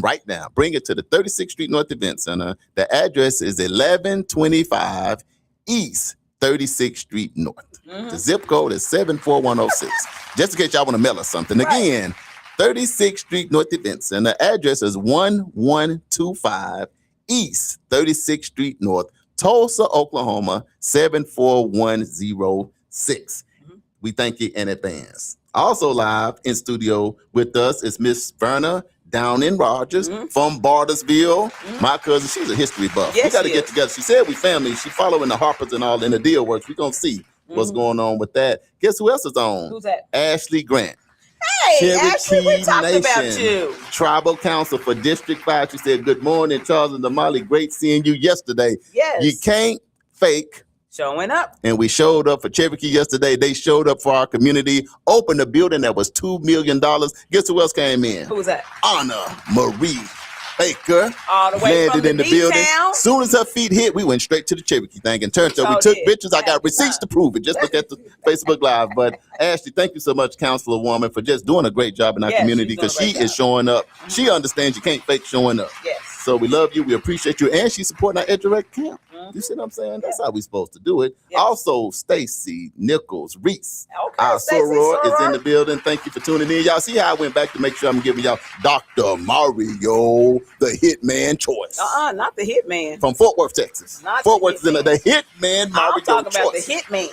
Right now. Bring it to the 36th Street North Event Center. The address is 1125 East 36th Street North. The zip code is 74106. Just in case y'all want to mail us something. Right. Again, 36th Street North Event Center. The address is 1125 East 36th Street North, Tulsa, Oklahoma, 74106. We thank you in advance. Also live in studio with us is Miss Verna down in Rogers from Bartersville. My cousin, she's a history buff. Yes, we got to she get is. together. She said we family. She following the Harpers and all in the deal works. We're going to see what's going on with that. Guess who else is on? Who's that? Ashley Grant. Hey, Ashley, we talked about Nation, you. Tribal Council for District 5. She said, good morning, Charles and Damali. Great seeing you yesterday. Yes. You can't fake. Showing up. And we showed up for Cherokee yesterday. They showed up for our community, opened a building that was $2 million. Guess who else came in? Who's that? Anna Marie Baker. All the way from landed in the B-town. building. Soon as her feet hit, we went straight to the Cherokee thing and turned up. We sure took did. pictures. I got Happy receipts time. to prove it. Just look at the Facebook Live. But Ashley, thank you so much, Councilwoman, for just doing a great job in our Yes, community she's doing a because she great is showing up. She understands you can't fake showing up. Yes. So we love you. We appreciate you. And she's supporting our EdUrect camp. You see what I'm saying? That's how we supposed to do it. Yes. Also, Stacy Nichols Reese. Okay, Our Stacey soror is in Soror. the building. Thank you for tuning in. Y'all see how I went back to make sure I'm giving y'all Dr. Mario, the Hitman choice. Not the hitman. From Fort Worth, Texas. Not Fort the Worth is in the Hitman Mario I'm talking about the choice. hitman.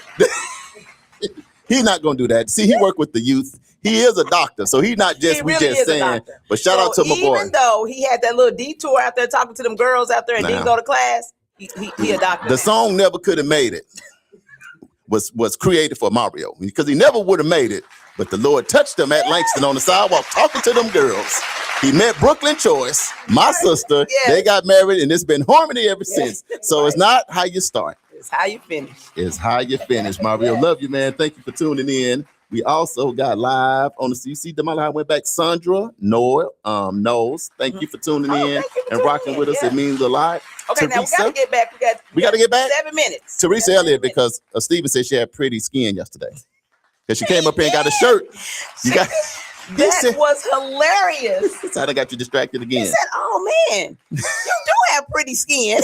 He's not going to do that. See, he worked with the youth. He is a doctor, so he's not just He we really just is a saying. doctor. But shout out to my boy. Even though he had that little detour out there talking to them girls out there and didn't go to class, he a doctor. The song Never Could Have Made It was created for Mario because he never would have made it. But the Lord touched him at Langston on the sidewalk talking to them girls. He met Brooklyn Choice, my sister. Yes. They got married, and it's been harmony ever since. So Right. it's not how you start. It's how you finish. It's how you finish, Mario. Love you, man. Thank you for tuning in. We also got live on the CC Damali. I went back. Sandra Knowles. Thank you for tuning in thank you for and tuning rocking in. with us. Yeah. It means a lot. Okay, now we Teresa, gotta get back. We gotta get back? 7 minutes. Teresa That's Elliott, 7 minutes. because Steven said she had pretty skin yesterday. Because she came up here and got a shirt. You got That was hilarious. That's how they got you distracted He again. said, "Oh man, you do have pretty skin."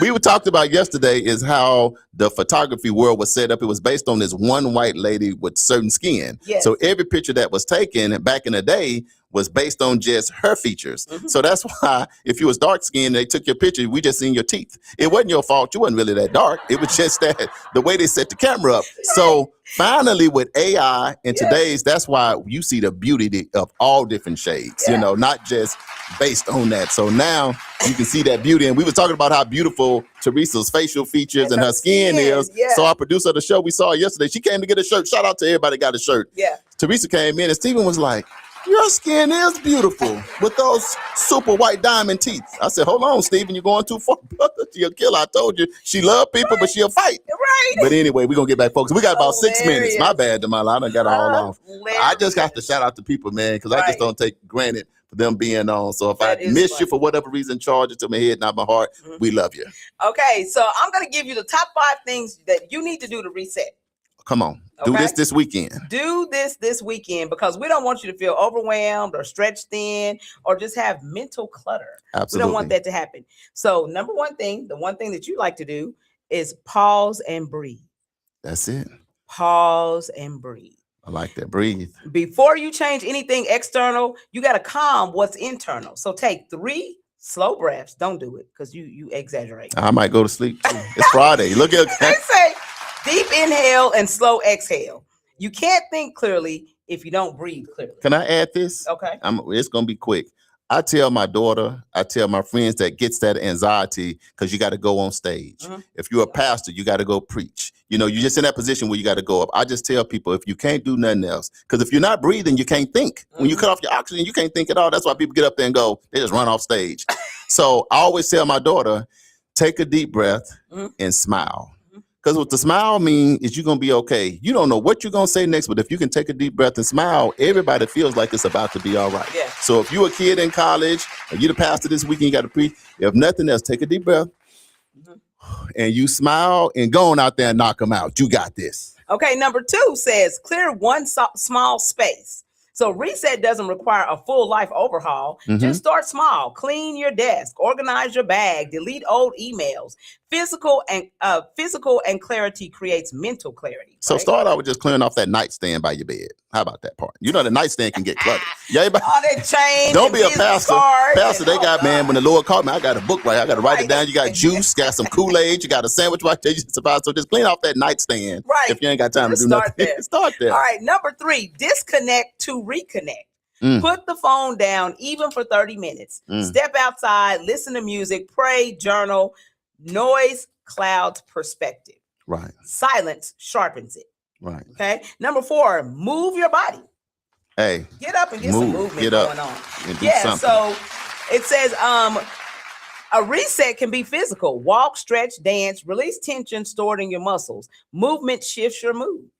We were talked about yesterday is how the photography world was set up. It was based on this one white lady with certain skin. Yes. So every picture that was taken back in the day was based on just her features. So that's why if you was dark skinned, they took your picture, we just seen your teeth. It wasn't your fault. You wasn't really that dark. It was just that the way they set the camera up. So finally with AI and today's, that's why you see the beauty of all different shades, you know, not just based on that. So now you can see that beauty. And we were talking about how beautiful Teresa's facial features and her skin is. Yeah. So our producer of the show, we saw her yesterday, she came to get a shirt. Shout out to everybody that got a shirt. Yeah. Teresa came in and Steven was like, your skin is beautiful with those super white diamond teeth. I said, hold on, Steven, you're going too far, brother. She'll kill. I told you, she love people, but she'll fight. Right. But anyway, we're going to get back focused. We got about 6 minutes. My bad, Damali. I done got all off. I just got to shout out to people, man, because I just don't take granted for them being on. So if That I is miss funny. you for whatever reason, charge it to my head, not my heart. We love you. Okay, so I'm gonna give you the top 5 things that you need to do to reset. Come on. Do Okay. this weekend. Do this weekend because we don't want you to feel overwhelmed or stretched thin or just have mental clutter. Absolutely. We don't want that to happen. So number one thing, the one thing that you like to do is pause and breathe. That's it. Pause and breathe. I like that. Breathe. Before you change anything external, you got to calm what's internal. So take 3 slow breaths. Don't do it because you exaggerate. I might go to sleep too. It's Friday. Look at They say deep inhale and slow exhale. You can't think clearly if you don't breathe clearly. Can I add this? Okay. It's gonna be quick. I tell my daughter, I tell my friends that gets that anxiety because you got to go on stage. If you're a pastor, you got to go preach. You know, you're just in that position where you got to go up. I just tell people if you can't do nothing else, because if you're not breathing, you can't think. When you cut off your oxygen, you can't think at all. That's why people get up there and go, they just run off stage. So I always tell my daughter, take a deep breath and smile. Because what the smile means is you're going to be okay. You don't know what you're going to say next, but if you can take a deep breath and smile, everybody feels like it's about to be all right. Yeah. So if you're a kid in college, or you're the pastor this weekend, you got to preach. If nothing else, take a deep breath and you smile and go on out there and knock them out. You got this. Okay, number 2 says clear one small space. So reset doesn't require a full life overhaul. Just start small. Clean your desk, organize your bag, delete old emails. Physical and clarity creates mental clarity. So right? start out with just clearing off that nightstand by your bed. How about that part? You know the nightstand can get cluttered. Yeah, everybody- All that change. Don't and be a business pastor. cards Pastor, and- they got, man, when the Lord called me, I got a book right. I got to write it Right. down. You got juice, got some Kool-Aid, you got a sandwich right there. You survive. So just clean off that nightstand. Right. If you ain't got time Just to do start nothing. there. Start there. All right, number 3, disconnect to reconnect. Put the phone down even for 30 minutes. Step outside, listen to music, pray, journal. Noise clouds perspective. Right. Silence sharpens it. Right. Okay. Number 4, move your body. Hey, Get up and get some Move. movement Get up going on. and do Yeah. something. So it says a reset can be physical. Walk, stretch, dance, release tension stored in your muscles. Movement shifts your mood.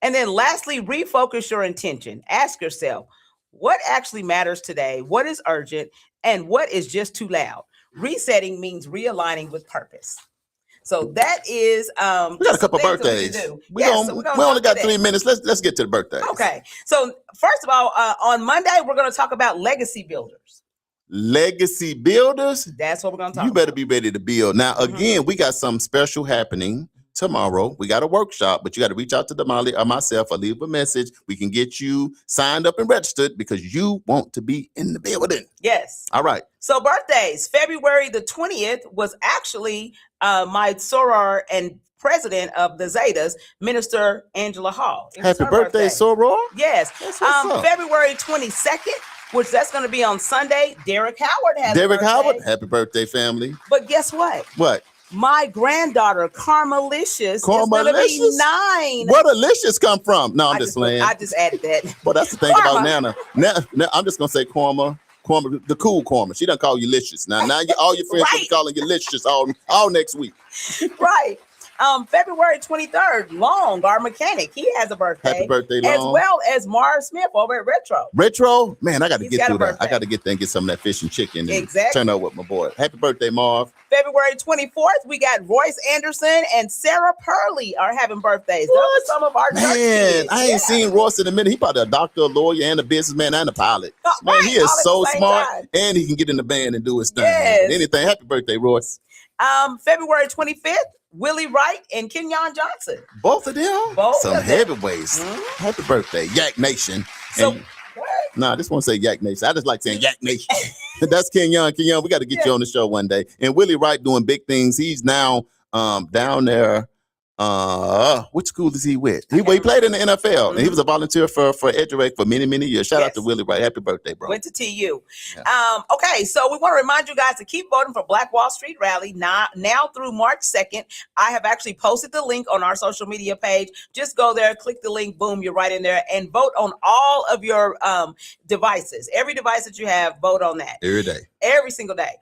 And then lastly, refocus your intention. Ask yourself, what actually matters today? What is urgent? And what is just too loud? Resetting means realigning with purpose. So that is we got a couple birthdays. We only got 3 minutes. Let's get to the birthdays. Okay. So first of all, on Monday, we're going to talk about legacy builders. Legacy builders. That's what we're going to talk You about. better be ready to build. Now, again, we got something special happening tomorrow. We got a workshop, but you got to reach out to Damali or myself or leave a message. We can get you signed up and registered because you want to be in the building. Yes. All right. So birthdays, February the 20th was actually my soror and president of the Zetas, Minister Angela Hall. It was Happy her birthday, Soror. Yes. That's what's up. February 22nd, which that's going to be on Sunday. Derek Howard has a Derek birthday. Howard, happy birthday, family. But guess what? What? My granddaughter, Carmelicious, is going to be 9. Where the licious come from? No, I'm just playing. I just added that. But that's the thing Karma. about Nana. Now, I'm just gonna say Korma, the cool Korma. She done call you licious. Now all your friends will be calling you licious all next week. Right. February 23rd, Long, our mechanic, he has a birthday. Happy birthday, Long. As well as Marv Smith over at Retro. Retro, man, I got to get through that. birthday. I got to get there and get some of that fish and chicken. And Exactly. turn up with my boy. Happy birthday, Marv. February 24th, we got Royce Anderson and Sarah Purley are having birthdays. Those are some of our church Man, kids. I ain't seen Royce in a minute. He probably a doctor, a lawyer, and a businessman, and a pilot. Man, Right, he is all at so the same smart, time. and he can get in the band and do his thing. Yes. Anything. Happy birthday, Royce. February 25th, Willie Wright and Kenyon Johnson. Both of them? Both Some of them. heavyweights. Happy birthday, Yak Nation. So, And- Nah, I just want to say Yak Nation. I just like saying Yak Nation. That's Kenyon. Kenyon, we got to get you on the show one day. And Willie Wright doing big things. He's now down there. Which school is he with? He played in the NFL. And he was a volunteer for Edgerec for many, many years. Shout out to Willie Wright. Happy birthday, bro. Went to TU. Okay, so we want to remind you guys to keep voting for Black Wall Street Rally now through March 2nd. I have actually posted the link on our social media page. Just go there, click the link, boom, you're right in there, and vote on all of your devices. Every device that you have, vote on that. Every day. Every single day.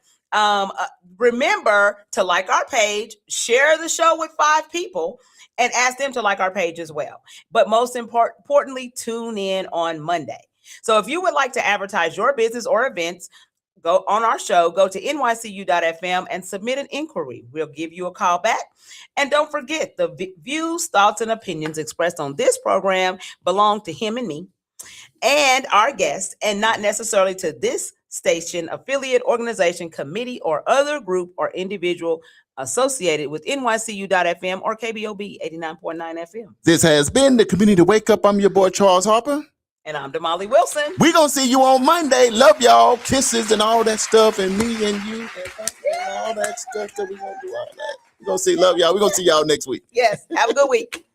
Remember to like our page, share the show with 5 people, and ask them to like our page as well. But most importantly, tune in on Monday. So if you would like to advertise your business or events, go on our show, go to nycu.fm and submit an inquiry. We'll give you a call back. And don't forget, the views, thoughts, and opinions expressed on this program belong to him and me and our guests, and not necessarily to this station, affiliate, organization, committee, or other group or individual associated with NYCU.FM or KBOB 89.9 FM. This has been the Community Wake Up. I'm your boy, Charles Harper. And I'm Damali Wilson. We're going to see you on Monday. Love y'all. Kisses and all that stuff. And me and you. And all that stuff that we're going to do all that. We're going to see. Love y'all. We're going to see y'all next week. Yes. Have a good week.